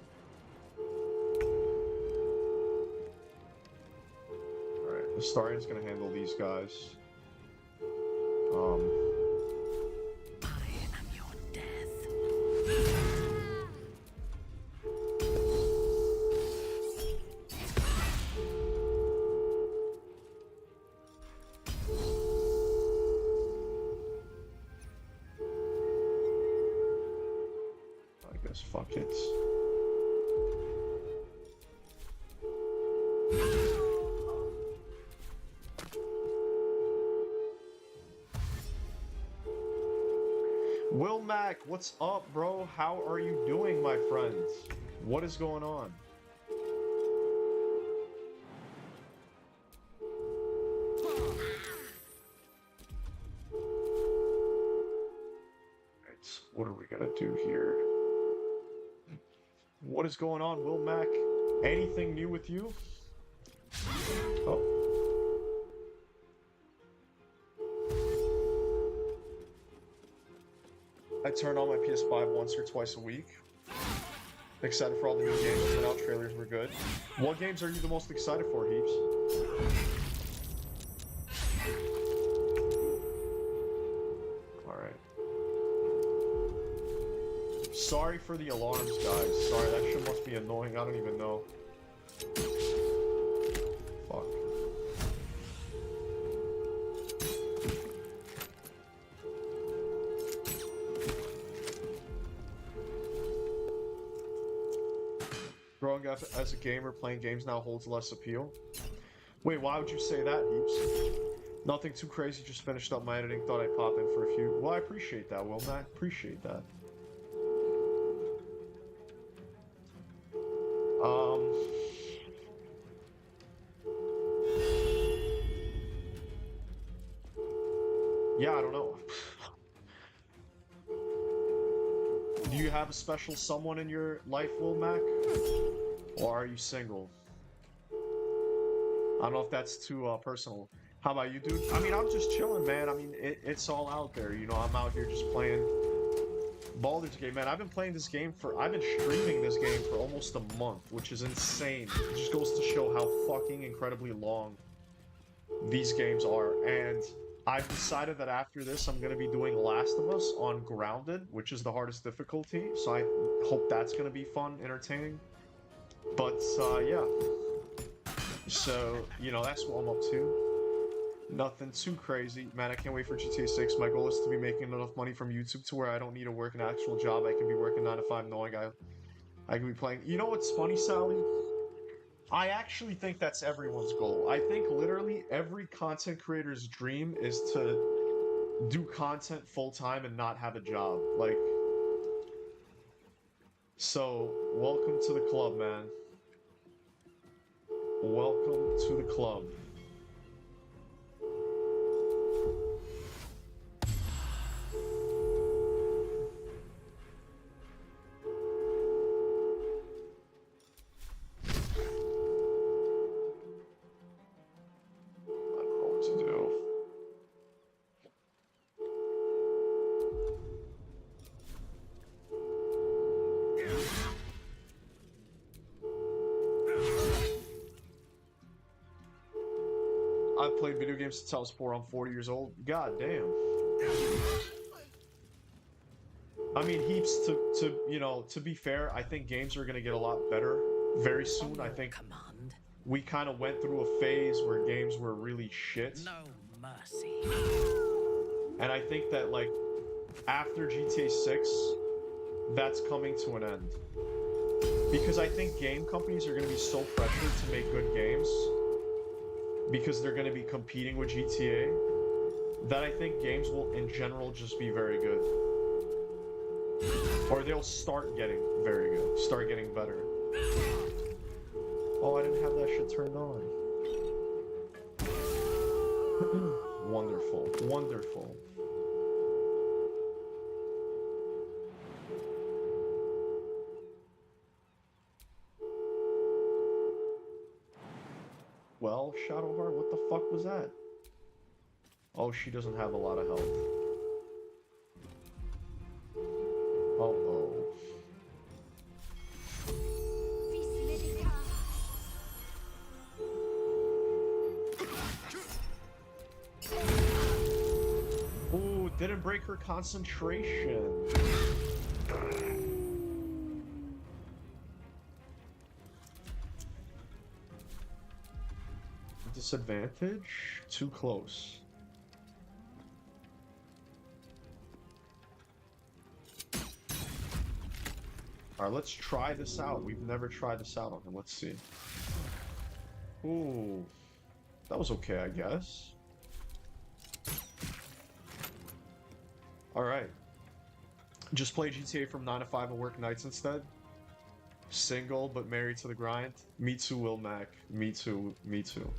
Alright, the Starian's gonna handle these guys. I am your death. I guess fuck it. Will Mac, what's up, bro? How are you doing, my friend? What is going on? Alright, what are we gonna do here? What is going on, Will Mac? Anything new with you? Oh. I turn on my PS5 once or twice a week. Excited for all the new games coming out. Trailers were good. What games are you the most excited for, Heaps? Alright. Sorry for the alarms, guys. Sorry, that shit must be annoying. I don't even know. Fuck. Growing up as a gamer, playing games now holds less appeal. Wait, why would you say that, Heaps? Nothing too crazy, just finished up my editing, thought I'd pop in for a few. Well, I appreciate that, Will, man. Appreciate that. Yeah, I don't know. Do you have a special someone in your life, Will Mac? Or are you single? I don't know if that's too personal. How about you, dude? I mean, I'm just chilling, man. I mean, it's all out there. You know, I'm out here just playing Baldur's Gate, man. I've been playing this game I've been streaming this game for almost a month, which is insane. It just goes to show how fucking incredibly long these games are. And I've decided that after this, I'm going to be doing Last of Us on Grounded, which is the hardest difficulty. So I hope that's going to be fun, entertaining. But, yeah. So, you know, that's what I'm up to. Nothing too crazy. Man, I can't wait for GTA 6. My goal is to be making enough money from YouTube to where I don't need to work an actual job. I can be working 9 to 5 knowing I can be playing. You know what's funny, Sally? I actually think that's everyone's goal. I think literally every content creator's dream is to do content full-time and not have a job. Like, so, welcome to the club, man. Welcome to the club. I've played video games since I was 4. I'm 40 years old. God damn. I mean, Heaps, to you know, to be fair, I think games are gonna get a lot better very soon. I think we kind of went through a phase where games were really shit. No mercy. And I think that, like, after GTA 6, that's coming to an end. Because I think game companies are gonna be so pressured to make good games, because they're going to be competing with GTA, that I think games will, in general, just be very good. Or they'll start getting very good. Start getting better. Oh, I didn't have that shit turned on. Wonderful. Wonderful. Well, Shadowheart, what the fuck was that? Oh, she doesn't have a lot of health. Uh-oh. didn't break her concentration. Disadvantage? Too close. Alright, let's try this out. We've never tried this out on him. Let's see. Ooh. That was okay, I guess. Alright. Just play GTA from 9 to 5 and work nights instead. Single, but married to the grind. Me too, Will Mac. Me too. Me too.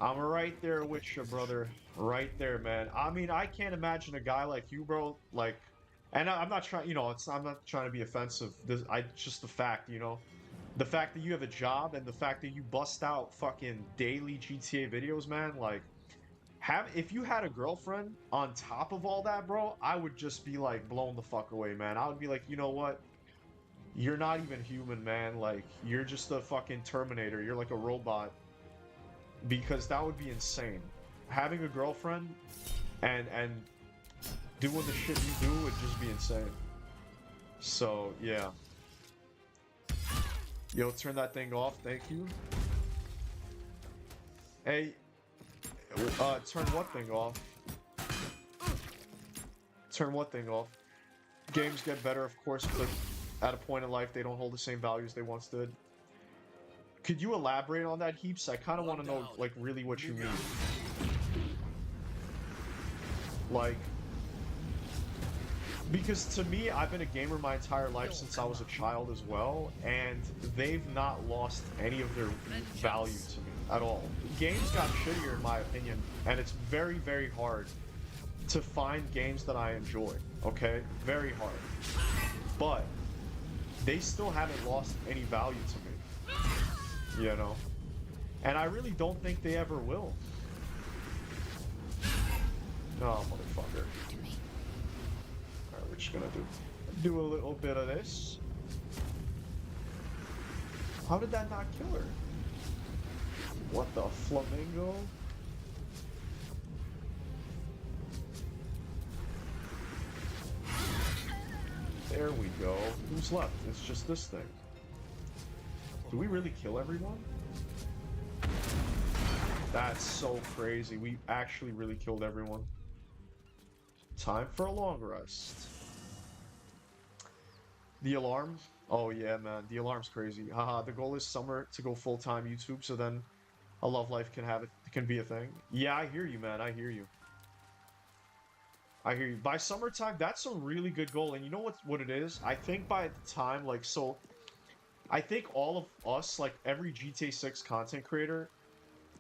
I'm right there with you, brother. Right there, man. I mean, I can't imagine a guy like you, bro. Like, and I'm not trying, you know, I'm not trying to be offensive. Just the fact, you know, the fact that you have a job and the fact that you bust out fucking daily GTA videos, man. Like, if you had a girlfriend on top of all that, bro, I would just be like blown the fuck away, man. I would be like, you know what? You're not even human, man. Like, you're just a fucking Terminator. You're like a robot. Because that would be insane. Having a girlfriend and doing the shit you do would just be insane. So, yeah. Yo, turn that thing off. Thank you. Hey, turn what thing off? Turn what thing off? Games get better, of course, but at a point in life, they don't hold the same values they once did. Could you elaborate on that, Heaps? I kind of want to know, like, really what you mean. Like, because to me, I've been a gamer my entire life since I was a child as well, and they've not lost any of their value to me at all. Games got shittier in my opinion, and it's very, very hard to find games that I enjoy, okay? Very hard. But they still haven't lost any value to me. You know, and I really don't think they ever will. Oh, motherfucker. Alright, we're just gonna do a little bit of this. How did that not kill her? What the flamingo? There we go. Who's left? It's just this thing. Do we really kill everyone? That's so crazy. We actually really killed everyone. Time for a long rest. The alarm? Oh yeah, man. The alarm's crazy. Haha, the goal is summer to go full-time YouTube, so then a love life can be a thing. Yeah, I hear you, man. I hear you. I hear you. By summertime, that's a really good goal. And you know what it is? I think by the time, like, so I think all of us, like every GTA 6 content creator,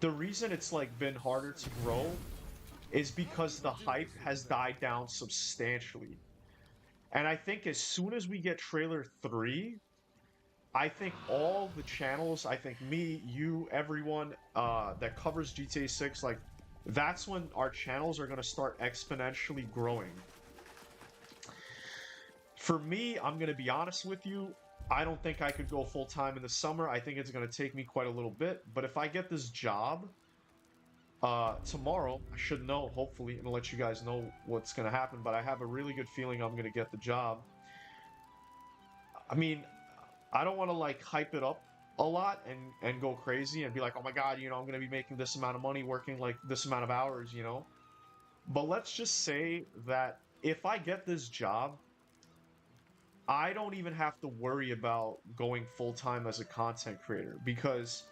the reason it's like been harder to grow is because the hype has died down substantially. And I think as soon as we get trailer 3, I think all the channels, I think me, you, everyone that covers GTA 6, like that's when our channels are going to start exponentially growing. For me, I'm going to be honest with you, I don't think I could go full-time in the summer. I think it's going to take me quite a little bit. But if I get this job tomorrow, I should know, hopefully, and I'll let you guys know what's going to happen. But I have a really good feeling I'm going to get the job. I mean, I don't want to, like, hype it up a lot and go crazy and be like, oh my god, you know, I'm going to be making this amount of money, working, like, this amount of hours, you know? But let's just say that if I get this job, I don't even have to worry about going full-time as a content creator because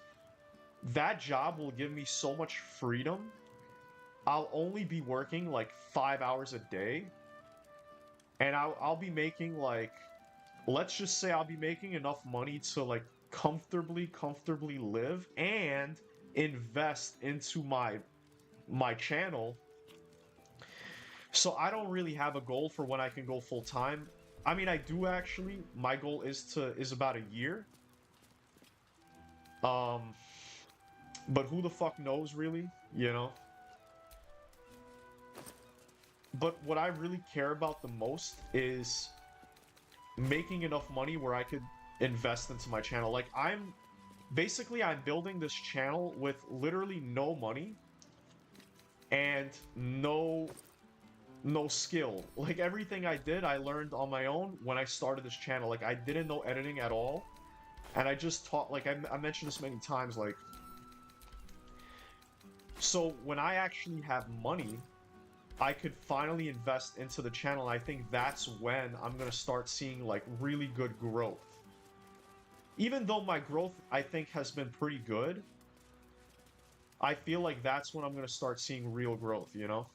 that job will give me so much freedom. I'll only be working like 5 hours a day and I'll be making like, let's just say I'll be making enough money to like comfortably live and invest into my channel. So I don't really have a goal for when I can go full-time. I mean, I do actually. My goal is about a year. But who the fuck knows, really? You know? But what I really care about the most is making enough money where I could invest into my channel. Like, I'm building this channel with literally no money and no no skill. Like, everything I did, I learned on my own when I started this channel. Like, I didn't know editing at all. And I just taught, like, I mentioned this many times, like... So, when I actually have money, I could finally invest into the channel. And I think that's when I'm gonna start seeing, like, really good growth. Even though my growth, I think, has been pretty good, I feel like that's when I'm gonna start seeing real growth, you know?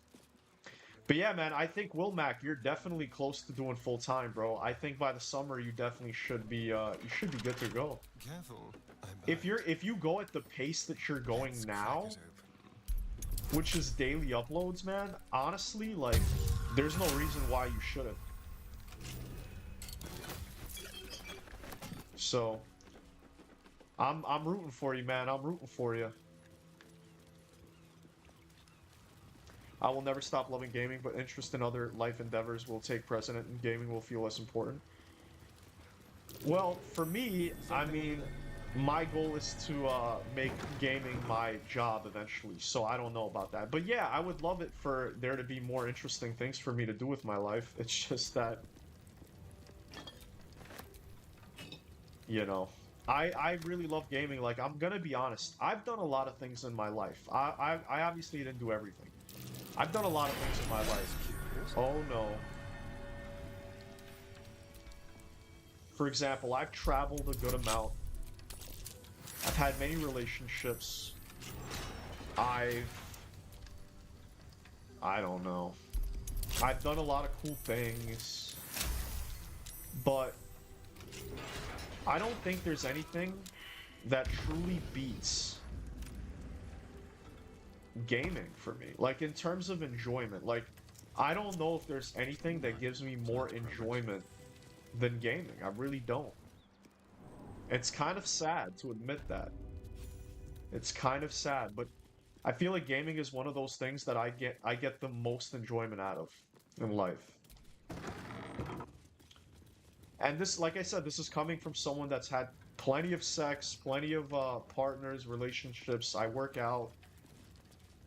But yeah, man, I think Wilmac, you're definitely close to doing full time, bro. I think by the summer you definitely should be good to go. Careful. If you go at the pace that you're going now, which is daily uploads, man, honestly, like, there's no reason why you shouldn't. So, I'm rooting for you, man. I'm rooting for you. I will never stop loving gaming, but interest in other life endeavors will take precedent and gaming will feel less important. Well, for me, I mean, my goal is to make gaming my job eventually, so I don't know about that. But yeah, I would love it for there to be more interesting things for me to do with my life. It's just that, you know, I really love gaming. Like, I'm gonna be honest, I've done a lot of things in my life. I obviously didn't do everything. I've done a lot of things in my life. Oh no. For example, I've traveled a good amount. I've had many relationships. I don't know. I've done a lot of cool things. But I don't think there's anything that truly beats gaming for me. Like, in terms of enjoyment, like, I don't know if there's anything that gives me more enjoyment than gaming. I really don't. It's kind of sad to admit that. It's kind of sad, but I feel like gaming is one of those things that I get the most enjoyment out of in life. And this, like I said, this is coming from someone that's had plenty of sex, plenty of partners, relationships. I work out.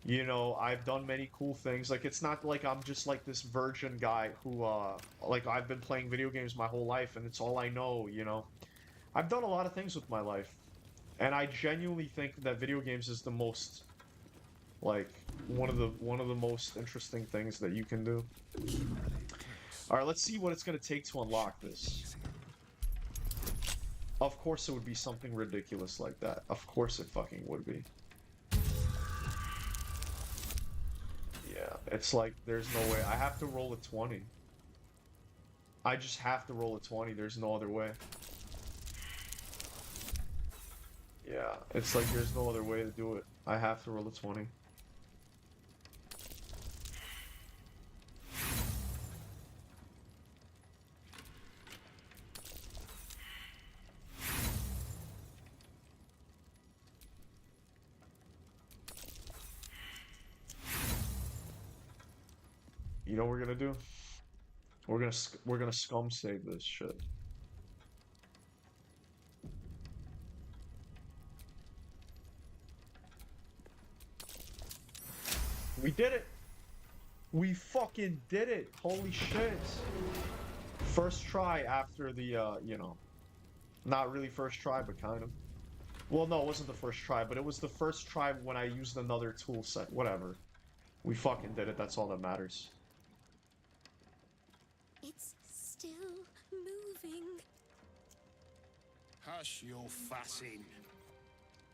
You know, I've done many cool things. Like, it's not like I'm just like this virgin guy who, like, I've been playing video games my whole life and it's all I know, you know? I've done a lot of things with my life. And I genuinely think that video games is the most, like, one of the most interesting things that you can do. Alright, let's see what it's gonna take to unlock this. Of course it would be something ridiculous like that. Of course it fucking would be. Yeah, it's like, there's no way. I have to roll a 20. I just have to roll a 20. There's no other way. Yeah, it's like there's no other way to do it. I have to roll a 20. You know what we're gonna do? We're gonna scum save this shit. We did it! We fucking did it! Holy shit! First try after the, you know, not really first try, but kind of. Well, no, it wasn't the first try, but it was the first try when I used another tool set. Whatever. We fucking did it, that's all that matters. It's still moving. Hush your fussing.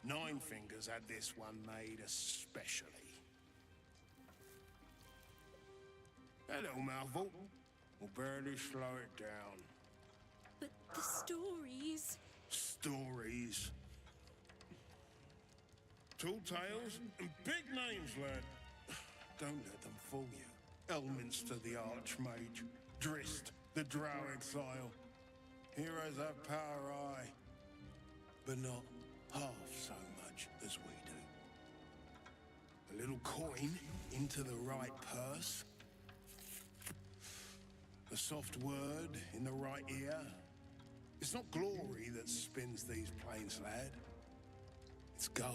Nine Fingers had this one made especially. Hello, mouthful. We'll barely slow it down. But the stories... Stories. Tall tales and big names, lad. Don't let them fool you. Elminster the Archmage. Drist the Drow Exile. Heroes have power, aye, but not half so much as we do. A little coin into the right purse. A soft word in the right ear. It's not glory that spins these plains, lad. It's gold.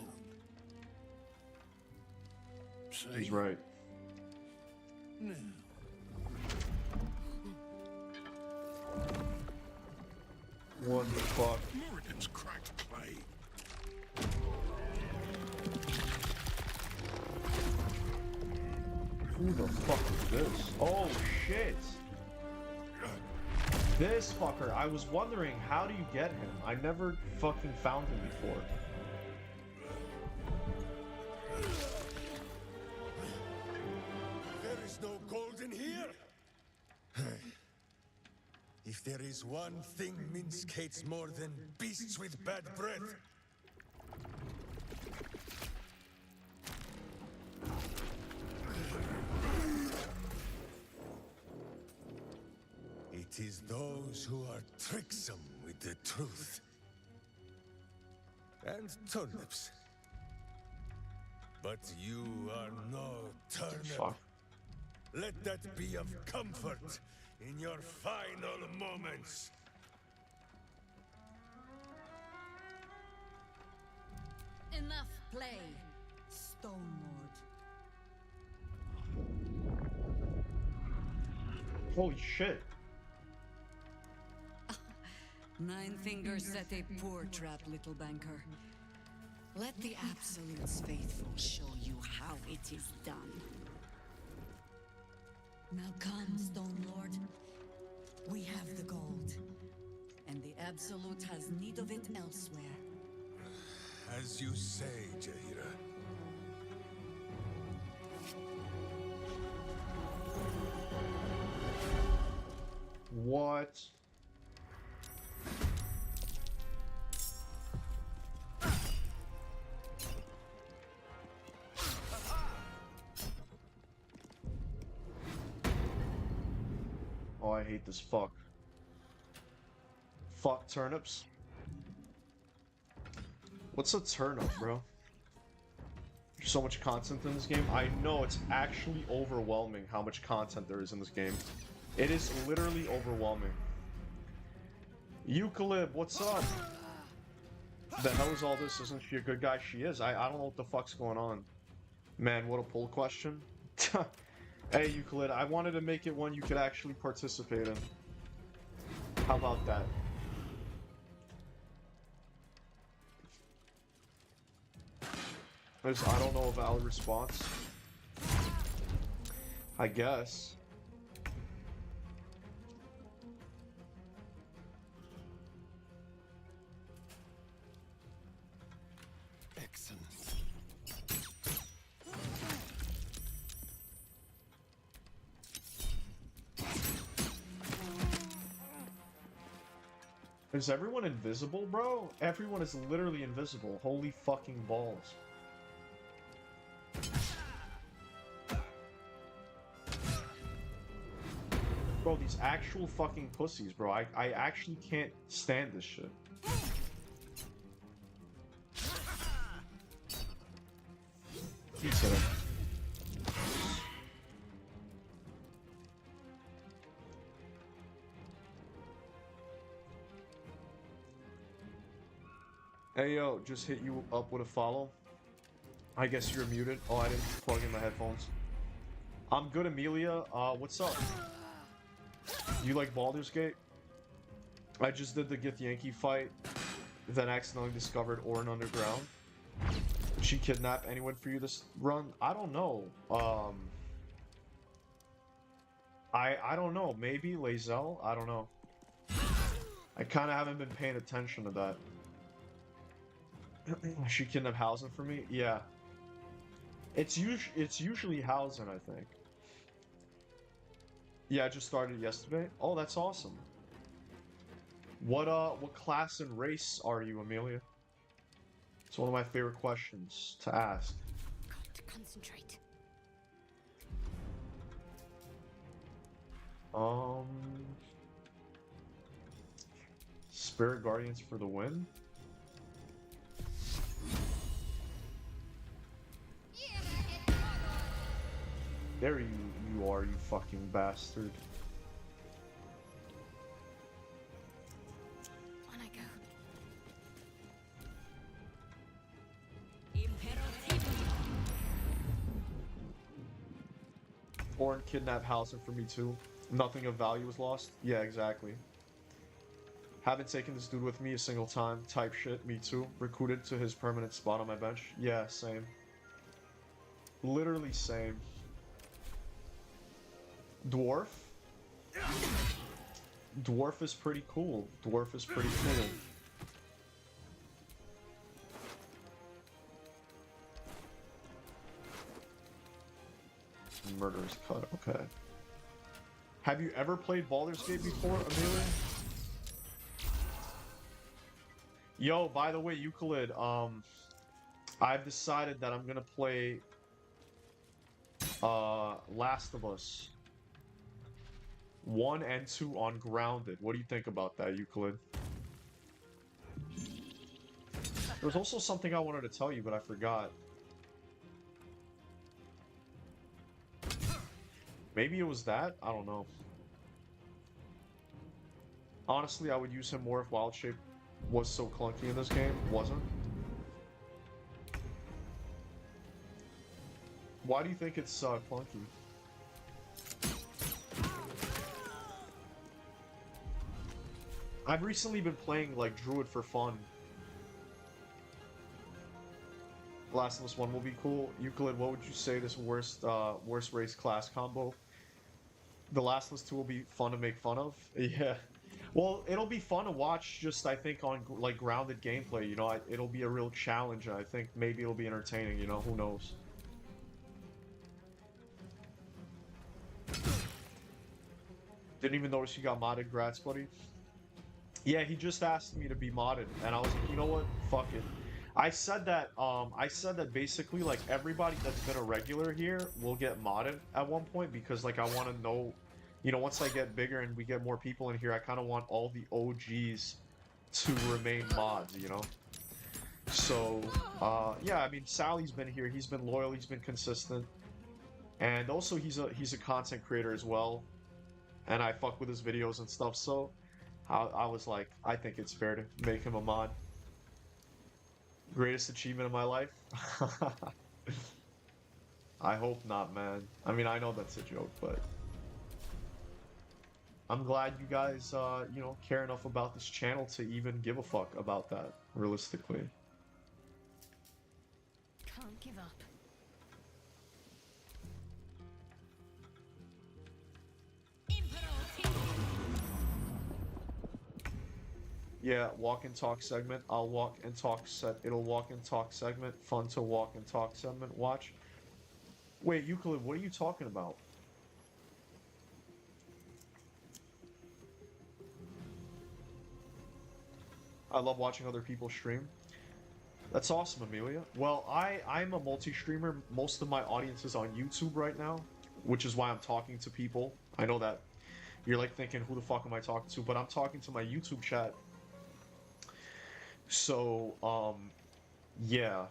See? He's right. Now, What the fuck? Moradin's cracked clay. Who the fuck is this? Oh shit! This fucker. I was wondering, how do you get him? I never fucking found him before. There is no gold in here. If there is one thing Minsk hates more than beasts with bad breath, it is those who are tricksome with the truth. And turnips. But you are no turnip. Fuck. Let that be of comfort in your final moments. Enough play, Stone Lord. Holy shit. Nine fingers set a poor trap, little banker. Let the Absolute's faithful show you how it is done. Now come, Stone Lord. We have the gold, and the Absolute has need of it elsewhere. As you say, Jaheira. What? Oh, I hate this fuck. Fuck turnips. What's a turnip, bro? There's so much content in this game. I know, it's actually overwhelming how much content there is in this game. It is literally overwhelming. Eucalypt, what's up? The hell is all this? Isn't she a good guy? She is. I don't know what the fuck's going on. Man, what a poll question. Hey, Euclid, I wanted to make it one you could actually participate in. How about that? I don't know a valid response. I guess. Excellent. Is everyone invisible, bro? Everyone is literally invisible. Holy fucking balls. Bro, these actual fucking pussies, bro. I actually can't stand this shit. He's hit him. Hey yo, just hit you up with a follow. I guess you're muted. Oh, I didn't plug in my headphones. I'm good, Amelia. What's up? You like Baldur's Gate? I just did the Gith Yankee fight, then accidentally discovered Orin Underground. Did she kidnap anyone for you this run? I don't know. I don't know. Maybe Lae'zel? I don't know. I kind of haven't been paying attention to that. She kidnapped Hausen for me? Yeah. It's usually Hausen, I think. Yeah, I just started yesterday. Oh, that's awesome. What class and race are you, Amelia? It's one of my favorite questions to ask. Got to concentrate. Spirit Guardians for the win? There you are, you fucking bastard. On I go. Orin kidnapped Hausen for me too. Nothing of value was lost. Yeah, exactly. Haven't taken this dude with me a single time. Type shit, me too. Recruited to his permanent spot on my bench. Yeah, same. Literally same. Dwarf? Dwarf is pretty cool. Dwarf is pretty cool. Murder's cut, okay. Have you ever played Baldur's Gate before, Amelia? Yo, by the way, Euclid, I've decided that I'm gonna play Last of Us 1 and 2 on Grounded. What do you think about that, Euclid? There was also something I wanted to tell you, but I forgot. Maybe it was that? I don't know. Honestly, I would use him more if Wild Shape was so clunky in this game. Wasn't. Why do you think it's clunky? I've recently been playing like Druid for fun. Last of Us 1 will be cool. Euclid, what would you say this worst race class combo? The Last of Us 2 will be fun to make fun of. Yeah. Well, it'll be fun to watch just, I think, on, like, grounded gameplay, you know? It'll be a real challenge, I think maybe it'll be entertaining, you know? Who knows? Didn't even notice you got modded, grats, buddy. Yeah, he just asked me to be modded, and I was like, you know what? Fuck it. I said that basically, like, everybody that's been a regular here will get modded at one point, because, like, I want to know, you know, once I get bigger and we get more people in here, I kind of want all the OGs to remain mods, you know? So, yeah, I mean, Sally's been here, he's been loyal, he's been consistent, and also he's a content creator as well, and I fuck with his videos and stuff, so I was like, I think it's fair to make him a mod. Greatest achievement of my life? I hope not, man. I mean, I know that's a joke, but I'm glad you guys, you know, care enough about this channel to even give a fuck about that, realistically. Can't give up. Yeah, walk and talk segment. I'll walk and talk it'll walk and talk segment. Fun to walk and talk segment. Watch. Wait, Euclid, what are you talking about? I love watching other people stream. That's awesome, Amelia. Well, I'm a multi-streamer. Most of my audience is on YouTube right now, which is why I'm talking to people. I know that you're like thinking, who the fuck am I talking to? But I'm talking to my YouTube chat. So, yeah.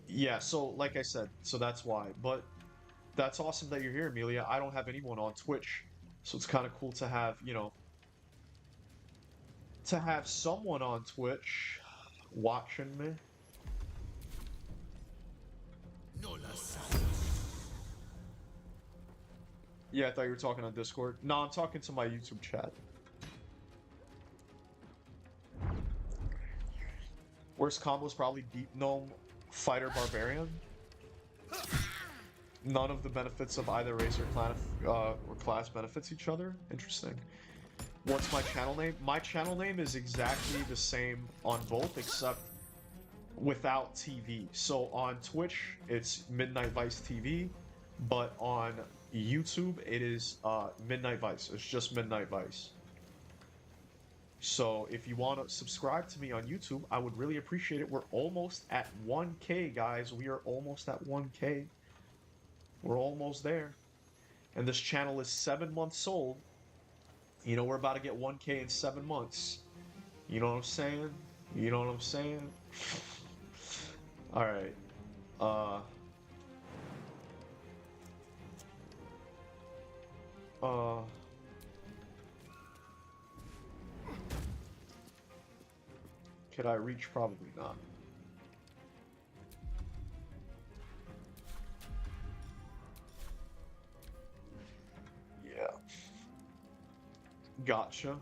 Yeah, so like I said, so that's why. But that's awesome that you're here, Amelia. I don't have anyone on Twitch, so it's kind of cool to have, you know, to have someone on Twitch watching me. Yeah, I thought you were talking on Discord. No, I'm talking to my YouTube chat. Worst combo is probably Deep Gnome Fighter Barbarian. None of the benefits of either race or class benefits each other. Interesting. What's my channel name? My channel name is exactly the same on both, except without TV. So on Twitch, it's Midnight Vice TV, but on YouTube, it is Midnight Vice. It's just Midnight Vice. So if you want to subscribe to me on YouTube, I would really appreciate it. We're almost at 1K, guys. We are almost at 1K. We're almost there. And this channel is 7 months old. You know, we're about to get 1K in 7 months. You know what I'm saying? You know what I'm saying? Alright. Could I reach? Probably not. Gotcha.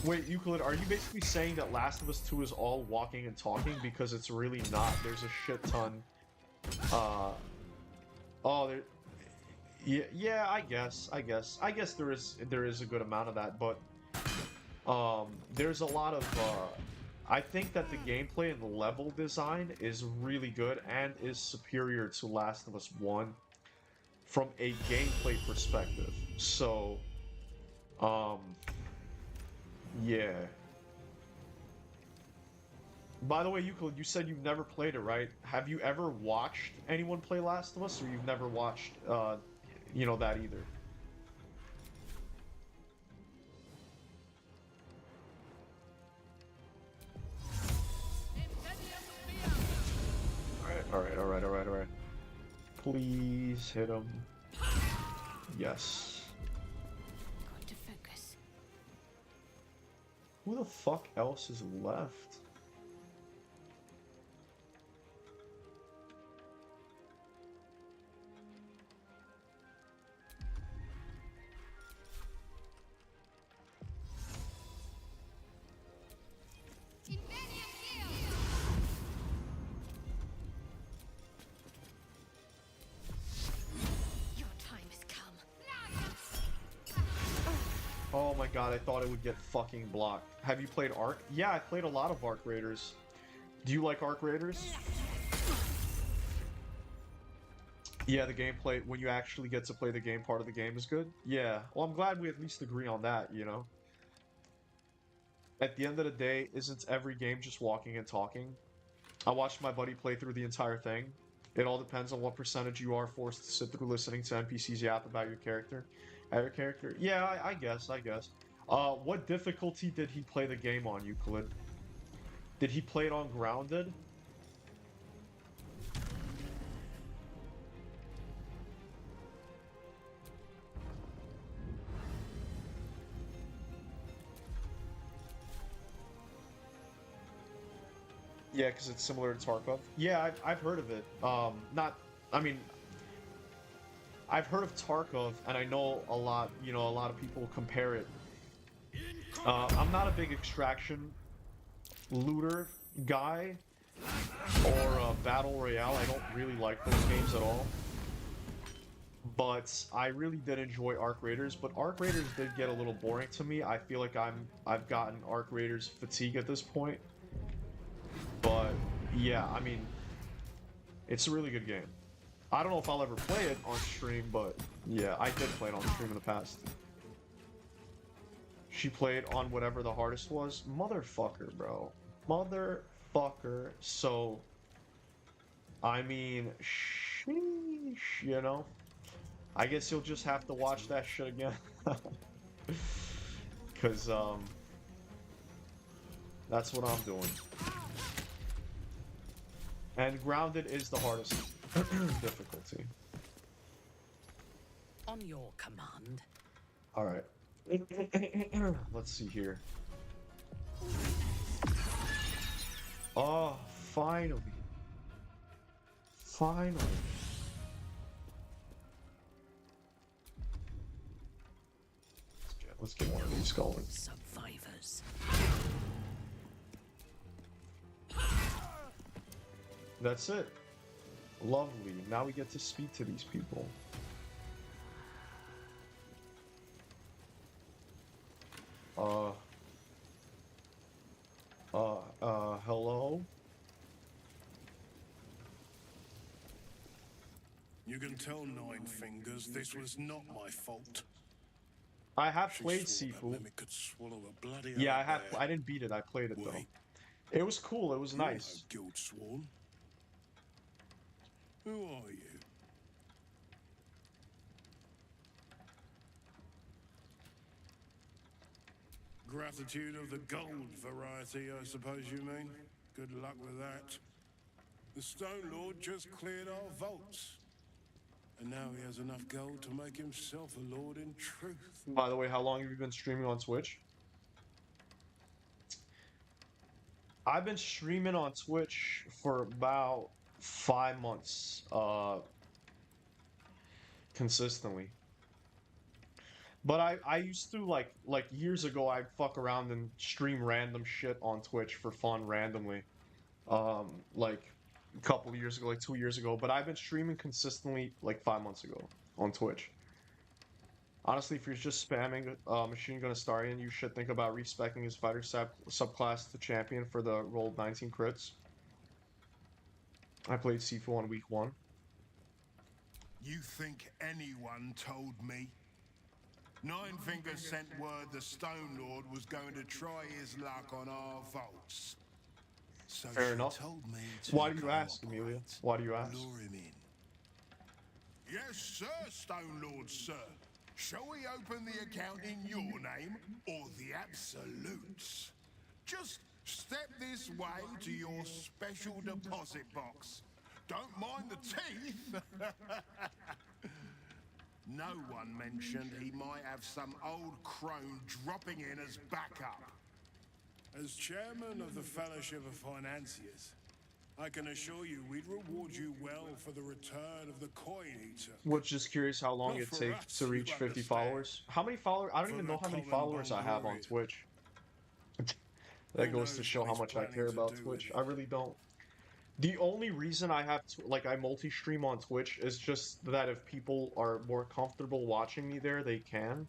Wait, Euclid, are you basically saying that Last of Us 2 is all walking and talking? Because it's really not. There's a shit ton. Oh, there. Yeah, yeah, I guess there is a good amount of that, but there's a lot of I think that the gameplay and the level design is really good and is superior to Last of Us 1 from a gameplay perspective. So, um, yeah. By the way, Euclid, you said you've never played it, right? Have you ever watched anyone play Last of Us, or you've never watched, you know, that either? Alright. Please hit him. Yes. Got to focus. Who the fuck else is left? Your time has come. Oh my god, I thought it would get fucking blocked. Have you played Ark? Yeah, I played a lot of Ark Raiders. Do you like Ark Raiders? Yeah, the gameplay, when you actually get to play the game part of the game is good. Yeah, well, I'm glad we at least agree on that, you know? At the end of the day, isn't every game just walking and talking? I watched my buddy play through the entire thing. It all depends on what percentage you are forced to sit through listening to NPCs yap about your character. Your character? Yeah, I guess. What difficulty did he play the game on, Euclid? Did he play it on Grounded? Yeah, because it's similar to Tarkov. Yeah, I've heard of it. I mean, I've heard of Tarkov, and I know a lot, you know, a lot of people compare it. I'm not a big extraction looter guy, or Battle Royale. I don't really like those games at all. But I really did enjoy Arc Raiders, but Arc Raiders did get a little boring to me. I feel like I've gotten Arc Raiders fatigue at this point. But yeah, I mean, it's a really good game. I don't know if I'll ever play it on stream, but yeah, I did play it on stream in the past. She played on whatever the hardest was. Motherfucker, bro. Motherfucker. So, I mean, sheesh, you know? I guess you'll just have to watch that shit again. Because, that's what I'm doing. And Grounded is the hardest difficulty. On your command. Alright. Let's see here. Oh, finally. Finally. Let's get one of these going. Survivors. That's it. Lovely. Now we get to speak to these people. Hello? You can tell Nine Fingers this was not my fault. I have She played swore that Sifu. Mimic could swallow a bloody Yeah, old bear. I didn't beat it. I played it though. Wait. It was cool. It was You're nice. no guild sworn. Who are you? Gratitude of the gold variety, I suppose you mean. Good luck with that. The Stone Lord just cleared our vaults. And now he has enough gold to make himself a lord in truth. By the way, how long have you been streaming on Twitch? I've been streaming on Twitch for about 5 months. consistently. But I used to like years ago I'd fuck around and stream random shit on Twitch for fun randomly. Like a couple years ago, like 2 years ago. But I've been streaming consistently like 5 months ago on Twitch. Honestly, if you're just spamming Machine Gun Astarion, you should think about respecing his fighter subclass to champion for the rolled 19 crits. I played Sifu on week 1. You think anyone told me? Nine Fingers sent word the Stone Lord was going to try his luck on our vaults. So Fair she enough. told me to Why do you ask, Amelia? Why do you ask? lure him in. Yes, sir, Stone Lord, sir. Shall we open the account in your name or the Absolute's? Just step this way to your special deposit box. Don't mind the teeth. No one mentioned he might have some old crone dropping in as backup. As chairman of the Fellowship of Financiers, I can assure you we'd reward you well for the return of the Coin Eater. Was just curious how long Not it for takes us, to you reach 50 understand. followers. How many followers? I don't For even the know how many common followers I have on Bongorian. Twitch. That Who goes to knows show what how he's much I planning care to about do Twitch. with I really don't. The only reason I have like I multi-stream on Twitch is just that if people are more comfortable watching me there, they can.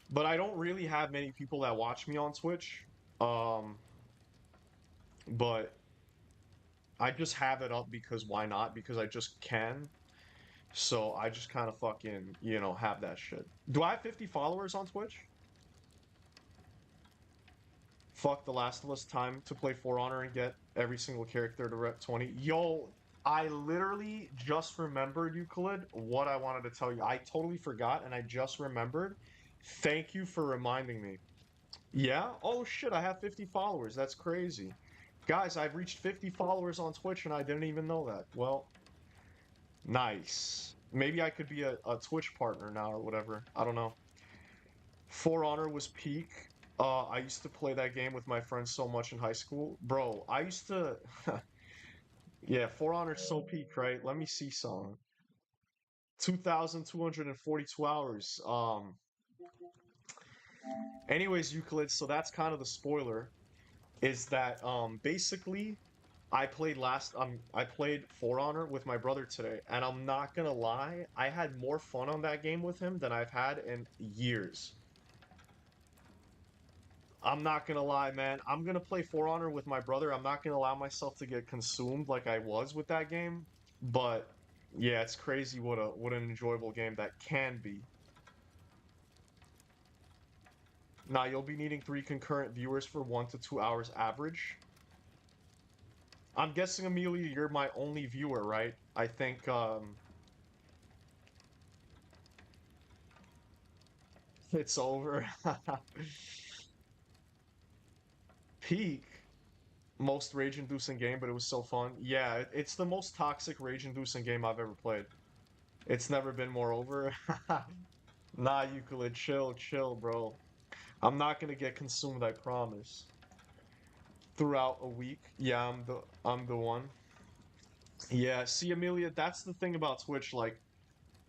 But I don't really have many people that watch me on Twitch. But I just have it up because why not? Because I just can. So I just kind of fucking, have that shit. Do I have 50 followers on Twitch? Fuck The Last of Us time to play For Honor and get every single character to rep 20. Yo, I literally just remembered, Euclid, what I wanted to tell you. I totally forgot and I just remembered. Thank you for reminding me. Yeah? Oh shit, I have 50 followers. That's crazy. Guys, I've reached 50 followers on Twitch and I didn't even know that. Well, nice. Maybe I could be a Twitch partner now or whatever. I don't know. For Honor was peak. I used to play that game with my friends so much in high school. Bro, I used to... Yeah, For Honor's so peak, right? Let me see some. 2,242 hours. Anyways, Euclid, so that's kind of the spoiler. Is that, basically... I played For Honor with my brother today, and I'm not gonna lie, I had more fun on that game with him than I've had in years. I'm not gonna lie, man. I'm gonna play For Honor with my brother. I'm not gonna allow myself to get consumed like I was with that game. But yeah, it's crazy what an enjoyable game that can be. Now you'll be needing 3 concurrent viewers for 1 to 2 hours average. I'm guessing, Amelia, you're my only viewer, right? I think, it's over. Peak. Most rage-inducing game, but it was so fun. Yeah, it's the most toxic rage-inducing game I've ever played. It's never been more over. Nah, Euclid, chill, bro. I'm not gonna get consumed, I promise. Throughout a week. Yeah, I'm the one. Yeah, see, Amelia, that's the thing about Twitch, like,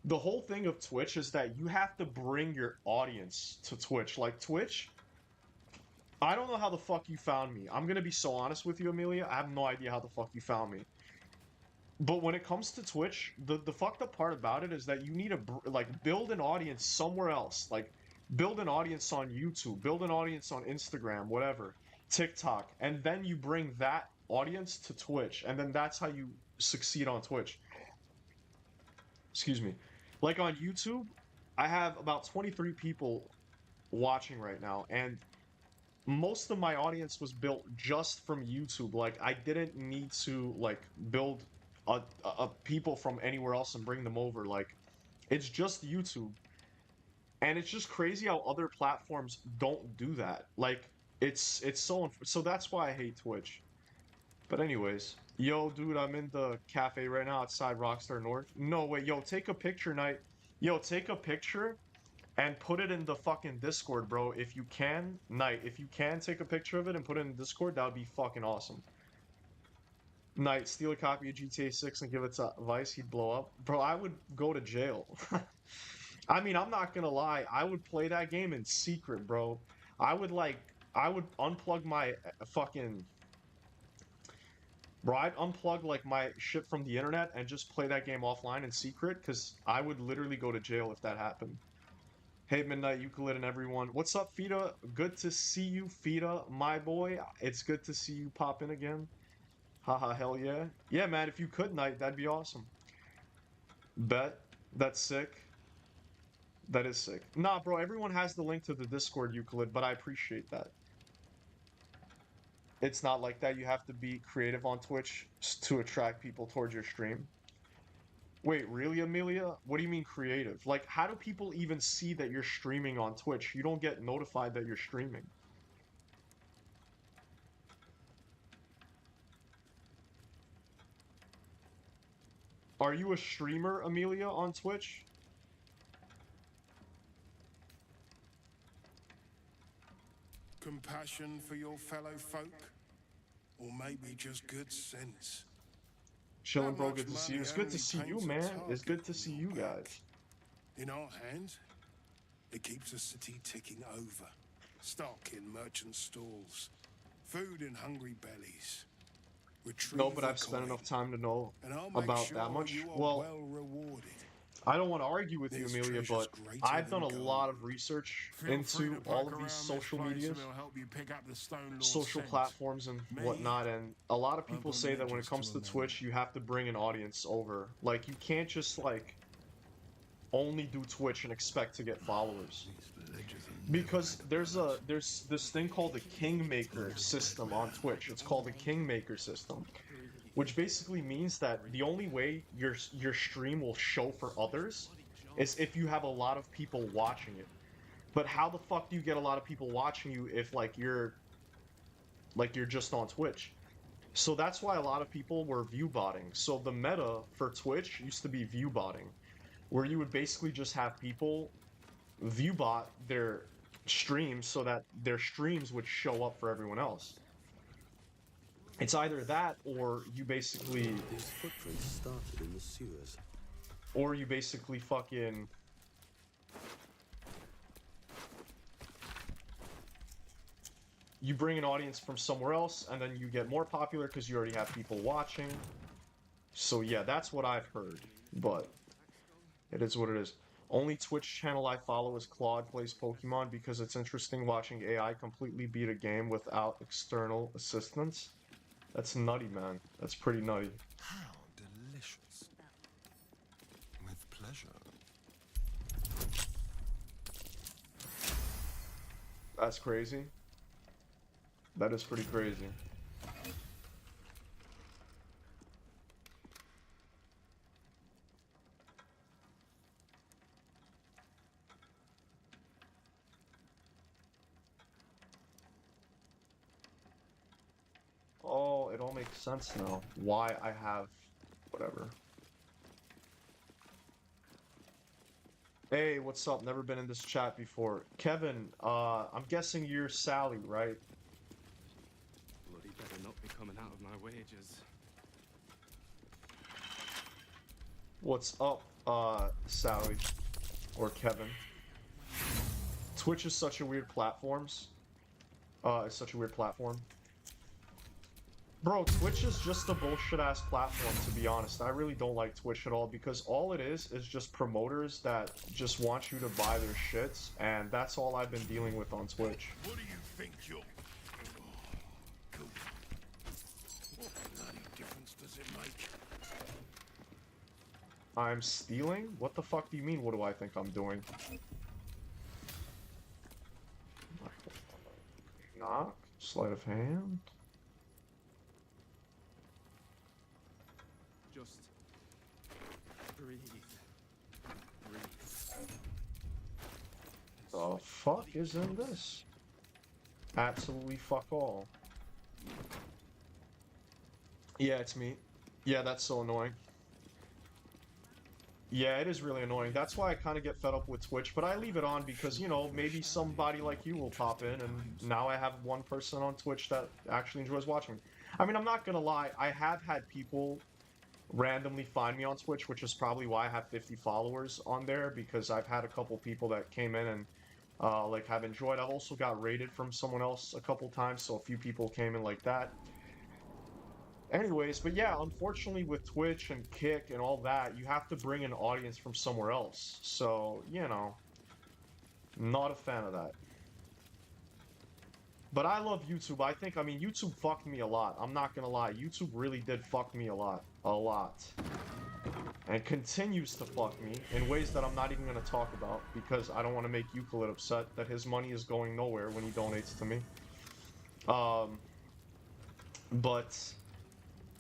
the whole thing of Twitch is that you have to bring your audience to Twitch. Like, Twitch, I don't know how the fuck you found me. I'm gonna be so honest with you, Amelia. I have no idea how the fuck you found me. But when it comes to Twitch, the fucked up part about it is that you need to like build an audience somewhere else. Like build an audience on YouTube, build an audience on Instagram, whatever, TikTok, and then you bring that audience to Twitch, and then that's how you succeed on Twitch. Excuse me. Like on YouTube, I have about 23 people watching right now, and most of my audience was built just from YouTube. Like I didn't need to like build a people from anywhere else and bring them over. Like it's just YouTube. And it's just crazy how other platforms don't do that. Like it's so that's why I hate Twitch. But anyways, yo dude, I'm in the cafe right now outside Rockstar North. No way, yo, take a picture, Knight. Yo, take a picture and put it in the fucking Discord, bro. If you can, Knight, if you can take a picture of it and put it in Discord, that would be fucking awesome. Knight, steal a copy of GTA 6 and give it to Vice, he'd blow up. Bro, I would go to jail. I mean, I'm not gonna lie. I would play that game in secret, bro. I would unplug my fucking... Bro, I'd unplug like my shit from the internet and just play that game offline in secret, because I would literally go to jail if that happened. Hey, Midnight, Euclid, and everyone. What's up, Fida? Good to see you, Fida, my boy. It's good to see you pop in again. Haha, hell yeah. Yeah, man, if you could, Knight, that'd be awesome. Bet. That's sick. That is sick. Nah, bro, everyone has the link to the Discord, Euclid, but I appreciate that. It's not like that. You have to be creative on Twitch to attract people towards your stream. Wait, really, Amelia? What do you mean creative? Like, how do people even see that you're streaming on Twitch? You don't get notified that you're streaming. Are you a streamer, Amelia, on Twitch? Compassion for your fellow folk? Or maybe just good sense? Chillin', bro, good to see you. It's good to see you, man. It's good to see you guys. In our hands, it keeps the city ticking over. Stock in merchant stalls, food in hungry bellies. No, but I've spent enough time to know about that much. Well, I don't want to argue with you, Amelia, but I've done a lot of research into all of these social medias, social platforms and whatnot, and a lot of people say that when it comes to Twitch, you have to bring an audience over. Like, you can't just, like, only do Twitch and expect to get followers. Because there's this thing called the Kingmaker system on Twitch. It's called the Kingmaker system, which basically means that the only way your stream will show for others is if you have a lot of people watching it. But how the fuck do you get a lot of people watching you if you're just on Twitch? So that's why a lot of people were view botting. So the meta for Twitch used to be view botting, where you would basically just have people view bot their streams so that their streams would show up for everyone else. It's either that, or you basically... These footprints started in the sewers. Or you basically fucking... You bring an audience from somewhere else, and then you get more popular because you already have people watching. So yeah, that's what I've heard. But it is what it is. Only Twitch channel I follow is Claude Plays Pokemon because it's interesting watching AI completely beat a game without external assistance. That's nutty, man. That's pretty nutty. How delicious. With pleasure. That's crazy. That is pretty crazy. Oh, it all makes sense now. Why I have... whatever. Hey, what's up? Never been in this chat before. Kevin, I'm guessing you're Sally, right? Bloody better not be coming out of my wages. What's up, Sally? Or Kevin? Twitch is such a weird platform. It's such a weird platform. Bro, Twitch is just a bullshit-ass platform, to be honest. I really don't like Twitch at all, because all it is just promoters that just want you to buy their shits, and that's all I've been dealing with on Twitch. What do you think you're... Cool. What bloody difference does it make? I'm stealing? What the fuck do you mean, what do I think I'm doing? Knock? Sleight of hand? Just breathe. Breathe. The fuck is in this? Absolutely fuck all. Yeah, it's me. Yeah, that's so annoying. Yeah, it is really annoying. That's why I kind of get fed up with Twitch, but I leave it on because, you know, maybe somebody like you will pop in, and now I have one person on Twitch that actually enjoys watching me. I mean, I'm not gonna lie, I have had people randomly find me on Twitch, which is probably why I have 50 followers on there, because I've had a couple people that came in and like have enjoyed. I've also got raided from someone else a couple times, so a few people came in like that. Anyways, but yeah, unfortunately with Twitch and Kick and all that, you have to bring an audience from somewhere else. So, you know, not a fan of that. But I love YouTube. I mean, YouTube fucked me a lot. I'm not gonna lie. YouTube really did fuck me a lot. A lot. And continues to fuck me in ways that I'm not even gonna talk about because I don't want to make Euclid upset that his money is going nowhere when he donates to me. But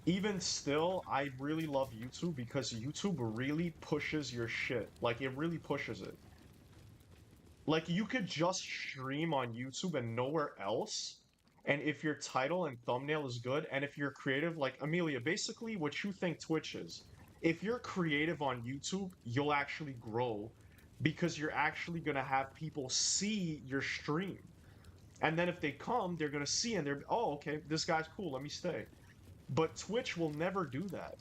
even still, I really love YouTube because YouTube really pushes your shit. Like, it really pushes it. Like, you could just stream on YouTube and nowhere else, and if your title and thumbnail is good, and if you're creative, like, Amelia, basically what you think Twitch is, if you're creative on YouTube, you'll actually grow, because you're actually gonna have people see your stream. And then if they come, they're gonna see and they're, oh, okay, this guy's cool, let me stay. But Twitch will never do that.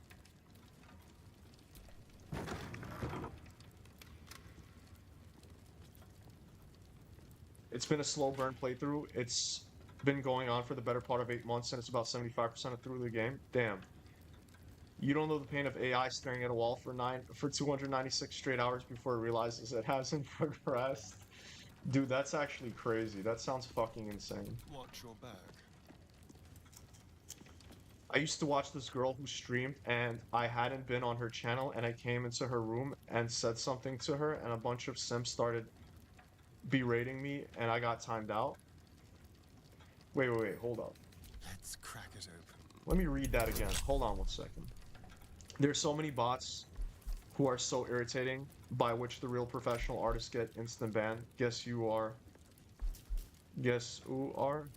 It's been a slow burn playthrough. It's been going on for the better part of 8 months, and it's about 75% of through the game. Damn. You don't know the pain of AI staring at a wall for 296 straight hours before it realizes it hasn't progressed. Dude, that's actually crazy. That sounds fucking insane. Watch your back. I used to watch this girl who streamed, and I hadn't been on her channel, and I came into her room and said something to her, and a bunch of simps started berating me, and I got timed out. Wait, hold up. Let's crack it open. Let me read that again. Hold on 1 second. There's so many bots who are so irritating, by which the real professional artists get instant ban. Guess you are,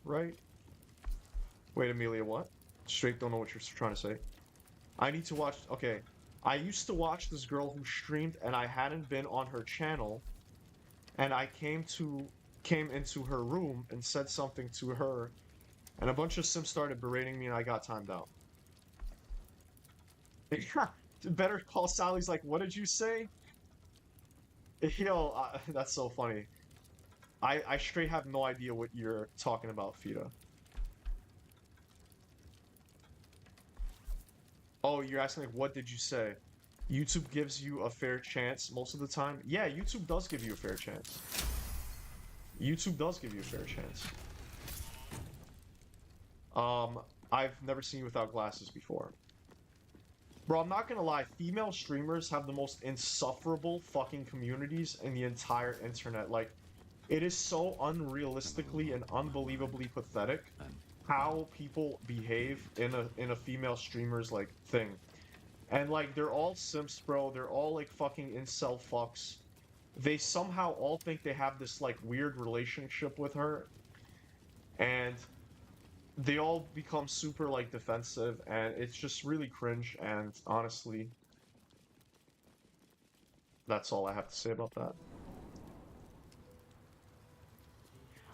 right? Wait, Amelia, what? Straight don't know what you're trying to say. I need to watch, okay. I used to watch this girl who streamed, and I hadn't been on her channel, and I came into her room and said something to her, and a bunch of simps started berating me, and I got timed out. Better Call Sally's like, what did you say? Yo, that's so funny. I straight have no idea what you're talking about, Fida. Oh, you're asking like, what did you say? YouTube gives you a fair chance most of the time. Yeah, YouTube does give you a fair chance. YouTube does give you a fair chance. I've never seen you without glasses before. Bro, I'm not gonna lie, female streamers have the most insufferable fucking communities in the entire internet. Like, it is so unrealistically and unbelievably pathetic how people behave in a female streamer's like thing. And like, they're all simps, bro. They're all like fucking incel fucks. They somehow all think they have this like weird relationship with her, and they all become super like defensive, and it's just really cringe. And honestly, that's all I have to say about that.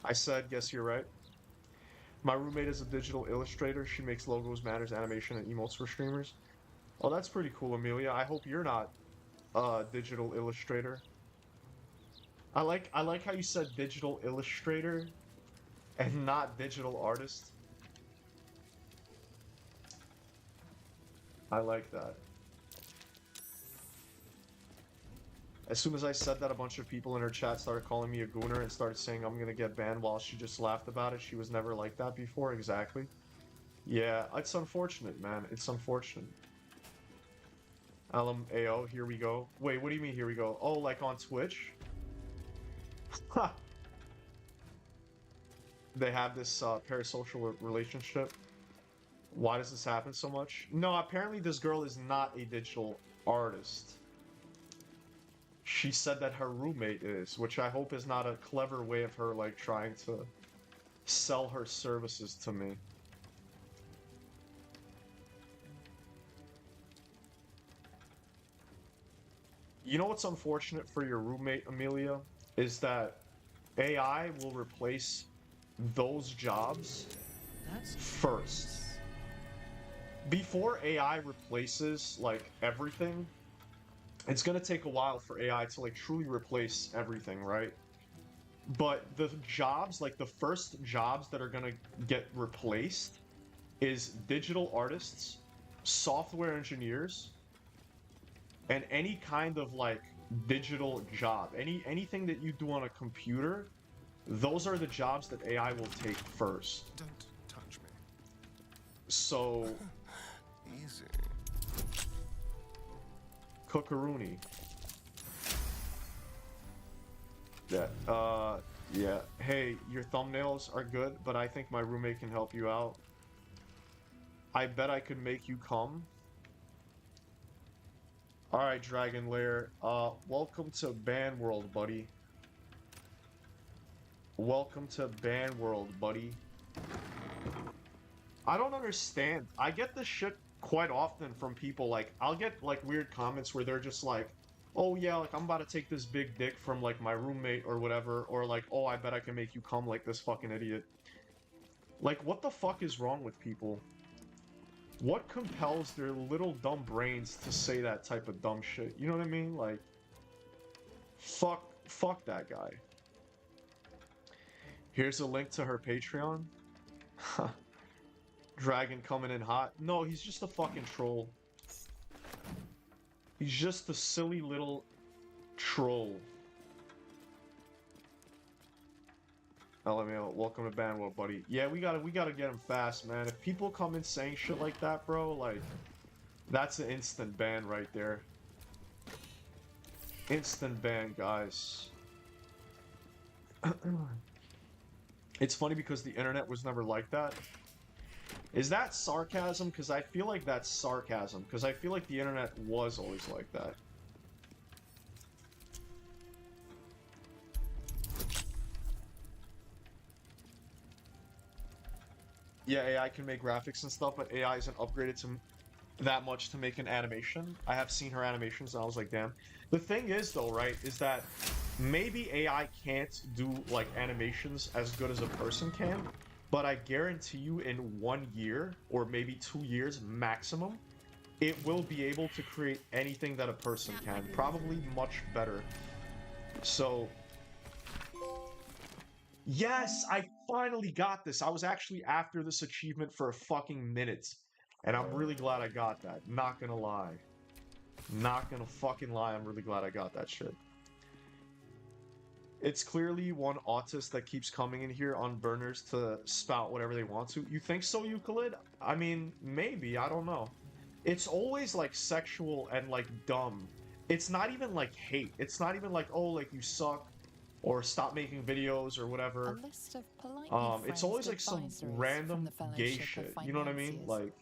I said, guess you're right. My roommate is a digital illustrator. She makes logos, banners, animation, and emotes for streamers. Oh, that's pretty cool, Amelia. I hope you're not a digital illustrator. I like how you said digital illustrator and not digital artist. I like that. As soon as I said that, a bunch of people in her chat started calling me a gooner and started saying I'm gonna get banned, while she just laughed about it. She was never like that before. Exactly. Yeah, it's unfortunate, man. It's unfortunate. AO, here we go. Wait, what do you mean here we go? Oh, like on Twitch? Ha! They have this parasocial relationship. Why does this happen so much? No, apparently this girl is not a digital artist. She said that her roommate is, which I hope is not a clever way of her like trying to sell her services to me. You know what's unfortunate for your roommate, Amelia, is that AI will replace those jobs first. before AI replaces like everything, it's gonna take a while for AI to like truly replace everything, right? But the jobs, like the first jobs that are gonna get replaced is digital artists, software engineers, and any kind of like digital job. Anything that you do on a computer, those are the jobs that AI will take first. Don't touch me. So Easy. Cookaroony. Yeah. Hey, your thumbnails are good, but I think my roommate can help you out. I bet I could make you come. Alright, Dragon Lair. Welcome to Ban World, buddy. Welcome to Ban World, buddy. I don't understand. I get this shit quite often from people, like, I'll get, like, weird comments where they're just like, oh yeah, like, I'm about to take this big dick from, like, my roommate or whatever, or like, oh, I bet I can make you come like this fucking idiot. Like, what the fuck is wrong with people? What compels their little dumb brains to say that type of dumb shit? You know what I mean? Like, fuck that guy. Here's a link to her Patreon. Dragon coming in hot. No, he's just a fucking troll. He's just a silly little troll. LMAO, welcome to Banwo, buddy. Yeah, we gotta get him fast, man. If people come in saying shit like that, bro, like, that's an instant ban right there. Instant ban, guys. It's funny because the internet was never like that. Is that sarcasm? Because I feel like that's sarcasm. Because I feel like the internet was always like that. Yeah, AI can make graphics and stuff, but AI isn't upgraded to that much to make an animation. I have seen her animations and I was like, damn. The thing is, though, right, is that maybe AI can't do, like, animations as good as a person can, but I guarantee you in 1 year, or maybe 2 years maximum, it will be able to create anything that a person can. Probably much better. So... Yes! I finally got this! I was actually after this achievement for a fucking minute. And I'm really glad I got that. Not gonna lie. Not gonna fucking lie, I'm really glad I got that shit. It's clearly one autist that keeps coming in here on burners to spout whatever they want to. You think so, Euclid? I mean, maybe, I don't know. It's always, like, sexual and, like, dumb. It's not even, like, hate. It's not even like, oh, like, you suck, or stop making videos, or whatever. It's always, like, some random gay shit. You know what I mean? Like...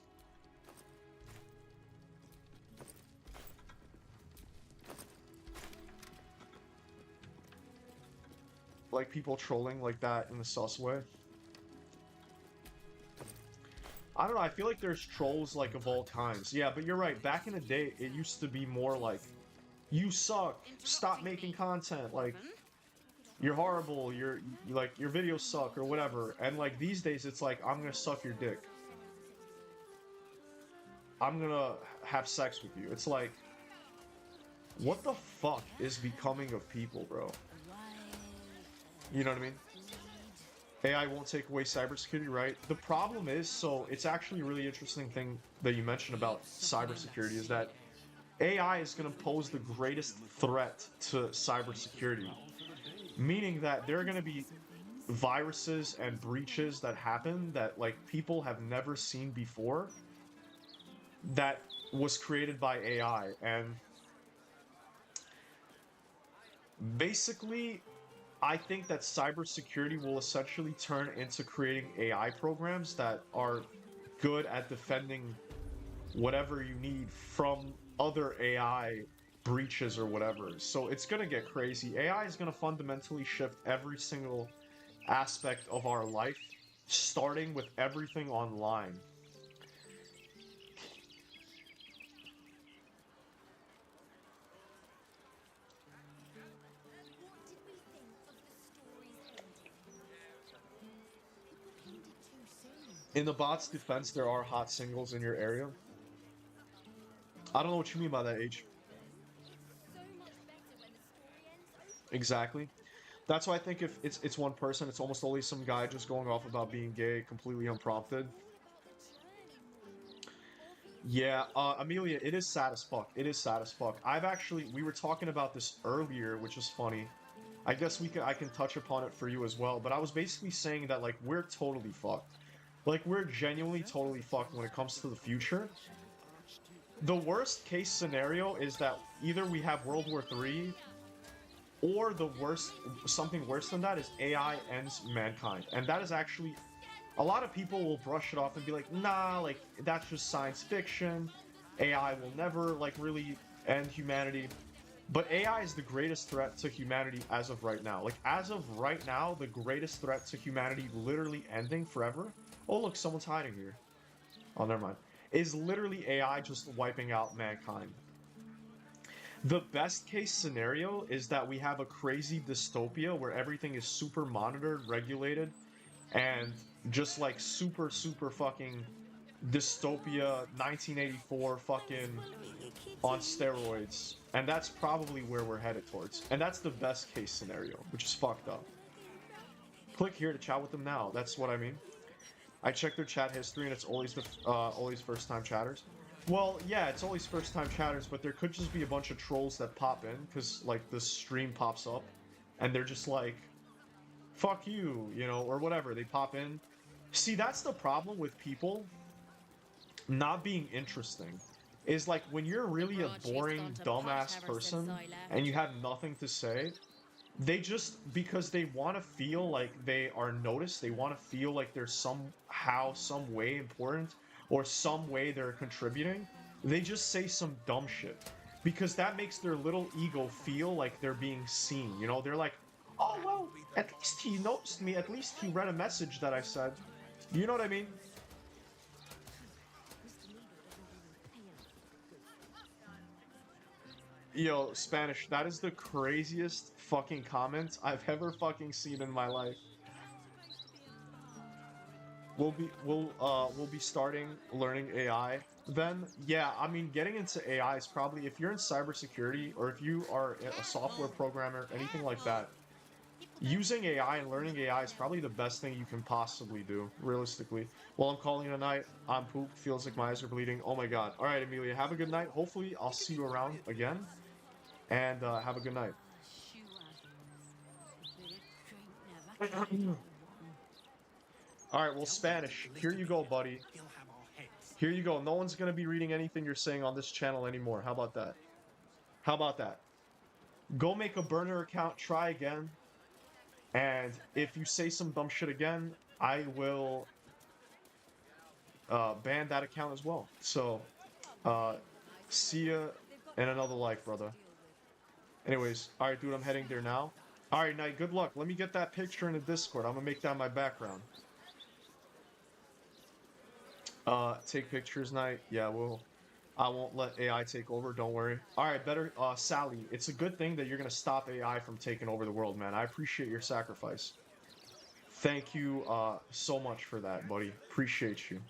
like people trolling like that in the sus way. I don't know, I feel like there's trolls like of all kinds. Yeah, but you're right, back in the day it used to be more like, you suck, stop making content, like, you're horrible, you're like, your videos suck or whatever. And like these days it's like, I'm gonna suck your dick, I'm gonna have sex with you. It's like, what the fuck is becoming of people, bro? You know what I mean? AI won't take away cybersecurity, right? The problem is, so it's actually a really interesting thing that you mentioned about cybersecurity is that AI is going to pose the greatest threat to cybersecurity. Meaning that there are going to be viruses and breaches that happen that, like, people have never seen before that was created by AI. And basically, I think that cybersecurity will essentially turn into creating AI programs that are good at defending whatever you need from other AI breaches or whatever. So it's gonna get crazy. AI is gonna fundamentally shift every single aspect of our life, starting with everything online. In the bot's defense, there are hot singles in your area. I don't know what you mean by that, H. Exactly. That's why I think if it's one person, it's almost always some guy just going off about being gay, completely unprompted. Yeah, Amelia, it is sad as fuck. It is sad as fuck. We were talking about this earlier, which is funny. I guess I can touch upon it for you as well, but I was basically saying that, like, we're totally fucked. Like, we're genuinely totally fucked when it comes to the future. The worst case scenario is that either we have World War III, or something worse than that is AI ends mankind. And that is actually, a lot of people will brush it off and be like, nah, like, that's just science fiction. AI will never, like, really end humanity. But AI is the greatest threat to humanity as of right now. Like, as of right now, the greatest threat to humanity literally ending forever. Oh, look, someone's hiding here. Oh, never mind. Is literally AI just wiping out mankind. The best case scenario is that we have a crazy dystopia where everything is super monitored, regulated, and just like super fucking dystopia 1984 fucking on steroids. And that's probably where we're headed towards. And that's the best case scenario, which is fucked up. Click here to chat with them now. That's what I mean. I checked their chat history and it's always always first time chatters. Well, yeah, it's always first time chatters, but there could just be a bunch of trolls that pop in because like the stream pops up and they're just like, fuck you, you know, or whatever. They pop in. See, that's the problem with people not being interesting. Is like when you're really a boring, dumbass person and you have nothing to say, they just, because they want to feel like they are noticed, they want to feel like they're somehow, some way important, or some way they're contributing, they just say some dumb shit. Because that makes their little ego feel like they're being seen, you know? They're like, oh, well, at least he noticed me, at least he read a message that I said. You know what I mean? Yo, Spanish, that is the craziest fucking comment I've ever fucking seen in my life. We'll be starting learning AI then. Yeah, I mean, getting into AI is probably, if you're in cybersecurity or if you are a software programmer, anything like that, using AI and learning AI is probably the best thing you can possibly do, realistically. Well, I'm calling it a night. I'm pooped. Feels like my eyes are bleeding. Oh my god. All right, Amelia, have a good night. Hopefully, I'll see you around again. And have a good night. Alright, well, Spanish, here you go, buddy. Here you go. No one's going to be reading anything you're saying on this channel anymore. How about that? How about that? Go make a burner account, try again. And if you say some dumb shit again, I will ban that account as well. So, see ya in another life, brother. Anyways, alright, dude, I'm heading there now. Alright, Knight, good luck. Let me get that picture in the Discord. I'm gonna make that my background. Take pictures, Knight. Yeah, I won't let AI take over, don't worry. Alright, Sally, it's a good thing that you're gonna stop AI from taking over the world, man. I appreciate your sacrifice. Thank you, so much for that, buddy. Appreciate you.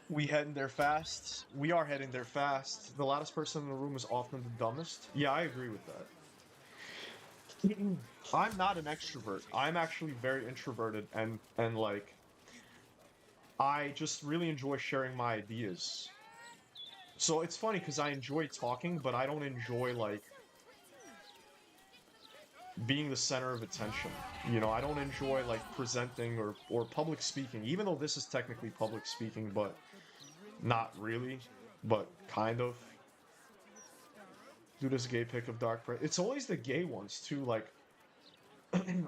We heading there fast. We are heading there fast. The loudest person in the room is often the dumbest. Yeah, I agree with that. I'm not an extrovert. I'm actually very introverted and like, I just really enjoy sharing my ideas. So it's funny because I enjoy talking, but I don't enjoy like being the center of attention. You know, I don't enjoy like presenting or public speaking, even though this is technically public speaking, but not really, but kind of. Do this gay pic of Dark Prey. It's always the gay ones too, like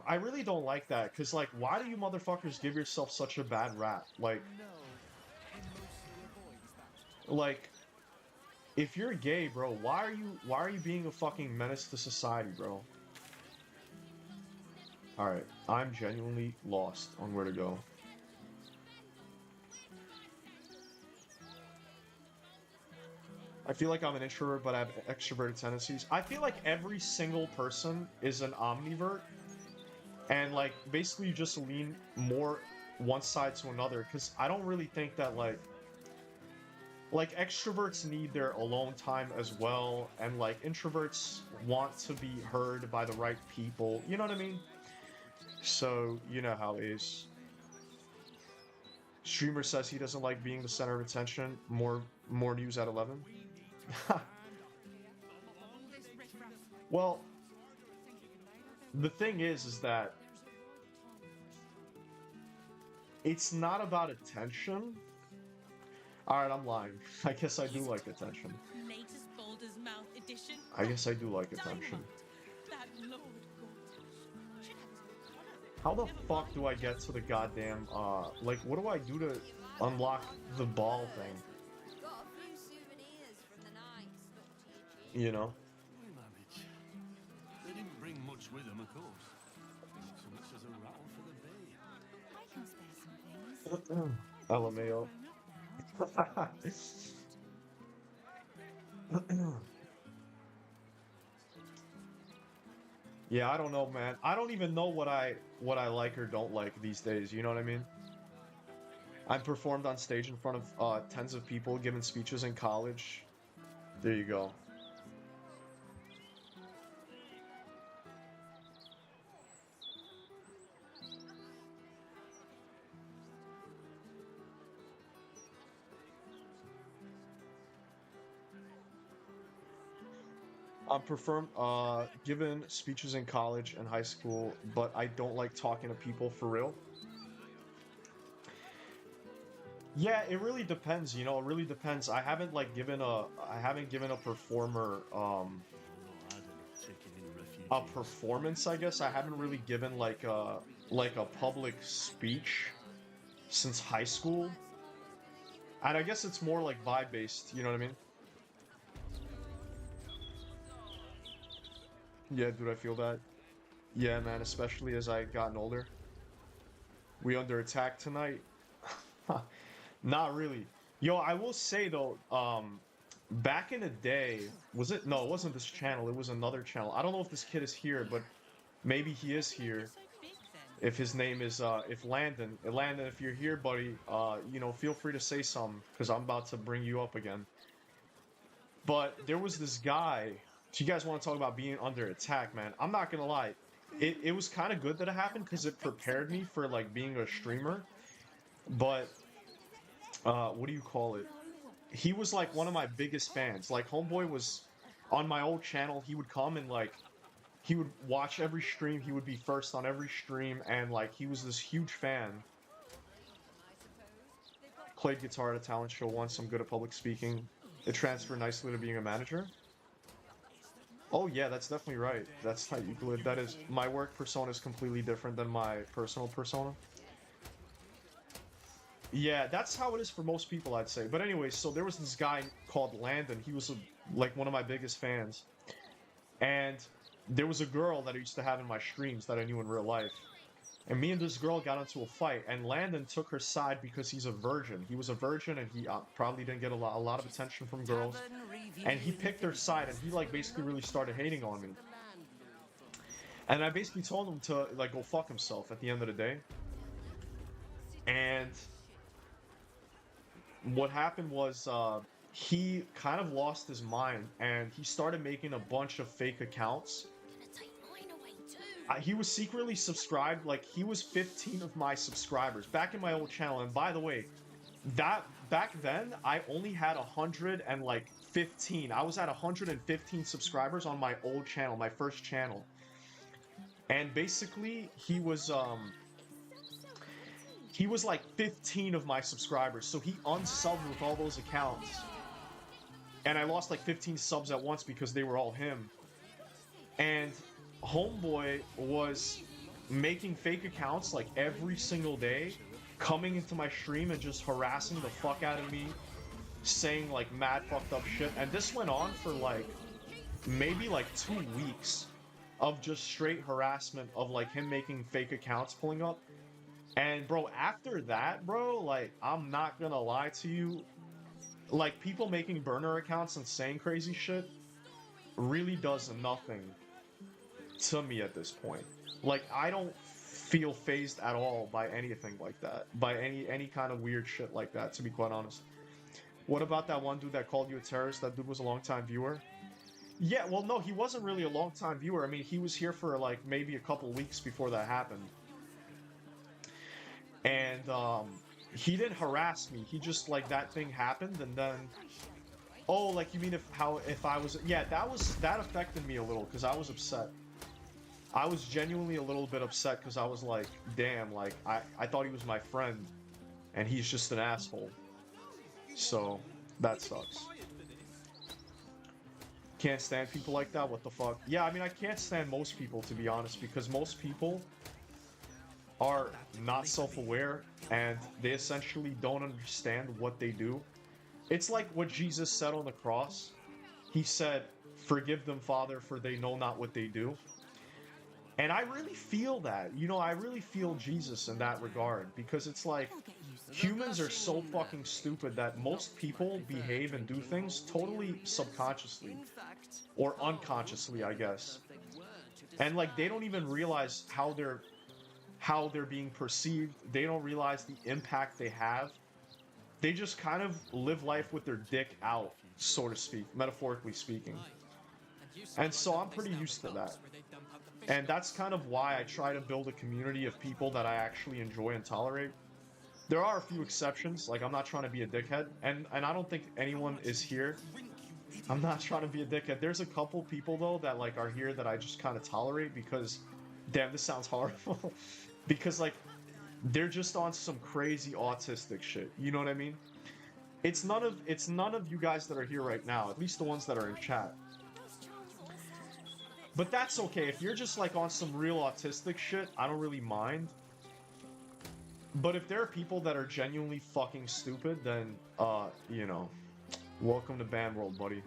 I really don't like that, because like, why do you motherfuckers give yourself such a bad rap? Like if you're gay, bro, why are you being a fucking menace to society, bro? Alright, I'm genuinely lost on where to go. I feel like I'm an introvert, but I have extroverted tendencies. I feel like every single person is an omnivert, and like basically you just lean more one side to another. Because I don't really think that like extroverts need their alone time as well, and like introverts want to be heard by the right people. You know what I mean? So you know how it is. Streamer says he doesn't like being the center of attention. More news at 11. Well, the thing is that it's not about attention. Alright, I'm lying. I guess I do like attention. Latest Baldur's Mouth edition. I guess I do like attention. That Lord How the fuck do I get to the goddamn, like, what do I do to unlock the ball thing? Got a few souvenirs from the night stuck to your chin. You know? We manage. They didn't bring much with them, of course. Not so much as a rattle for the bay. I can spare some things. LMAO. Yeah, I don't know, man. I don't even know what I like or don't like these days, you know what I mean? I've performed on stage in front of tens of people, given speeches in college. There you go. Given speeches in college and high school, but I don't like talking to people for real. Yeah, it really depends, you know, it really depends. I haven't given a performer, a performance, I guess. I haven't really given like a public speech since high school. And I guess it's more like vibe-based, you know what I mean? Yeah, dude, I feel that. Yeah, man, especially as I gotten older. We under attack tonight? Not really. Yo, I will say though, back in the day, was it? No, it wasn't this channel, it was another channel. I don't know if this kid is here, but maybe he is here. If his name is, if Landon, if you're here, buddy, you know, feel free to say something, because I'm about to bring you up again. But there was this guy. So you guys want to talk about being under attack, man? I'm not gonna lie, it was kind of good that it happened because it prepared me for like being a streamer. But what do you call it? He was like one of my biggest fans. Like Homeboy was on my old channel. He would come and like he would watch every stream. He would be first on every stream, and like he was this huge fan. Played guitar at a talent show once. I'm good at public speaking. It transferred nicely to being a manager. Oh yeah, that's definitely right. That's not Euclid. That is, my work persona is completely different than my personal persona. Yeah, that's how it is for most people, I'd say. But anyway, so there was this guy called Landon. He was like one of my biggest fans. And there was a girl that I used to have in my streams that I knew in real life. And me and this girl got into a fight, and Landon took her side because he's a virgin. He was a virgin, and he probably didn't get a lot of attention from girls. And he picked her side, and he like basically really started hating on me. And I basically told him to like go fuck himself at the end of the day. And what happened was he kind of lost his mind, and he started making a bunch of fake accounts. He was secretly subscribed, like he was 15 of my subscribers back in my old channel. And by the way, that back then I only had 115. I was at 115 subscribers on my old channel, my first channel. And basically he was like 15 of my subscribers, so he unsubbed with all those accounts. And I lost like 15 subs at once because they were all him. And Homeboy was making fake accounts like every single day, coming into my stream and just harassing the fuck out of me, saying like mad fucked up shit. And this went on for like maybe like 2 weeks of just straight harassment of like him making fake accounts pulling up. And bro, after that, bro, like I'm not gonna lie to you, like, people making burner accounts and saying crazy shit really does nothing to me at this point. Like, I don't feel phased at all by anything like that, by any kind of weird shit like that, to be quite honest. What about that one dude that called you a terrorist? That dude was a long-time viewer. Yeah, well, no, he wasn't really a long-time viewer. I mean, he was here for, like, maybe a couple weeks before that happened. And, he didn't harass me. He just, like, that thing happened, and then... Oh, like, you mean if I was... Yeah, that affected me a little, because I was upset. I was genuinely a little bit upset, because I was like, damn, like, I thought he was my friend, and he's just an asshole. So, that sucks. Can't stand people like that? What the fuck? Yeah, I mean, I can't stand most people, to be honest, because most people are not self-aware, and they essentially don't understand what they do. It's like what Jesus said on the cross. He said, "Forgive them, Father, for they know not what they do." And I really feel that. You know, I really feel Jesus in that regard, because it's like, humans are so fucking stupid that most people behave and do things totally subconsciously. Or unconsciously, I guess. And, like, they don't even realize how they're being perceived. They don't realize the impact they have. They just kind of live life with their dick out, so to speak, metaphorically speaking. And so I'm pretty used to that. And that's kind of why I try to build a community of people that I actually enjoy and tolerate. There are a few exceptions, like, I'm not trying to be a dickhead, and I don't think anyone is here. I'm not trying to be a dickhead. There's a couple people, though, that, like, are here that I just kind of tolerate because... Damn, this sounds horrible. Because, like, they're just on some crazy autistic shit. You know what I mean? It's none of you guys that are here right now, at least the ones that are in chat. But that's okay. If you're just, like, on some real autistic shit, I don't really mind. But if there are people that are genuinely fucking stupid, then, you know, welcome to Band World, buddy.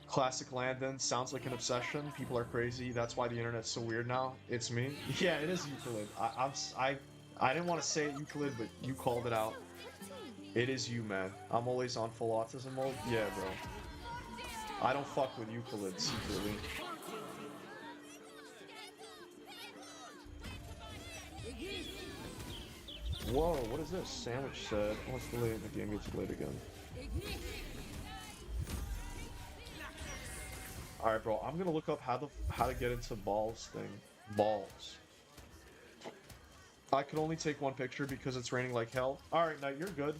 Classic Landon, sounds like an obsession. People are crazy. That's why the internet's so weird now. It's me. Yeah, it is Euclid. I didn't want to say it, Euclid, but you called it out. It is you, man. I'm always on full autism mode. Yeah, bro. I don't fuck with Euclid secretly. Whoa, what is this? Sandwich said, what's the late? The game gets late again. Alright, bro, I'm gonna look up how to get into balls thing. Balls. I could only take one picture because it's raining like hell. Alright, now you're good.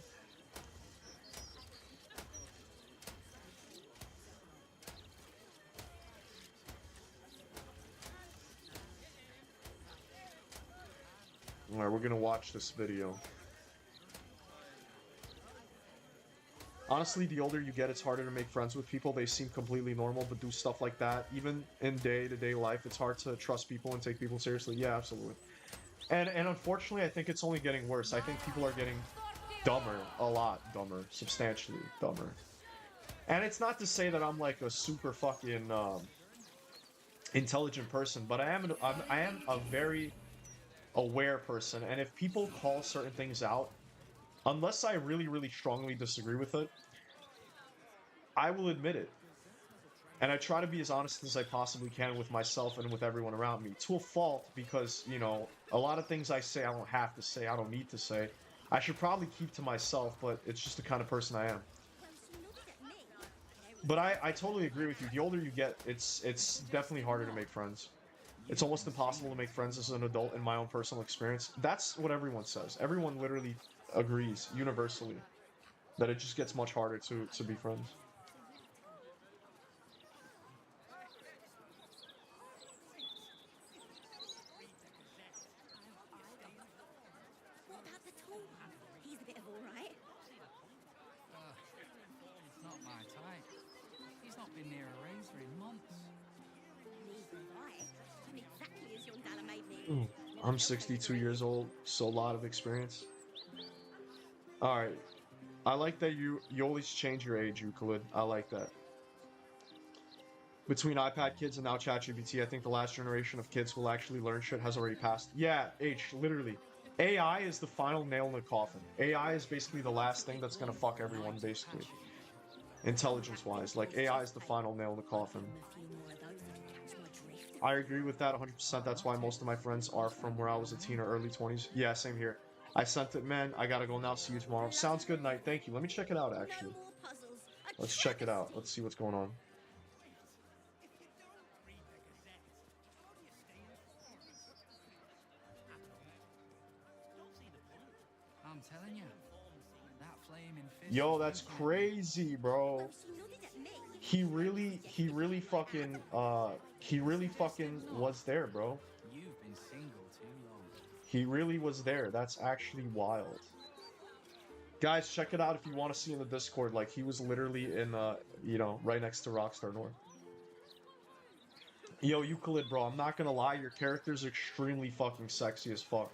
Alright, we're gonna watch this video. Honestly, the older you get, it's harder to make friends with people. They seem completely normal, but do stuff like that. Even in day-to-day life, it's hard to trust people and take people seriously. Yeah, absolutely. And unfortunately, I think it's only getting worse. I think people are getting dumber. A lot dumber. Substantially dumber. And it's not to say that I'm like a super fucking intelligent person, but I am a very aware person. And if people call certain things out, unless I really, really strongly disagree with it, I will admit it. And I try to be as honest as I possibly can with myself and with everyone around me. To a fault, because, you know, a lot of things I say I don't have to say, I don't need to say. I should probably keep to myself, but it's just the kind of person I am. But I totally agree with you. The older you get, it's definitely harder to make friends. It's almost impossible to make friends as an adult in my own personal experience. That's what everyone says. Everyone literally agrees universally that it just gets much harder to be friends. What about the tall one? He's a bit of all right. It's not my type. He's not been near a razor in months. Neither have I. I'm exactly as young Dalla made me. I'm 62 years old, so a lot of experience. Alright. I like that you always change your age, Euclid. I like that. Between iPad kids and now ChatGPT, I think the last generation of kids who will actually learn shit has already passed. Yeah, H, literally. AI is the final nail in the coffin. AI is basically the last thing that's gonna fuck everyone, basically. Intelligence-wise, like, AI is the final nail in the coffin. I agree with that 100%. That's why most of my friends are from where I was a teen or early 20s. Yeah, same here. I sent it, man. I gotta go now. See you tomorrow. Sounds good, Night. Thank you. Let me check it out, actually. Let's check it out. Let's see what's going on. I'm telling you, that flaming fist. Yo, that's crazy, bro. He really fucking was there, bro. You've been single too long. He really was there. That's actually wild. Guys, check it out if you want to see in the Discord. Like, he was literally in, you know, right next to Rockstar North. Yo, Euclid, bro, I'm not gonna lie, your character's extremely fucking sexy as fuck.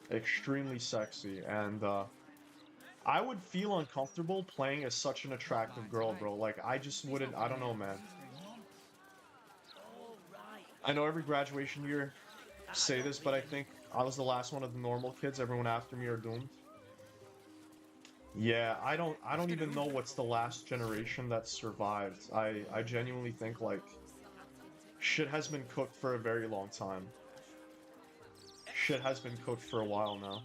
Extremely sexy, and, I would feel uncomfortable playing as such an attractive girl, bro. Like, I just wouldn't, I don't know, man. I know every graduation year say this, but I think I was the last one of the normal kids. Everyone after me are doomed. Yeah, I don't even know what's the last generation that survived. I genuinely think, like, shit has been cooked for a very long time. Shit has been cooked for a while now.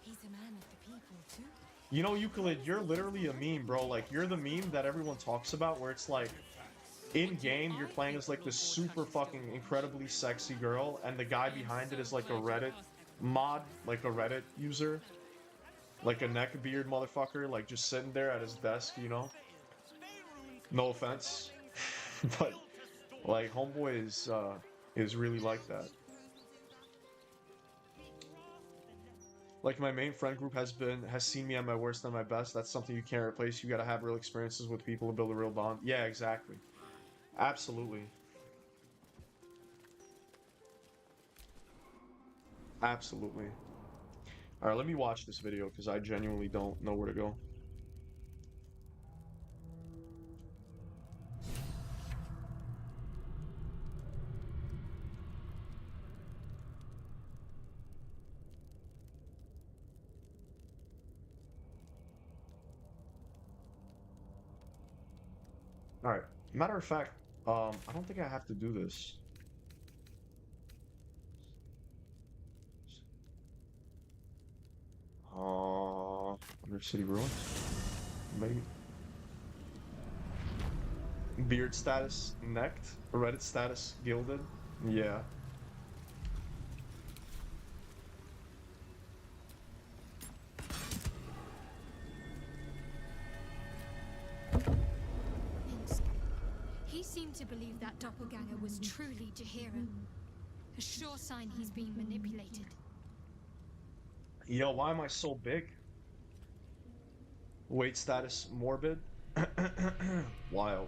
He's a man of the people, too. You know, Euclid, you're literally a meme, bro. Like, you're the meme that everyone talks about where it's like, in-game, you're playing as, like, this super fucking incredibly sexy girl, and the guy behind it is, like, a Reddit mod, like a Reddit user. Like a neckbeard motherfucker, like, just sitting there at his desk, you know? No offense. But, like, homeboy is really like that. Like, my main friend group has seen me at my worst and my best. That's something you can't replace. You gotta have real experiences with people to build a real bond. Yeah, exactly. Absolutely. Absolutely. Alright, let me watch this video, because I genuinely don't know where to go. Alright, matter of fact, I don't think I have to do this. Under city ruins? Maybe. Beard status necked? Reddit status gilded? Yeah. He seemed to believe that doppelganger was truly Jahira. A sure sign he's being manipulated. Yo, why am I so big? Weight status morbid? Wild.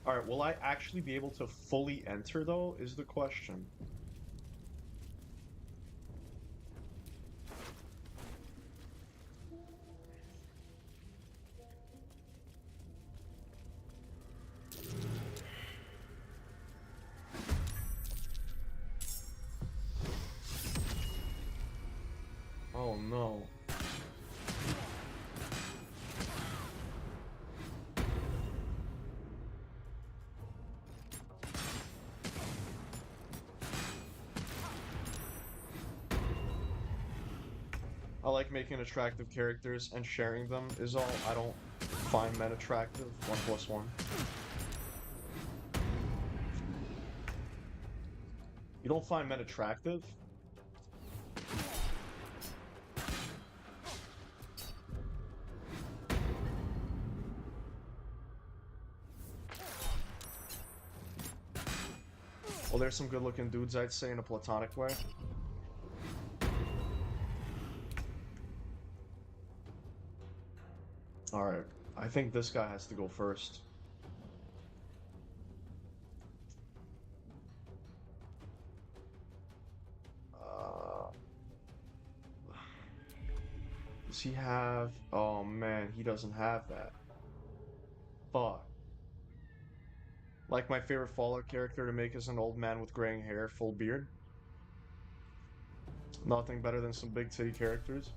Alright, will I actually be able to fully enter, though, is the question. Oh no. I like making attractive characters and sharing them is all. I don't find men attractive. 1+1. You don't find men attractive? Well, there's some good-looking dudes, I'd say, in a platonic way. Alright, I think this guy has to go first. Does he have... Oh man, he doesn't have that. Fuck. Like my favorite Fallout character to make is an old man with graying hair, full beard. Nothing better than some big titty characters.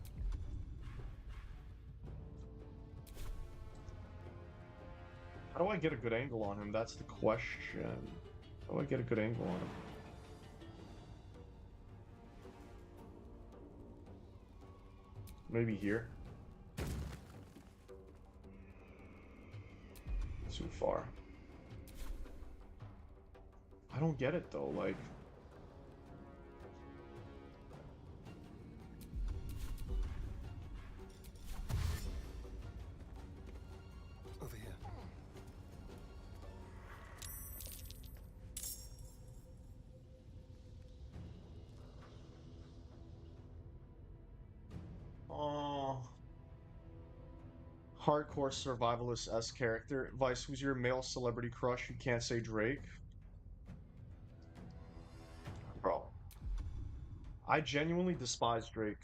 How do I get a good angle on him? That's the question. How do I get a good angle on him? Maybe here. Too far. I don't get it though, like... Over here. Oh. Hardcore survivalist-esque character. Vice, who's your male celebrity crush? You can't say Drake. Bro. I genuinely despise Drake.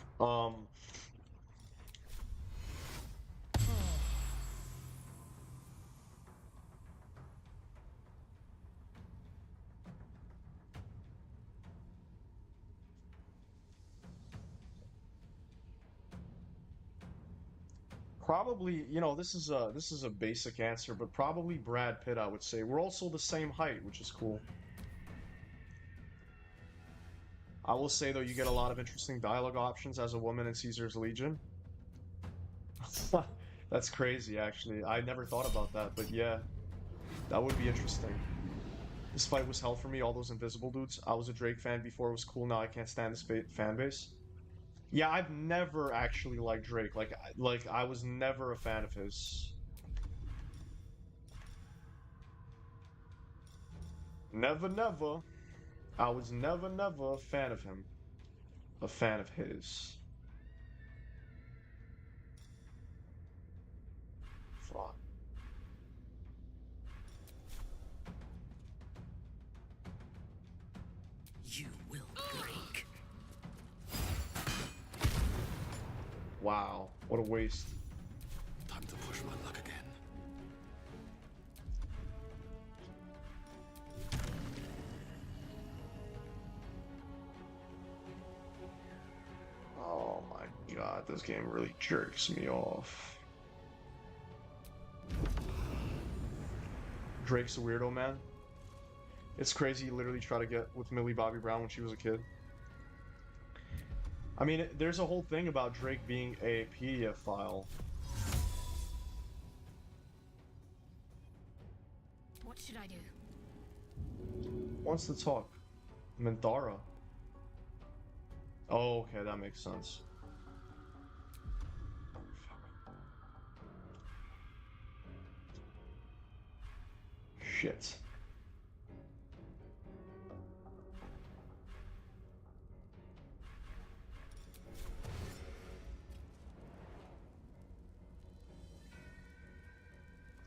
Probably, you know, this is a basic answer, but probably Brad Pitt, I would say. We're also the same height, which is cool. I will say though, you get a lot of interesting dialogue options as a woman in Caesar's Legion. That's crazy, actually. I never thought about that, but yeah, that would be interesting. This fight was hell for me, all those invisible dudes. I was a Drake fan before it was cool, now I can't stand this fan base. Yeah, I've never actually liked Drake. Like I was never a fan of his. Never, never. I was never a fan of him. A fan of his. Fuck. You will break. Wow, what a waste. Time to push my luck again. Oh my god, this game really jerks me off. Drake's a weirdo, man. It's crazy he literally tried to get with Millie Bobby Brown when she was a kid. I mean, there's a whole thing about Drake being a pedophile. What should I do? Wants to talk. Minthara. Oh, okay, that makes sense. Shit.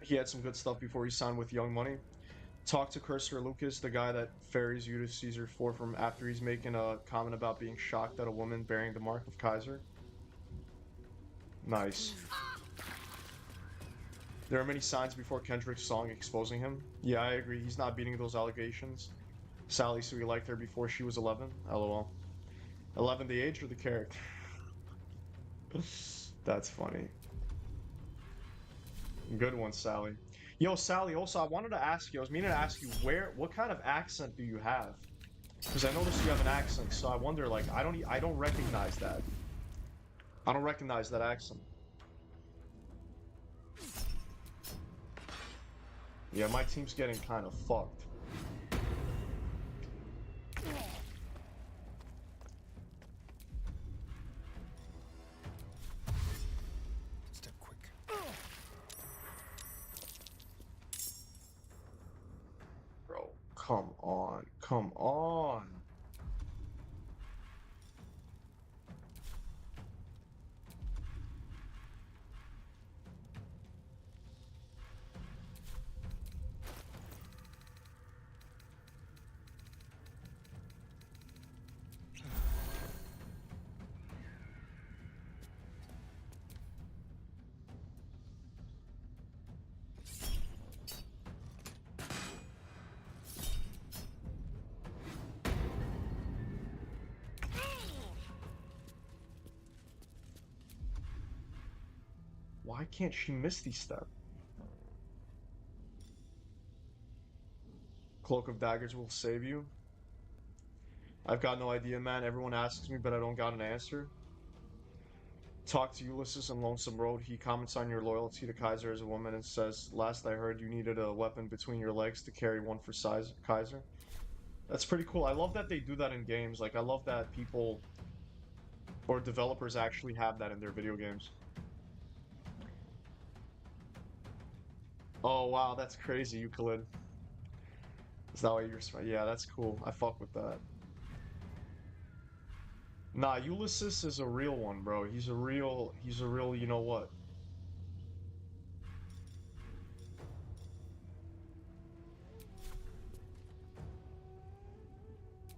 He had some good stuff before he signed with Young Money. Talk to Cursor Lucas, the guy that ferries you to Caesar 4 from after he's making a comment about being shocked at a woman bearing the mark of Kaiser. Nice. There are many signs before Kendrick's song exposing him. Yeah, I agree. He's not beating those allegations. Sally, so he liked her before she was 11? LOL. 11 the age or the character? That's funny. Good one, Sally. Yo, Sally, also, I wanted to ask you, I was meaning to ask you, what kind of accent do you have? Because I noticed you have an accent, so I wonder, like, I don't recognize that. I don't recognize that accent. Yeah, my team's getting kind of fucked. Step quick. Bro, come on. Come on. why can't she Misty Step? Cloak of Daggers will save you. I've got no idea, man. Everyone asks me, but I don't got an answer. Talk to Ulysses on Lonesome Road. He comments on your loyalty to Kaiser as a woman and says, last I heard, you needed a weapon between your legs to carry one for Kaiser. That's pretty cool. I love that they do that in games. Like, I love that people or developers actually have that in their video games. Oh, wow, that's crazy, Euclid. Is that why you're... Yeah, that's cool. I fuck with that. Nah, Ulysses is a real one, bro. He's a real, you know what?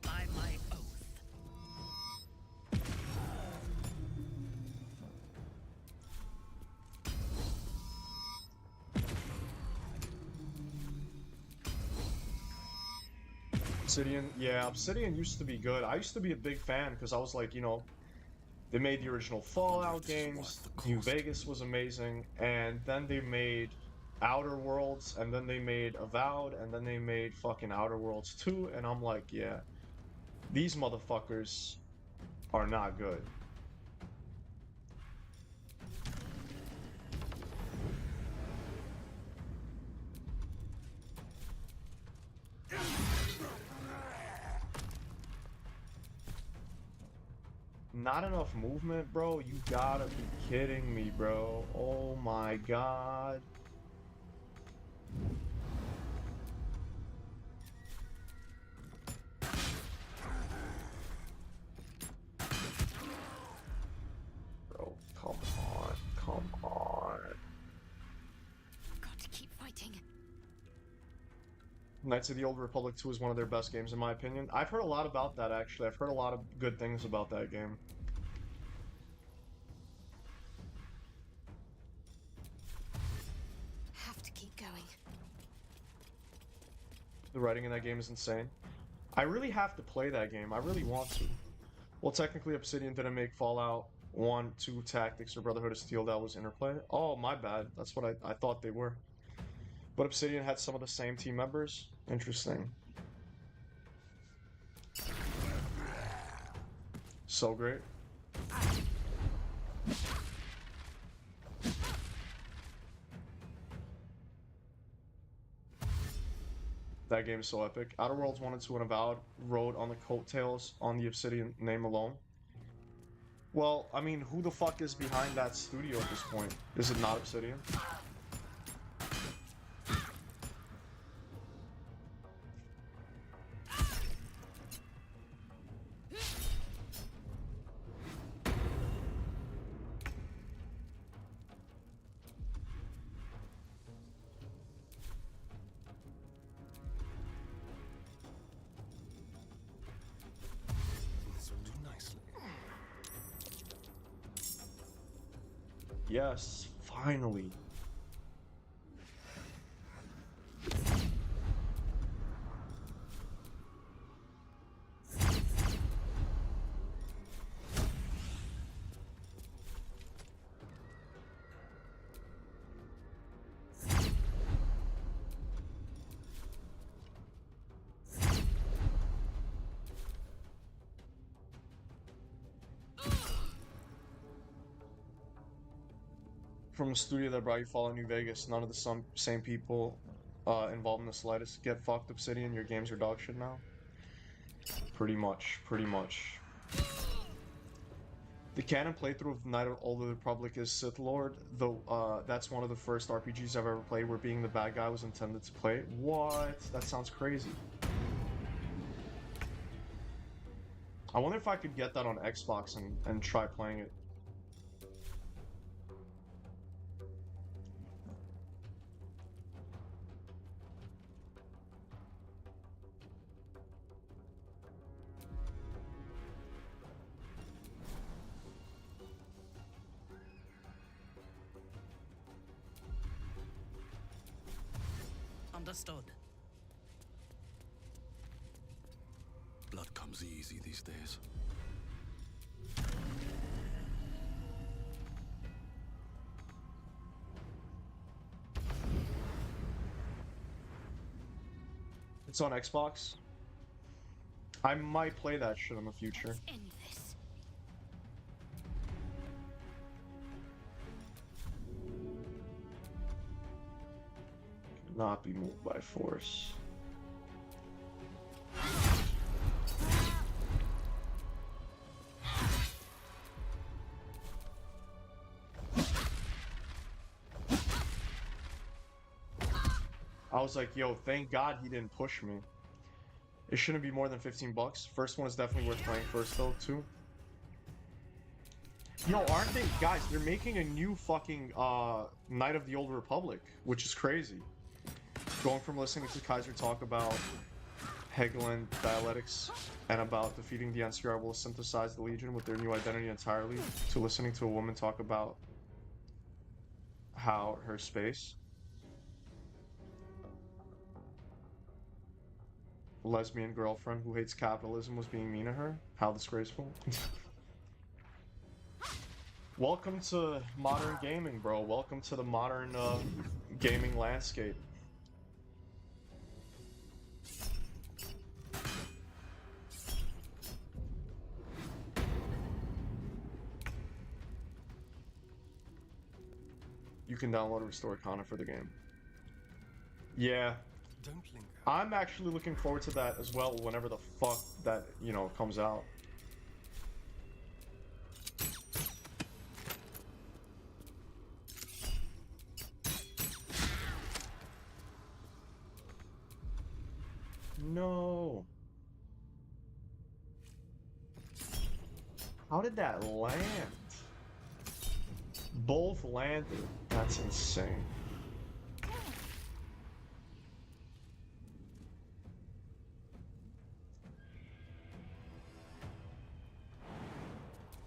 By my oath. Obsidian, yeah, Obsidian used to be good. I used to be a big fan because I was like, you know, they made the original Fallout games, New Vegas was amazing, and then they made Outer Worlds, and then they made Avowed, and then they made fucking Outer Worlds 2, and I'm like, yeah, these motherfuckers are not good. Not enough movement, bro? You gotta be kidding me, bro. Oh my god. Bro, come on. Come on. Got to keep fighting. Knights of the Old Republic 2 is one of their best games, in my opinion. I've heard a lot about that, actually. I've heard a lot of good things about that game. Have to keep going. The writing in that game is insane. I really have to play that game. I really want to. Well, technically, Obsidian didn't make Fallout 1, 2 Tactics, or Brotherhood of Steel. That was Interplay. Oh, my bad. That's what I thought they were. But Obsidian had some of the same team members. Interesting. So great. That game is so epic. Outer Worlds 1 and 2 and Avowed rode on the coattails on the Obsidian name alone. Well, I mean, who the fuck is behind that studio at this point? Is it not Obsidian? This will do nicely. Yes, finally. From a studio that brought you Fallout New Vegas, none of the same people involved in the slightest. Get fucked, Obsidian. Your games are dog shit now. Pretty much, pretty much. The canon playthrough of Knight of Old Republic is Sith Lord, though that's one of the first RPGs I've ever played where being the bad guy was intended to play. What? That sounds crazy. I wonder if I could get that on Xbox and try playing it. Understood. Blood comes easy these days. It's on Xbox. I might play that shit in the future. End this. Not be moved by force. I was like, yo, thank God he didn't push me. It shouldn't be more than 15 bucks. First one is definitely worth playing first though, too. Yo, aren't they, guys, they're making a new fucking Knight of the Old Republic, which is crazy. Going from listening to Kaiser talk about Hegel dialectics and about defeating the NCR will synthesize the Legion with their new identity entirely, to listening to a woman talk about how her space, lesbian girlfriend who hates capitalism, was being mean to her. How disgraceful. Welcome to modern gaming, bro. Welcome to the modern gaming landscape. You can download and restore content for the game. Yeah. Don't linger. I'm actually looking forward to that as well, whenever the fuck that, you know, comes out. No. How did that land? Both landed. That's insane.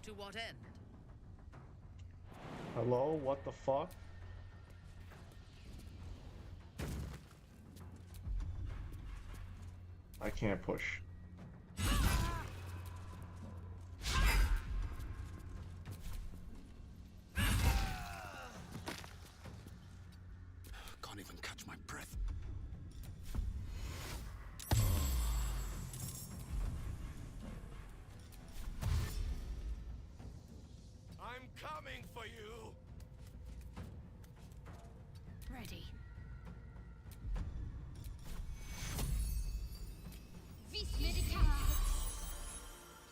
To what end? Hello? What the fuck? I can't push. Can't even catch my breath. I'm coming for you. Ready. Vis medica.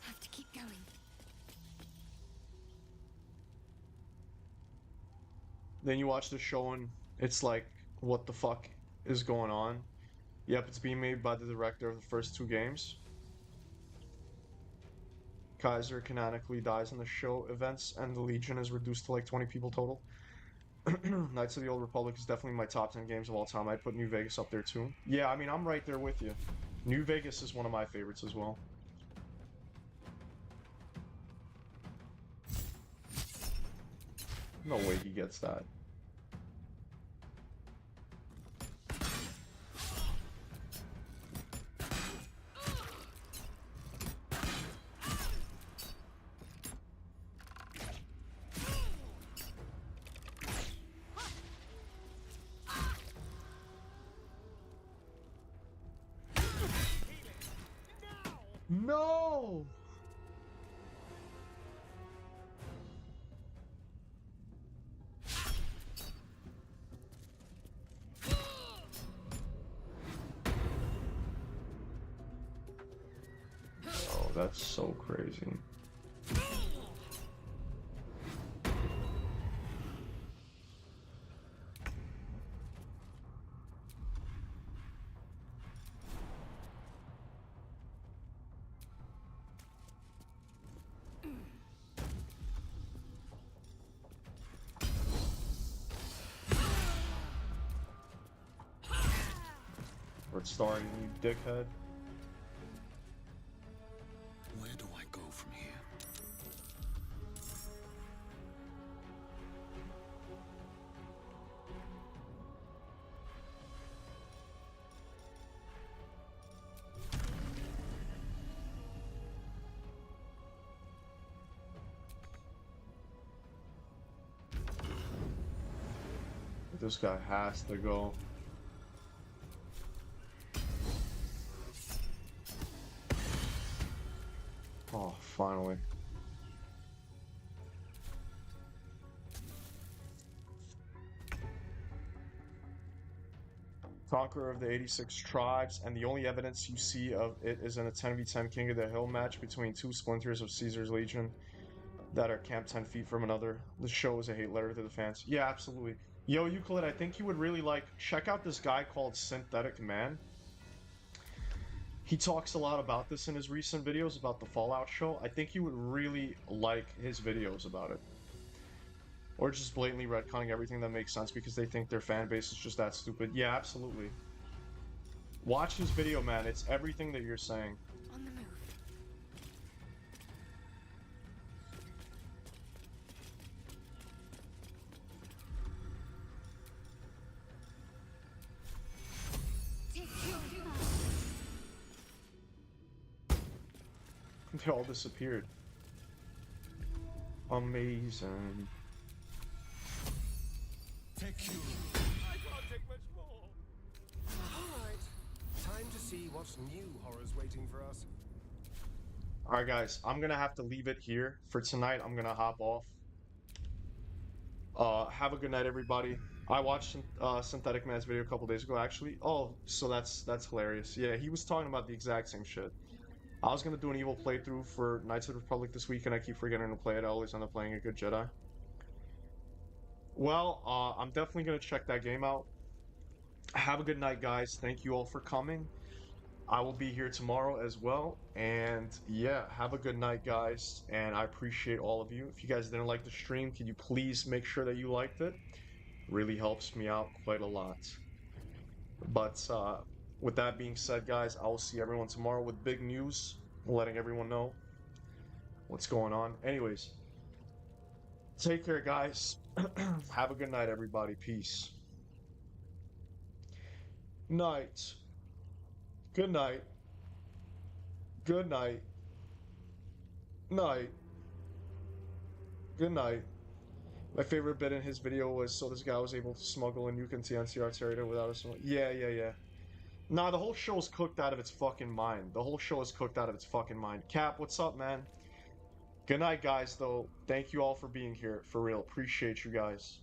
Have to keep going. Then you watch the show and it's like, what the fuck is going on? Yep, it's being made by the director of the first two games. Kaiser canonically dies in the show events, and the Legion is reduced to like 20 people total. Knights of the Old Republic is definitely my top 10 games of all time. I'd put New Vegas up there too. Yeah, I mean, I'm right there with you. New Vegas is one of my favorites as well. No way he gets that. No! Oh, that's so crazy. We're starting, you dickhead. Where do I go from here? This guy has to go. Finally. Conqueror of the 86 tribes, and the only evidence you see of it is in a 10v10 King of the Hill match between two splinters of Caesar's Legion that are camped 10 feet from another. The show is a hate letter to the fans. Yeah, absolutely. Yo, Euclid, I think you would really like... Check out this guy called Synthetic Man. He talks a lot about this in his recent videos about the Fallout show. I think you would really like his videos about it. Or just blatantly retconning everything that makes sense because they think their fan base is just that stupid. Yeah, absolutely. Watch his video, man. It's everything that you're saying. On the move. They all disappeared. Amazing. Take you. I can't take much more. Alright. Time to see what's new horrors waiting for us. Alright guys, I'm gonna have to leave it here for tonight. I'm gonna hop off. Have a good night, everybody. I watched Synthetic Man's video a couple days ago, actually. Oh, so that's hilarious. Yeah, he was talking about the exact same shit. I was gonna do an evil playthrough for Knights of the Republic this week, and I keep forgetting to play it. I always end up playing a good Jedi. Well, I'm definitely gonna check that game out. Have a good night, guys. Thank you all for coming. I will be here tomorrow as well. And yeah, have a good night, guys. And I appreciate all of you. If you guys didn't like the stream, can you please make sure that you liked it? Really helps me out quite a lot. But with that being said, guys, I will see everyone tomorrow with big news, letting everyone know what's going on. Anyways, take care, guys. Have a good night, everybody. Peace. Night. Good night. Good night. Night. Good night. My favorite bit in his video was, so this guy was able to smuggle a nuke into NCR territory without a... Yeah. Nah, the whole show is cooked out of its fucking mind. The whole show is cooked out of its fucking mind. Cap, what's up, man? Good night, guys, though. Thank you all for being here. For real. Appreciate you guys.